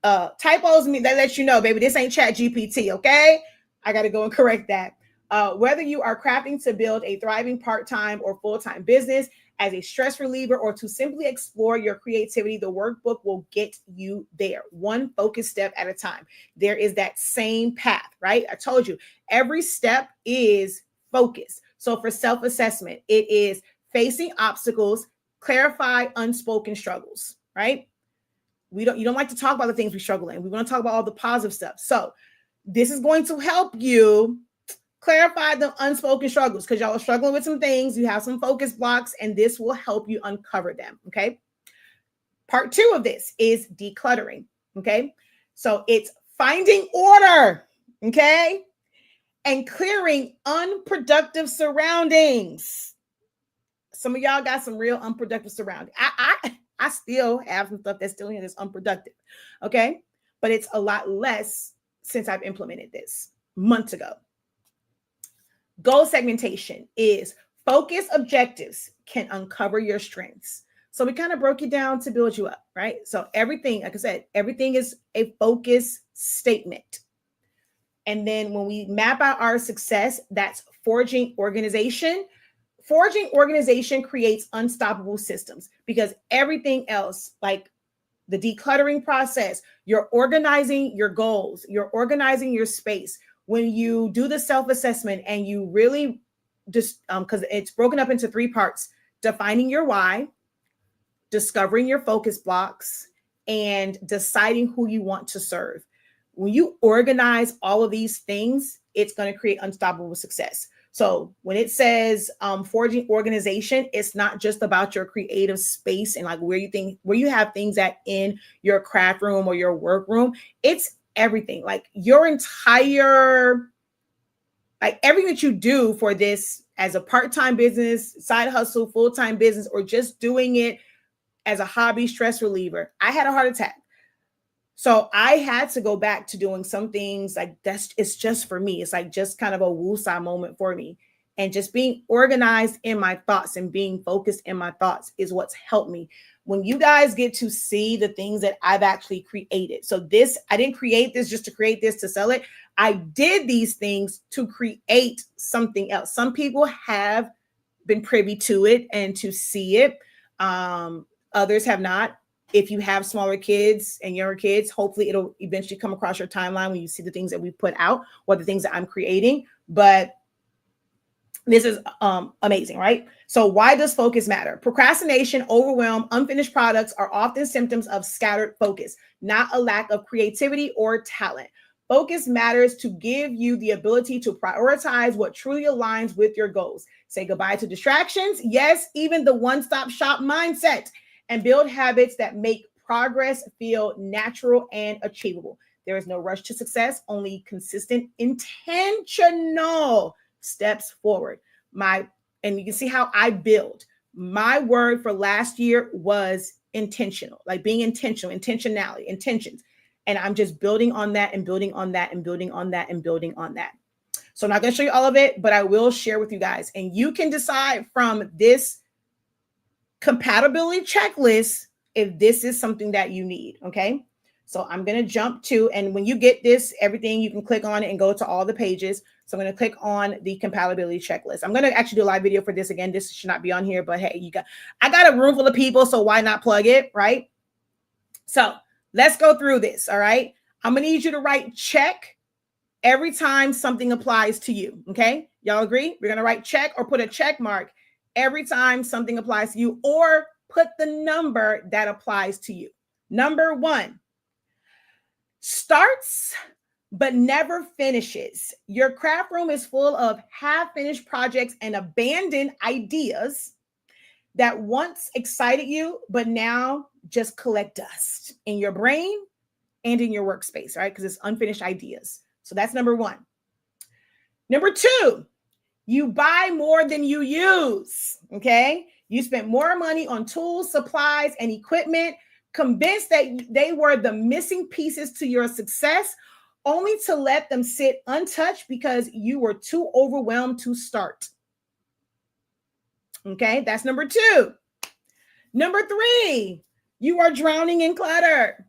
Typos mean that lets you know, baby, this ain't Chat GPT, okay? I got to go and correct that. Whether you are crafting to build a thriving part-time or full-time business, as a stress reliever, or to simply explore your creativity, the workbook will get you there, one focus step at a time. There is that same path, right? I told you, every step is focus. So for self-assessment, it is facing obstacles, clarify unspoken struggles, right? You don't like to talk about the things we struggle in. We want to talk about all the positive stuff. So this is going to help you clarify the unspoken struggles, because y'all are struggling with some things. You have some focus blocks, and this will help you uncover them. Okay. Part 2 of this is decluttering. Okay. So it's finding order. Okay. And clearing unproductive surroundings. Some of y'all got some real unproductive surroundings. I still have some stuff that's still here that's unproductive. Okay. But it's a lot less since I've implemented this months ago. Goal segmentation is focus objectives can uncover your strengths. So we kind of broke it down to build you up, right? So everything, like I said, everything is a focus statement. And then when we map out our success, that's forging organization. Forging organization creates unstoppable systems, because everything else, like the decluttering process, you're organizing your goals, you're organizing your space. When you do the self-assessment and you really just, because it's broken up into 3 parts: defining your why, discovering your focus blocks, and deciding who you want to serve. When you organize all of these things, it's going to create unstoppable success. So when it says forging organization, it's not just about your creative space and like where you have things at in your craft room or your work room. It's everything, like your entire, like everything that you do for this as a part-time business, side hustle, full-time business, or just doing it as a hobby stress reliever. I had a heart attack. So I had to go back to doing some things like it's just for me. It's like just kind of a woosah moment for me. And just being organized in my thoughts and being focused in my thoughts is what's helped me. When you guys get to see the things that I've actually created. So this, I didn't create this just to create this to sell it. I did these things to create something else. Some people have been privy to it and to see it. Others have not. If you have smaller kids and younger kids, hopefully it'll eventually come across your timeline when you see the things that we put out or the things that I'm creating. But this is amazing, right? So why does focus matter? Procrastination, overwhelm, unfinished products are often symptoms of scattered focus, not a lack of creativity or talent. Focus matters to give you the ability to prioritize what truly aligns with your goals. Say goodbye to distractions. Yes, even the one-stop shop mindset, and build habits that make progress feel natural and achievable. There is no rush to success, only consistent, intentional steps forward. And you can see how I build. My word for last year was intentional, like being intentional, intentionality, intentions. And I'm just building on that and building on that and building on that and building on that. So I'm not going to show you all of it, but I will share with you guys. And you can decide from this compatibility checklist if this is something that you need. Okay. So I'm going to jump to, and when you get this, everything, you can click on it and go to all the pages. So I'm going to click on the compatibility checklist. I'm going to actually do a live video for this again. This should not be on here, but hey, I got a room full of people, so why not plug it, right? So let's go through this. All right. I'm going to need you to write check every time something applies to you. Okay. Y'all agree? We're going to write check or put a check mark every time something applies to you, or put the number that applies to you. Number 1, starts but never finishes. Your craft room is full of half-finished projects and abandoned ideas that once excited you, but now just collect dust in your brain and in your workspace, right? Because it's unfinished ideas. So that's number 1. Number 2, you buy more than you use, okay? You spend more money on tools, supplies, and equipment, convinced that they were the missing pieces to your success, only to let them sit untouched because you were too overwhelmed to start. Okay, that's number 2. Number 3, you are drowning in clutter.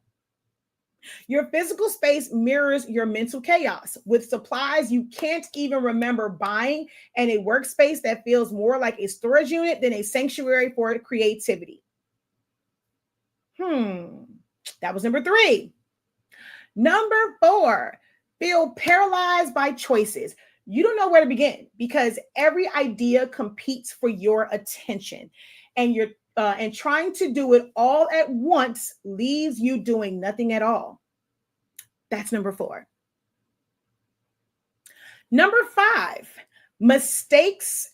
Your physical space mirrors your mental chaos with supplies you can't even remember buying and a workspace that feels more like a storage unit than a sanctuary for creativity. That was number 3. Number 4, feel paralyzed by choices. You don't know where to begin because every idea competes for your attention, and and trying to do it all at once leaves you doing nothing at all. That's number 4. Number 5, mistakes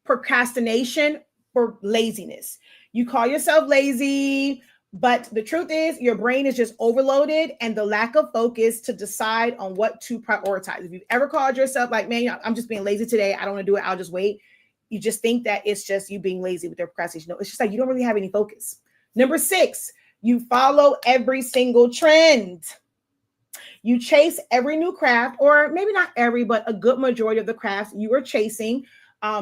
procrastination or laziness. You call yourself lazy, but the truth is your brain is just overloaded and the lack of focus to decide on what to prioritize. If you've ever called yourself like, man, I'm just being lazy today, I don't want to do it, I'll just wait. You just think that it's just you being lazy with their procrastination. No, it's just like you don't really have any focus. Number 6, you follow every single trend. You chase every new craft, or maybe not every, but a good majority of the crafts you are chasing.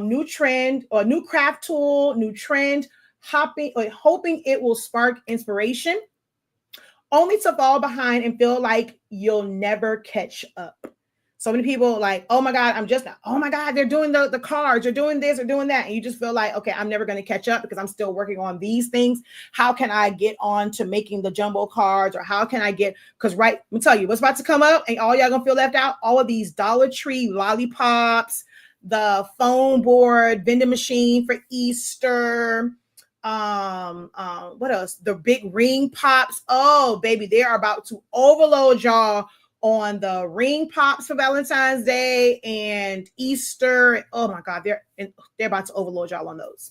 New trend or new craft tool, new trend, hoping it will spark inspiration, only to fall behind and feel like you'll never catch up. So many people like, oh my God, oh my God, they're doing the cards, they're doing this or doing that. And you just feel like, okay, I'm never going to catch up because I'm still working on these things. How can I get on to making the jumbo cards? Or how can I because right, let me tell you what's about to come up and all y'all gonna feel left out. All of these Dollar Tree lollipops, the phone board, vending machine for Easter. What else? The big ring pops. Oh, baby, they are about to overload y'all on the ring pops for Valentine's Day and Easter. Oh my God, they're about to overload y'all on those.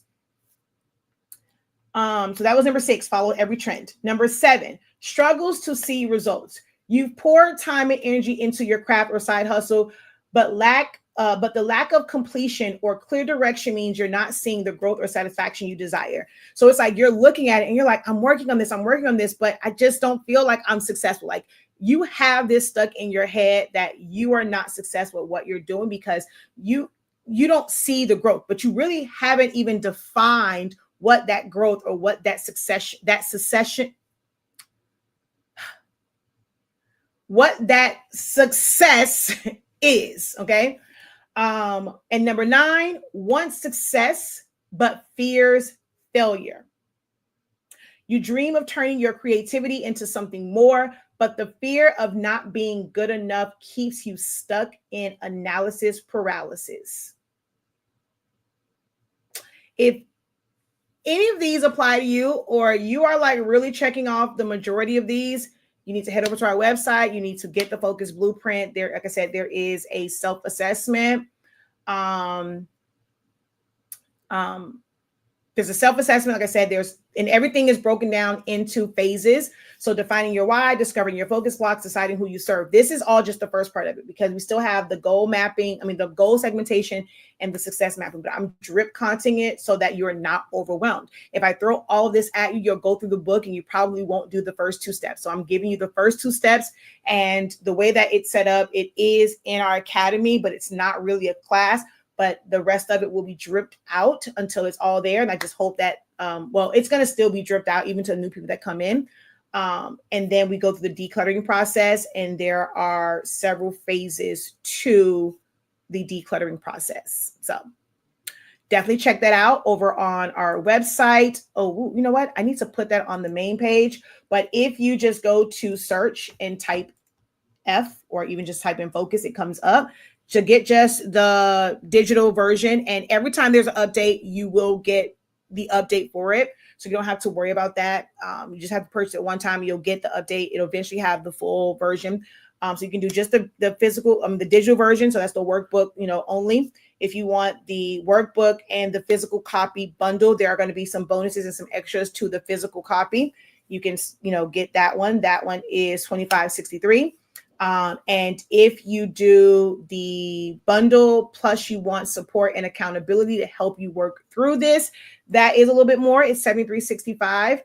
So that was number 6, follow every trend. Number 7, struggles to see results. You've poured time and energy into your craft or side hustle, but the lack of completion or clear direction means you're not seeing the growth or satisfaction you desire. So it's like you're looking at it and you're like, I'm working on this, but I just don't feel like I'm successful. Like you have this stuck in your head that you are not successful at what you're doing because you don't see the growth, but you really haven't even defined what that growth or what that success is. Okay. And number 9, wants success, but fears failure. You dream of turning your creativity into something more, but the fear of not being good enough keeps you stuck in analysis paralysis. If any of these apply to you, or you are like really checking off the majority of these, you need to head over to our website. You need to get the focus blueprint. There, like I said, there is a self-assessment. There's a self-assessment. Like I said, and everything is broken down into phases. So defining your why, discovering your focus blocks, deciding who you serve. This is all just the first part of it because we still have the goal mapping. The goal segmentation and the success mapping, but I'm drip conting it so that you're not overwhelmed. If I throw all of this at you, you'll go through the book and you probably won't do the first 2 steps. So I'm giving you the first 2 steps, and the way that it's set up, it is in our academy, but it's not really a class. But the rest of it will be dripped out until it's all there. And I just hope that, it's going to still be dripped out even to the new people that come in. And then we go through the decluttering process, and there are several phases to the decluttering process. So definitely check that out over on our website. Oh, you know what? I need to put that on the main page. But if you just go to search and type F, or even just type in focus, it comes up. To get just the digital version, and every time there's an update, you will get the update for it. So you don't have to worry about that. You just have to purchase it one time. You'll get the update. It'll eventually have the full version. So you can do just the physical, the digital version. So that's the workbook, only. If you want the workbook and the physical copy bundle, there are going to be some bonuses and some extras to the physical copy. You can, get that one. That one is $25.63. And if you do the bundle plus you want support and accountability to help you work through this, that is a little bit more. It's $73.65.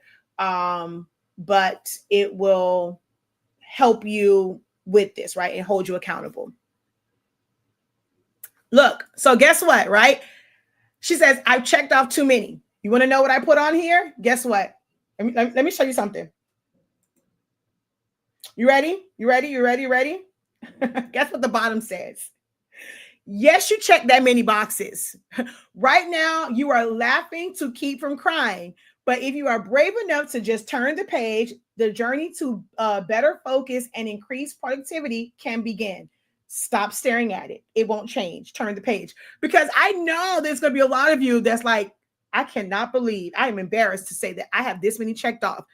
but it will help you with this, right? And hold you accountable. Look, so guess what, right? She says, I've checked off too many. You want to know what I put on here? Guess what? Let me show you something. You ready? You ready? You ready? You ready? Guess what the bottom says? Yes, you checked that many boxes. Right now, you are laughing to keep from crying. But if you are brave enough to just turn the page, the journey to better focus and increase productivity can begin. Stop staring at it. It won't change. Turn the page. Because I know there's going to be a lot of you that's like, I cannot believe, I am embarrassed to say that I have this many checked off.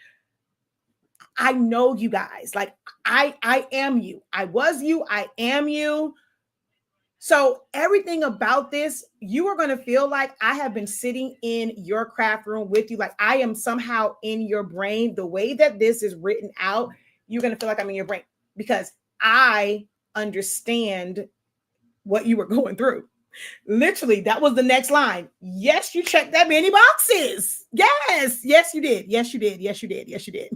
I know you guys. Like, I am you. I was you. I am you. So everything about this, you are going to feel like I have been sitting in your craft room with you. Like I am somehow in your brain. The way that this is written out, you're going to feel like I'm in your brain because I understand what you were going through. Literally, that was the next line. Yes, you checked that many boxes. Yes, yes, you did. Yes, you did. Yes, you did. Yes, you did.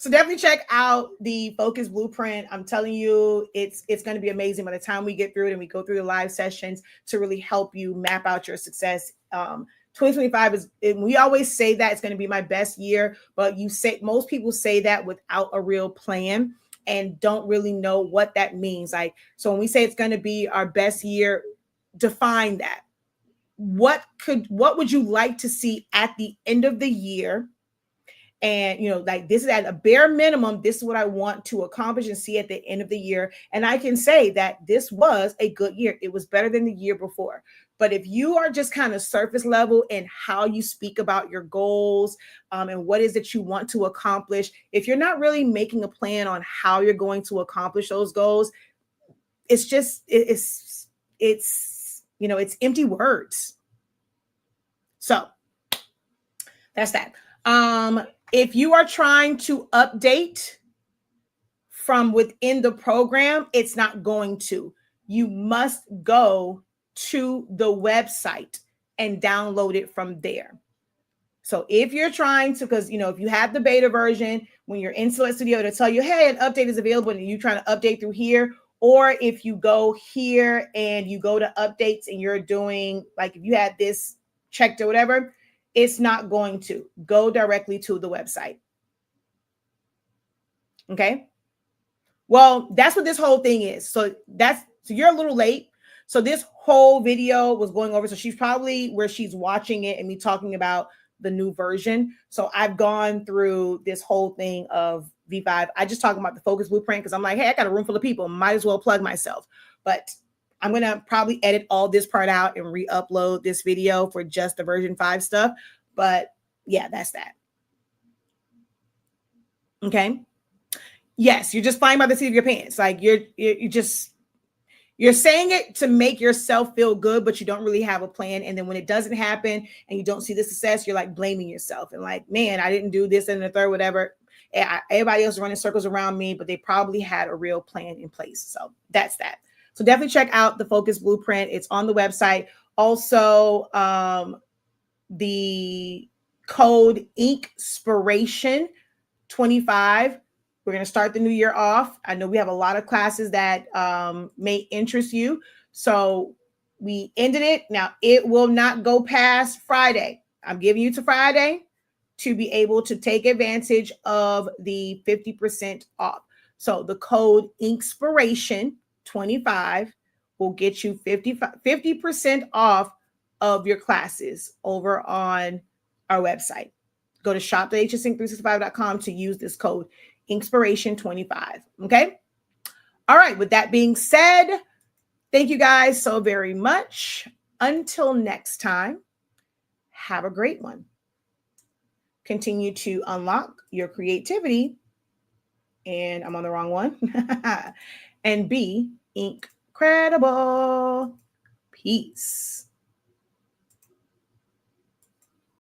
So definitely check out the Focus Blueprint. I'm telling you, it's going to be amazing by the time we get through it and we go through the live sessions to really help you map out your success. 2025 is, we always say that it's going to be my best year, but most people say that without a real plan and don't really know what that means. Like, so when we say it's going to be our best year, define that. What would you like to see at the end of the year? And, like this is at a bare minimum, this is what I want to accomplish and see at the end of the year. And I can say that this was a good year. It was better than the year before. But if you are just kind of surface level in how you speak about your goals and what is it you want to accomplish, if you're not really making a plan on how you're going to accomplish those goals, it's just, it's empty words. So that's that. If you are trying to update from within the program, it's not going to. You must go to the website and download it from there. So if you're trying to, because, if you have the beta version, when you're in Select Studio, it'll tell you, hey, an update is available and you're trying to update through here. Or if you go here and you go to updates and you're doing, like if you had this checked or whatever, it's not going to. Go directly to the website. Okay. Well, that's what this whole thing is. So you're a little late. So this whole video was going over. So she's probably where she's watching it and me talking about the new version. So I've gone through this whole thing of V5. I just talking about the Focus Blueprint because I'm like, hey, I got a room full of people. Might as well plug myself. But I'm going to probably edit all this part out and re-upload this video for just the version 5 stuff. But yeah, that's that. Okay. Yes, you're just flying by the seat of your pants. Like you're saying it to make yourself feel good, but you don't really have a plan. And then when it doesn't happen and you don't see the success, you're like blaming yourself and like, man, I didn't do this and the third, whatever. Everybody else is running circles around me, but they probably had a real plan in place. So that's that. So definitely check out the Focus Blueprint. It's on the website. Also, the code INKspiration25. We're going to start the new year off. I know we have a lot of classes that may interest you. So we ended it. Now it will not go past Friday. I'm giving you to Friday to be able to take advantage of the 50% off. So the code INKspiration25 will get you 50% off of your classes over on our website. Go to shop.hsync365.com to use this code INKspiration25. Okay. All right. With that being said, thank you guys so very much. Until next time, have a great one. Continue to unlock your creativity. And I'm on the wrong one. And be incredible. Peace.